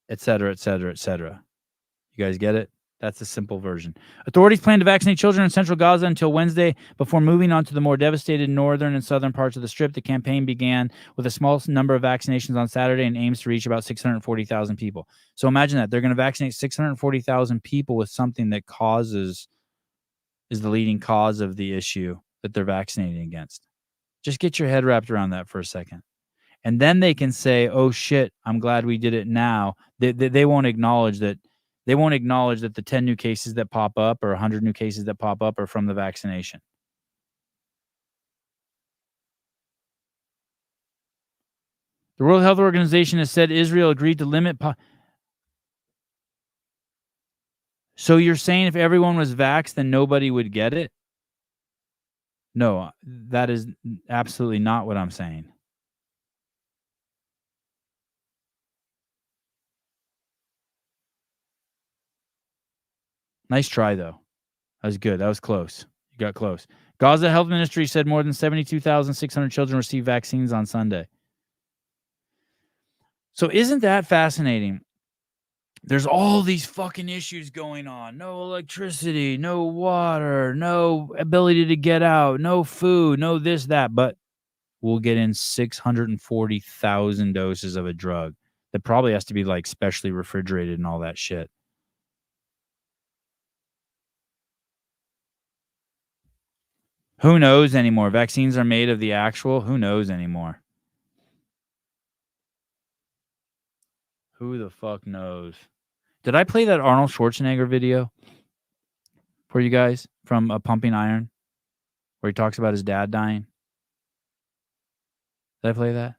et cetera, et cetera, et cetera. You guys get it? That's the simple version. Authorities plan to vaccinate children in central Gaza until Wednesday before moving on to the more devastated northern and southern parts of the Strip. The campaign began with a small number of vaccinations on Saturday and aims to reach about 640,000 people. So imagine that. They're going to vaccinate 640,000 people with something that is the leading cause of the issue that they're vaccinating against. Just get your head wrapped around that for a second. And then they can say, oh, shit, I'm glad we did it now. They won't acknowledge that. They won't acknowledge that the 10 new cases that pop up or 100 new cases that pop up are from the vaccination. The World Health Organization has said Israel agreed to limit. So you're saying if everyone was vaxxed, then nobody would get it? No, that is absolutely not what I'm saying. Nice try, though. That was good. That was close. You got close. Gaza Health Ministry said more than 72,600 children received vaccines on Sunday. So isn't that fascinating? There's all these fucking issues going on. No electricity, no water, no ability to get out, no food, no this, that. But we'll get in 640,000 doses of a drug that probably has to be like specially refrigerated and all that shit. Who knows anymore? Vaccines are made of the actual. Who knows anymore? Who the fuck knows? Did I play that Arnold Schwarzenegger video for you guys from A Pumping Iron where he talks about his dad dying? Did I play that?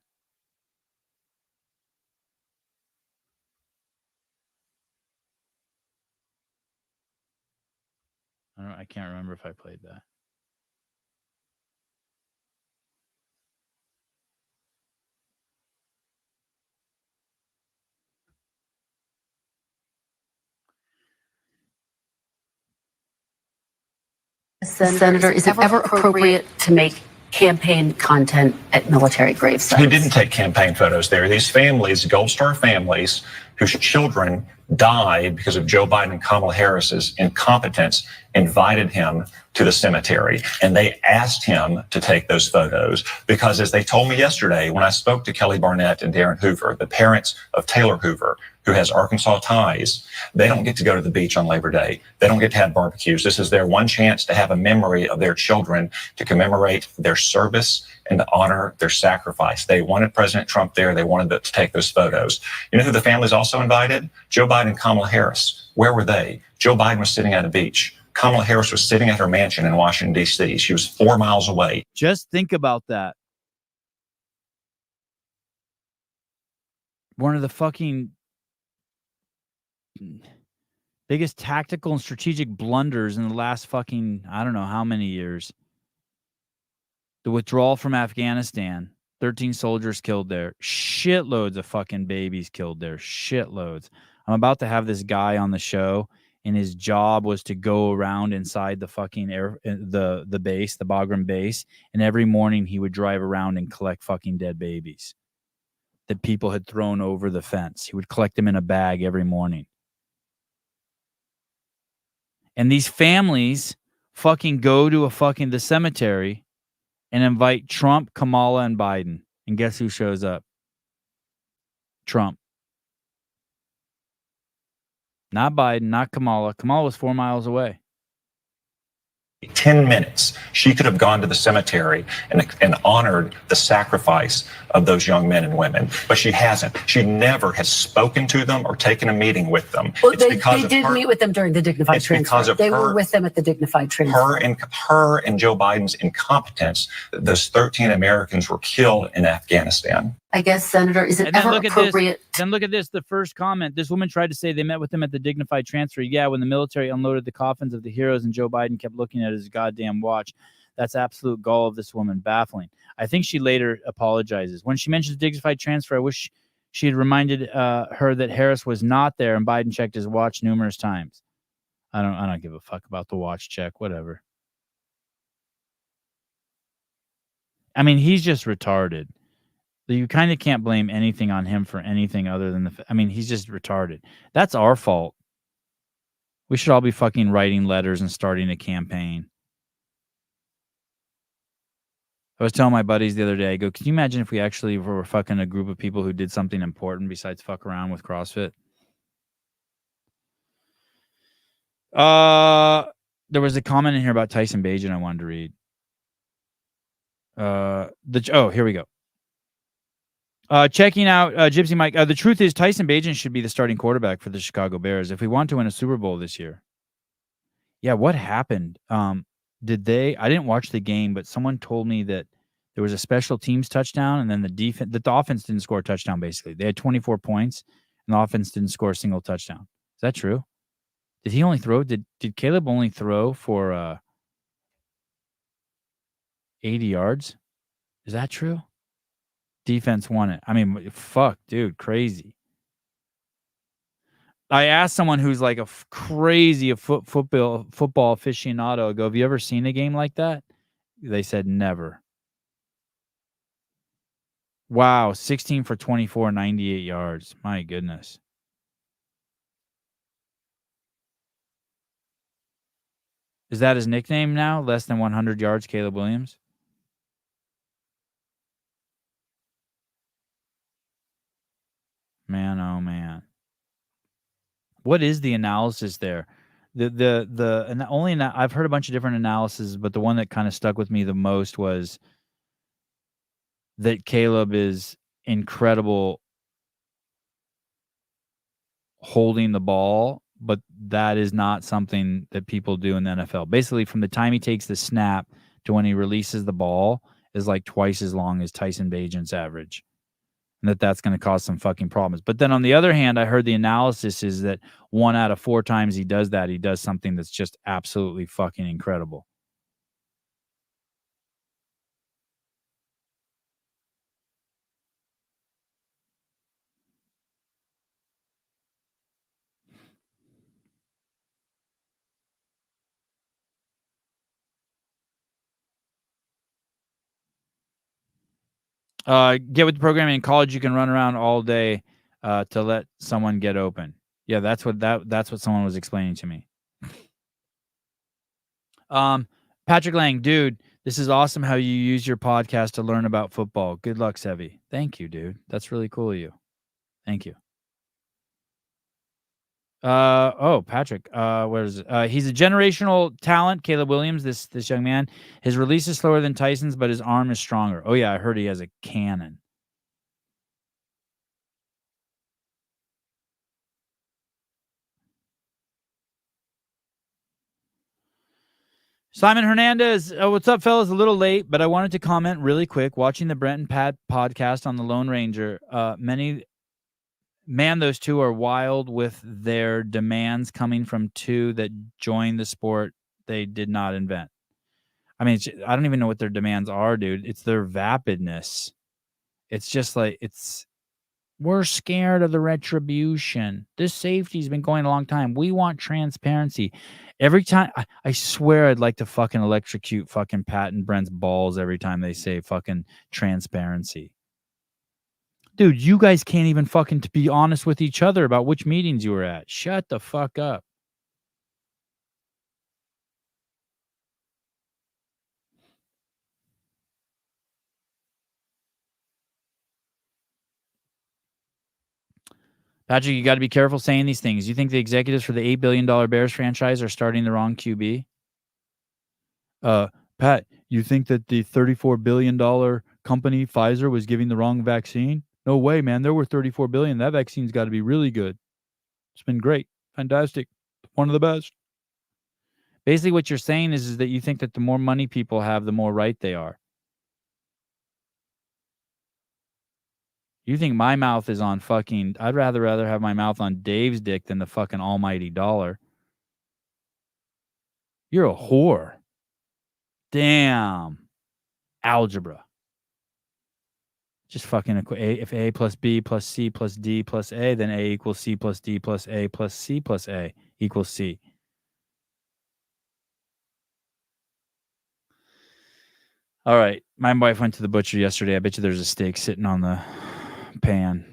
I can't remember if I played that. Senator, is it ever appropriate to make campaign content at military grave sites? He didn't take campaign photos there. These families, Gold Star families, whose children died because of Joe Biden and Kamala Harris's incompetence, invited him to the cemetery. And they asked him to take those photos because, as they told me yesterday, when I spoke to Kelly Barnett and Darren Hoover, the parents of Taylor Hoover, who has Arkansas ties, they don't get to go to the beach on Labor Day. They don't get to have barbecues. This is their one chance to have a memory of their children, to commemorate their service and to honor their sacrifice. They wanted President Trump there. They wanted to take those photos. You know who the families also invited? Joe Biden and Kamala Harris. Where were they? Joe Biden was sitting at a beach. Kamala Harris was sitting at her mansion in Washington, D.C. She was 4 miles away. Just think about that. One of the fucking biggest tactical and strategic blunders in the last fucking, I don't know how many years. The withdrawal from Afghanistan. 13 soldiers killed there. Shitloads of fucking babies killed there. Shitloads. I'm about to have this guy on the show, and his job was to go around inside the fucking the base, the Bagram base, and every morning he would drive around and collect fucking dead babies that people had thrown over the fence. He would collect them in a bag every morning. And these families fucking go to the cemetery and invite Trump, Kamala, and Biden. And guess who shows up? Trump. Not Biden, not Kamala. Kamala was 4 miles away. 10 minutes, she could have gone to the cemetery and honored the sacrifice of those young men and women, but she hasn't. She never has spoken to them or taken a meeting with them. Well, It's they because of did her- meet with them during the dignified It's because transfer. of They her- were with them at the dignified transfer. her and Joe Biden's incompetence. Those 13 Americans were killed in Afghanistan. I guess, Senator, is it And then ever look at appropriate? this. Then look at this. The first comment. This woman tried to say they met with him at the dignified transfer. Yeah, when the military unloaded the coffins of the heroes and Joe Biden kept looking at his goddamn watch. That's absolute gall of this woman. Baffling. I think she later apologizes. When she mentions dignified transfer, I wish she had reminded her that Harris was not there and Biden checked his watch numerous times. I don't give a fuck about the watch check. Whatever. I mean, he's just retarded. You kind of can't blame anything on him for anything other than I mean, he's just retarded. That's our fault. We should all be fucking writing letters and starting a campaign. I was telling my buddies the other day, I go, can you imagine if we actually were fucking a group of people who did something important besides fuck around with CrossFit? There was a comment in here about Tyson Bagent I wanted to read. Here we go. Checking out Gypsy Mike. The truth is Tyson Bagent should be the starting quarterback for the Chicago Bears if we want to win a Super Bowl this year. Yeah, what happened? I didn't watch the game, but someone told me that there was a special teams touchdown, and then the offense didn't score a touchdown. Basically, they had 24 points, and the offense didn't score a single touchdown. Is that true? Did he only throw? Did Caleb only throw for 80 yards? Is that true? Defense won it. I mean, fuck, dude, crazy. I asked someone who's like a crazy football aficionado. I go, have you ever seen a game like that? They said never. Wow, 16 for 24, 98 yards. My goodness. Is that his nickname now? Less than 100 yards, Caleb Williams? Man, oh man. What is the analysis there? I've heard a bunch of different analyses, but the one that kind of stuck with me the most was that Caleb is incredible holding the ball, but that is not something that people do in the NFL. Basically, from the time he takes the snap to when he releases the ball is like twice as long as Tyson Bagent's average. And that's going to cause some fucking problems. But then on the other hand, I heard the analysis is that 1 out of 4 times he does that, he does something that's just absolutely fucking incredible. Get with the program. In college, you can run around all day to let someone get open. Yeah, that's what someone was explaining to me. Patrick Lang, dude, this is awesome how you use your podcast to learn about football. Good luck, Sevi. Thank you, dude. That's really cool of you. Thank you. Patrick, what is it? He's a generational talent, Caleb Williams, this young man. His release is slower than Tyson's, but his arm is stronger. Oh yeah, I heard he has a cannon. Simon Hernandez, what's up, fellas? A little late, but I wanted to comment really quick. Watching the Brent and Pat podcast on the Lone Ranger, those two are wild with their demands coming from two that joined the sport they did not invent. I mean, I don't even know what their demands are, dude. It's their vapidness. It's just like, we're scared of the retribution. This safety's been going a long time. We want transparency. Every time, I swear I'd like to fucking electrocute fucking Pat and Brent's balls every time they say fucking transparency. Dude, you guys can't even fucking be honest with each other about which meetings you were at. Shut the fuck up. Patrick, you got to be careful saying these things. You think the executives for the $8 billion Bears franchise are starting the wrong QB? Pat, you think that the $34 billion company Pfizer was giving the wrong vaccine? No way, man. There were $34 billion. That vaccine's got to be really good. It's been great. Fantastic. One of the best. Basically, what you're saying is that you think that the more money people have, the more right they are. You think my mouth is on fucking... I'd rather have my mouth on Dave's dick than the fucking almighty dollar. You're a whore. Damn. Algebra. Just fucking if A plus B plus C plus D plus A, then A equals C plus D plus A plus C plus A equals C. All right. My wife went to the butcher yesterday. I bet you there's a steak sitting on the pan.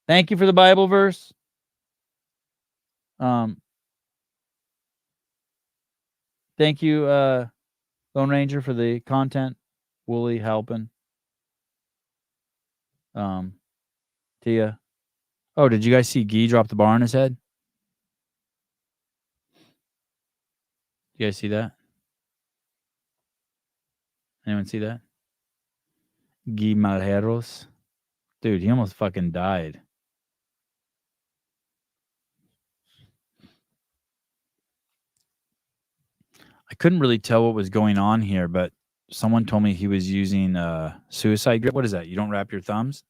Thank you for the Bible verse. Thank you, Lone Ranger, for the content. Wooly helping. Tia. Oh, did you guys see Guy drop the bar on his head? You guys see that? Anyone see that? Guy Malheros. Dude, he almost fucking died. I couldn't really tell what was going on here, but someone told me he was using suicide grip. What is that? You don't wrap your thumbs?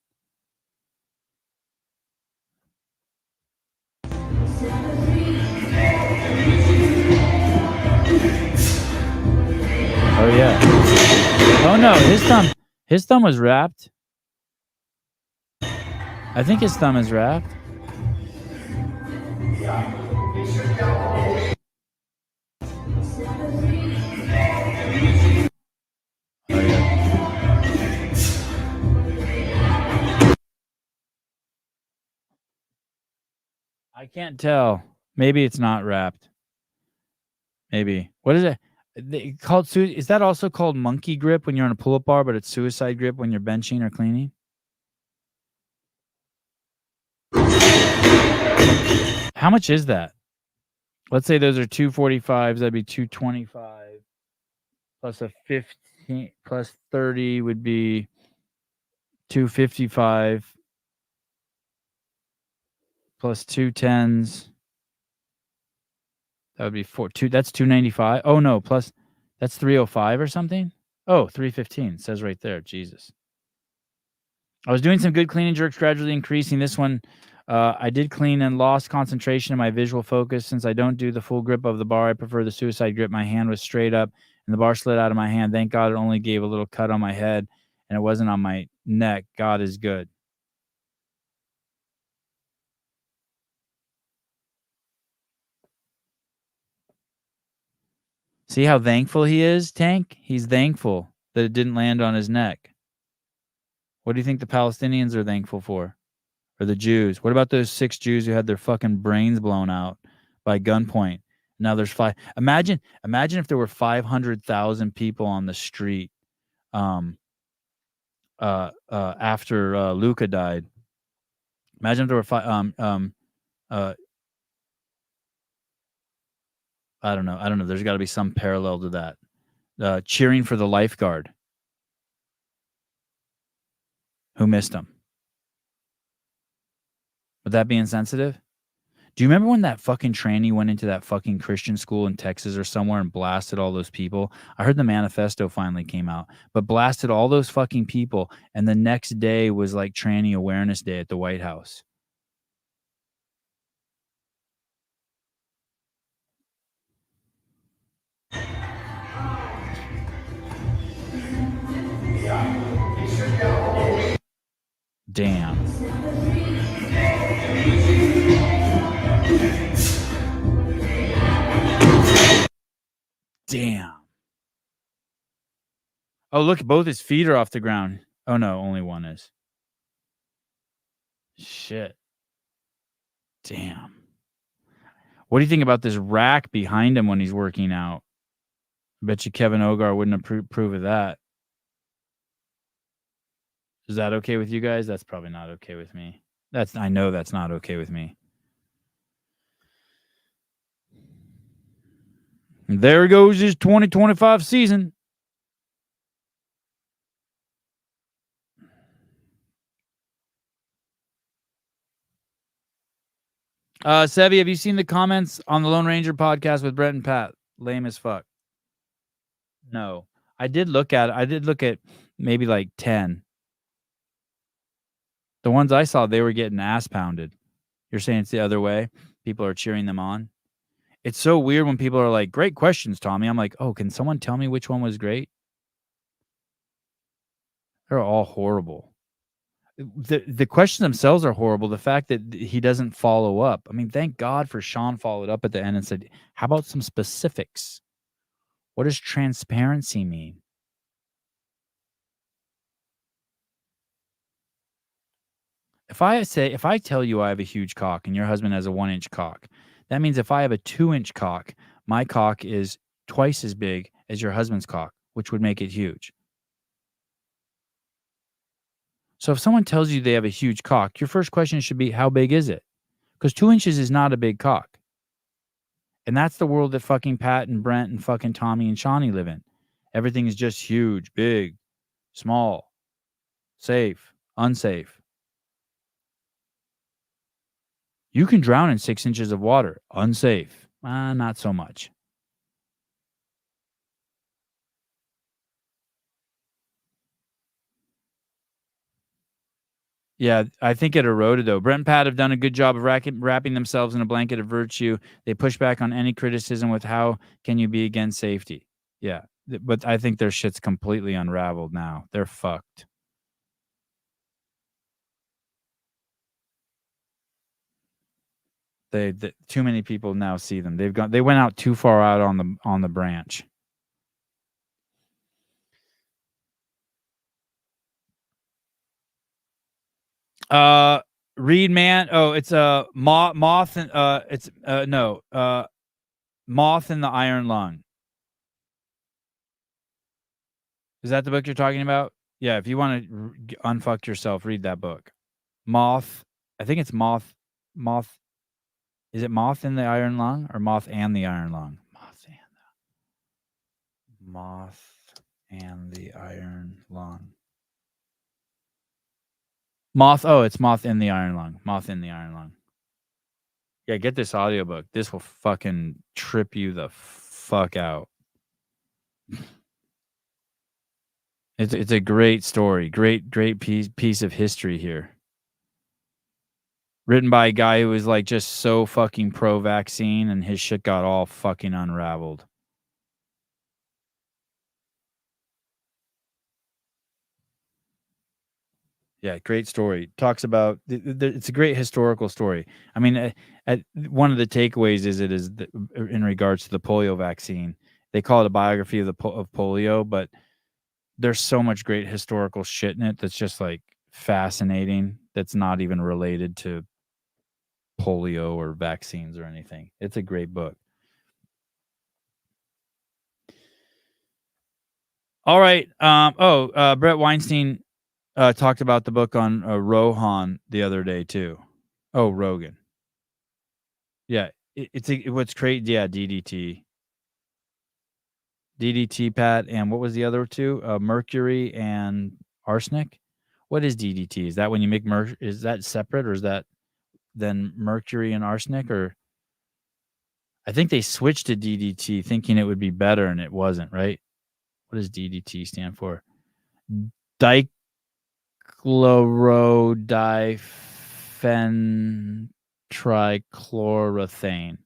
Oh yeah. Oh no, his thumb was wrapped. I think his thumb is wrapped. Oh yeah. I can't tell. Maybe it's not wrapped. Maybe. What is it? Is that also called monkey grip when you're on a pull-up bar, but it's suicide grip when you're benching or cleaning? How much is that? Let's say those are 245s. That'd be 225 plus a 15 plus 30 would be 255 plus 210s. That would be that's 295. Oh no, plus that's 305 or something. Oh, 315 says right there. Jesus. I was doing some good cleaning jerks, gradually increasing. This one, I did clean and lost concentration in my visual focus. Since I don't do the full grip of the bar, I prefer the suicide grip. My hand was straight up and the bar slid out of my hand. Thank God it only gave a little cut on my head and it wasn't on my neck. God is good. See how thankful he is, Tank? He's thankful that it didn't land on his neck. What do you think the Palestinians are thankful for? Or the Jews? What about those 6 Jews who had their fucking brains blown out by gunpoint? Now there's 5. Imagine if there were 500,000 people on the street after Luca died. Imagine if there were I don't know. There's got to be some parallel to that. Cheering for the lifeguard who missed him. Would that be insensitive? Do you remember when that fucking tranny went into that fucking Christian school in Texas or somewhere and blasted all those people? I heard the manifesto finally came out, but blasted all those fucking people. And the next day was like Tranny Awareness Day at the White House. Damn. Damn. Oh, look, both his feet are off the ground. Oh, no, only one is. Shit. Damn. What do you think about this rack behind him when he's working out? I bet you Kevin Ogar wouldn't approve of that. Is that okay with you guys? That's probably not okay with me. I know that's not okay with me. There goes his 2025 season. Sevi, have you seen the comments on the Lone Ranger podcast with Brett and Pat? Lame as fuck. No. I did look at maybe like 10. The ones I saw, they were getting ass pounded. You're saying it's the other way? People are cheering them on? It's so weird when people are like, great questions, Tommy. I'm like, oh, can someone tell me which one was great? They're all horrible. The questions themselves are horrible. The fact that he doesn't follow up. I mean, thank God for Sean followed up at the end and said, how about some specifics? What does transparency mean? If I tell you I have a huge cock and your husband has a 1-inch cock, that means if I have a 2-inch cock, my cock is twice as big as your husband's cock, which would make it huge. So if someone tells you they have a huge cock, your first question should be, how big is it? Because 2 inches is not a big cock. And that's the world that fucking Pat and Brent and fucking Tommy and Shawnee live in. Everything is just huge, big, small, safe, unsafe. You can drown in 6 inches of water. Unsafe. Not so much. Yeah, I think it eroded, though. Brent and Pat have done a good job of wrapping themselves in a blanket of virtue. They push back on any criticism with how can you be against safety. Yeah, but I think their shit's completely unraveled now. They're fucked. Too many people now see them. They went out too far out on the branch. Reed Man. Oh, it's a moth and it's Moth in the Iron Lung. Is that the book you're talking about? Yeah, if you want to unfuck yourself, read that book. Moth. I think it's Moth. Is it Moth in the Iron Lung or Moth and the Iron Lung? Moth and the Iron Lung. Moth. Oh, it's Moth in the Iron Lung. Moth in the Iron Lung. Yeah, get this audiobook. This will fucking trip you the fuck out. It's a great story. Great piece of history here. Written by a guy who was like just so fucking pro-vaccine and his shit got all fucking unraveled. Yeah, great story. Talks about it's a great historical story. I mean, one of the takeaways is in regards to the polio vaccine. They call it a biography of polio, but there's so much great historical shit in it that's just like fascinating. That's not even related to polio or vaccines or anything. It's a great book. All right. Brett Weinstein talked about the book on Rohan the other day too. Oh, Rogan. Yeah, what's great. Yeah, DDT, Pat, and what was the other two? Mercury and arsenic. What is DDT? Is that when you make is that separate, or is that then mercury and arsenic? Or I think they switched to DDT thinking it would be better, and it wasn't. Right? What does DDT stand for? Dichlororodiphentrichloroethane,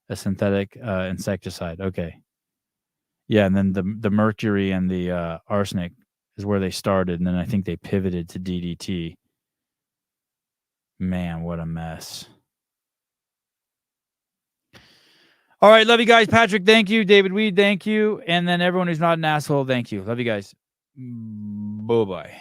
a synthetic insecticide. Okay. Yeah, and then the mercury and the arsenic is where they started, and then I think they pivoted to DDT. Man, what a mess. All right, love you guys. Patrick, thank you. David Weed, thank you. And then everyone who's not an asshole, thank you. Love you guys. Bye-bye.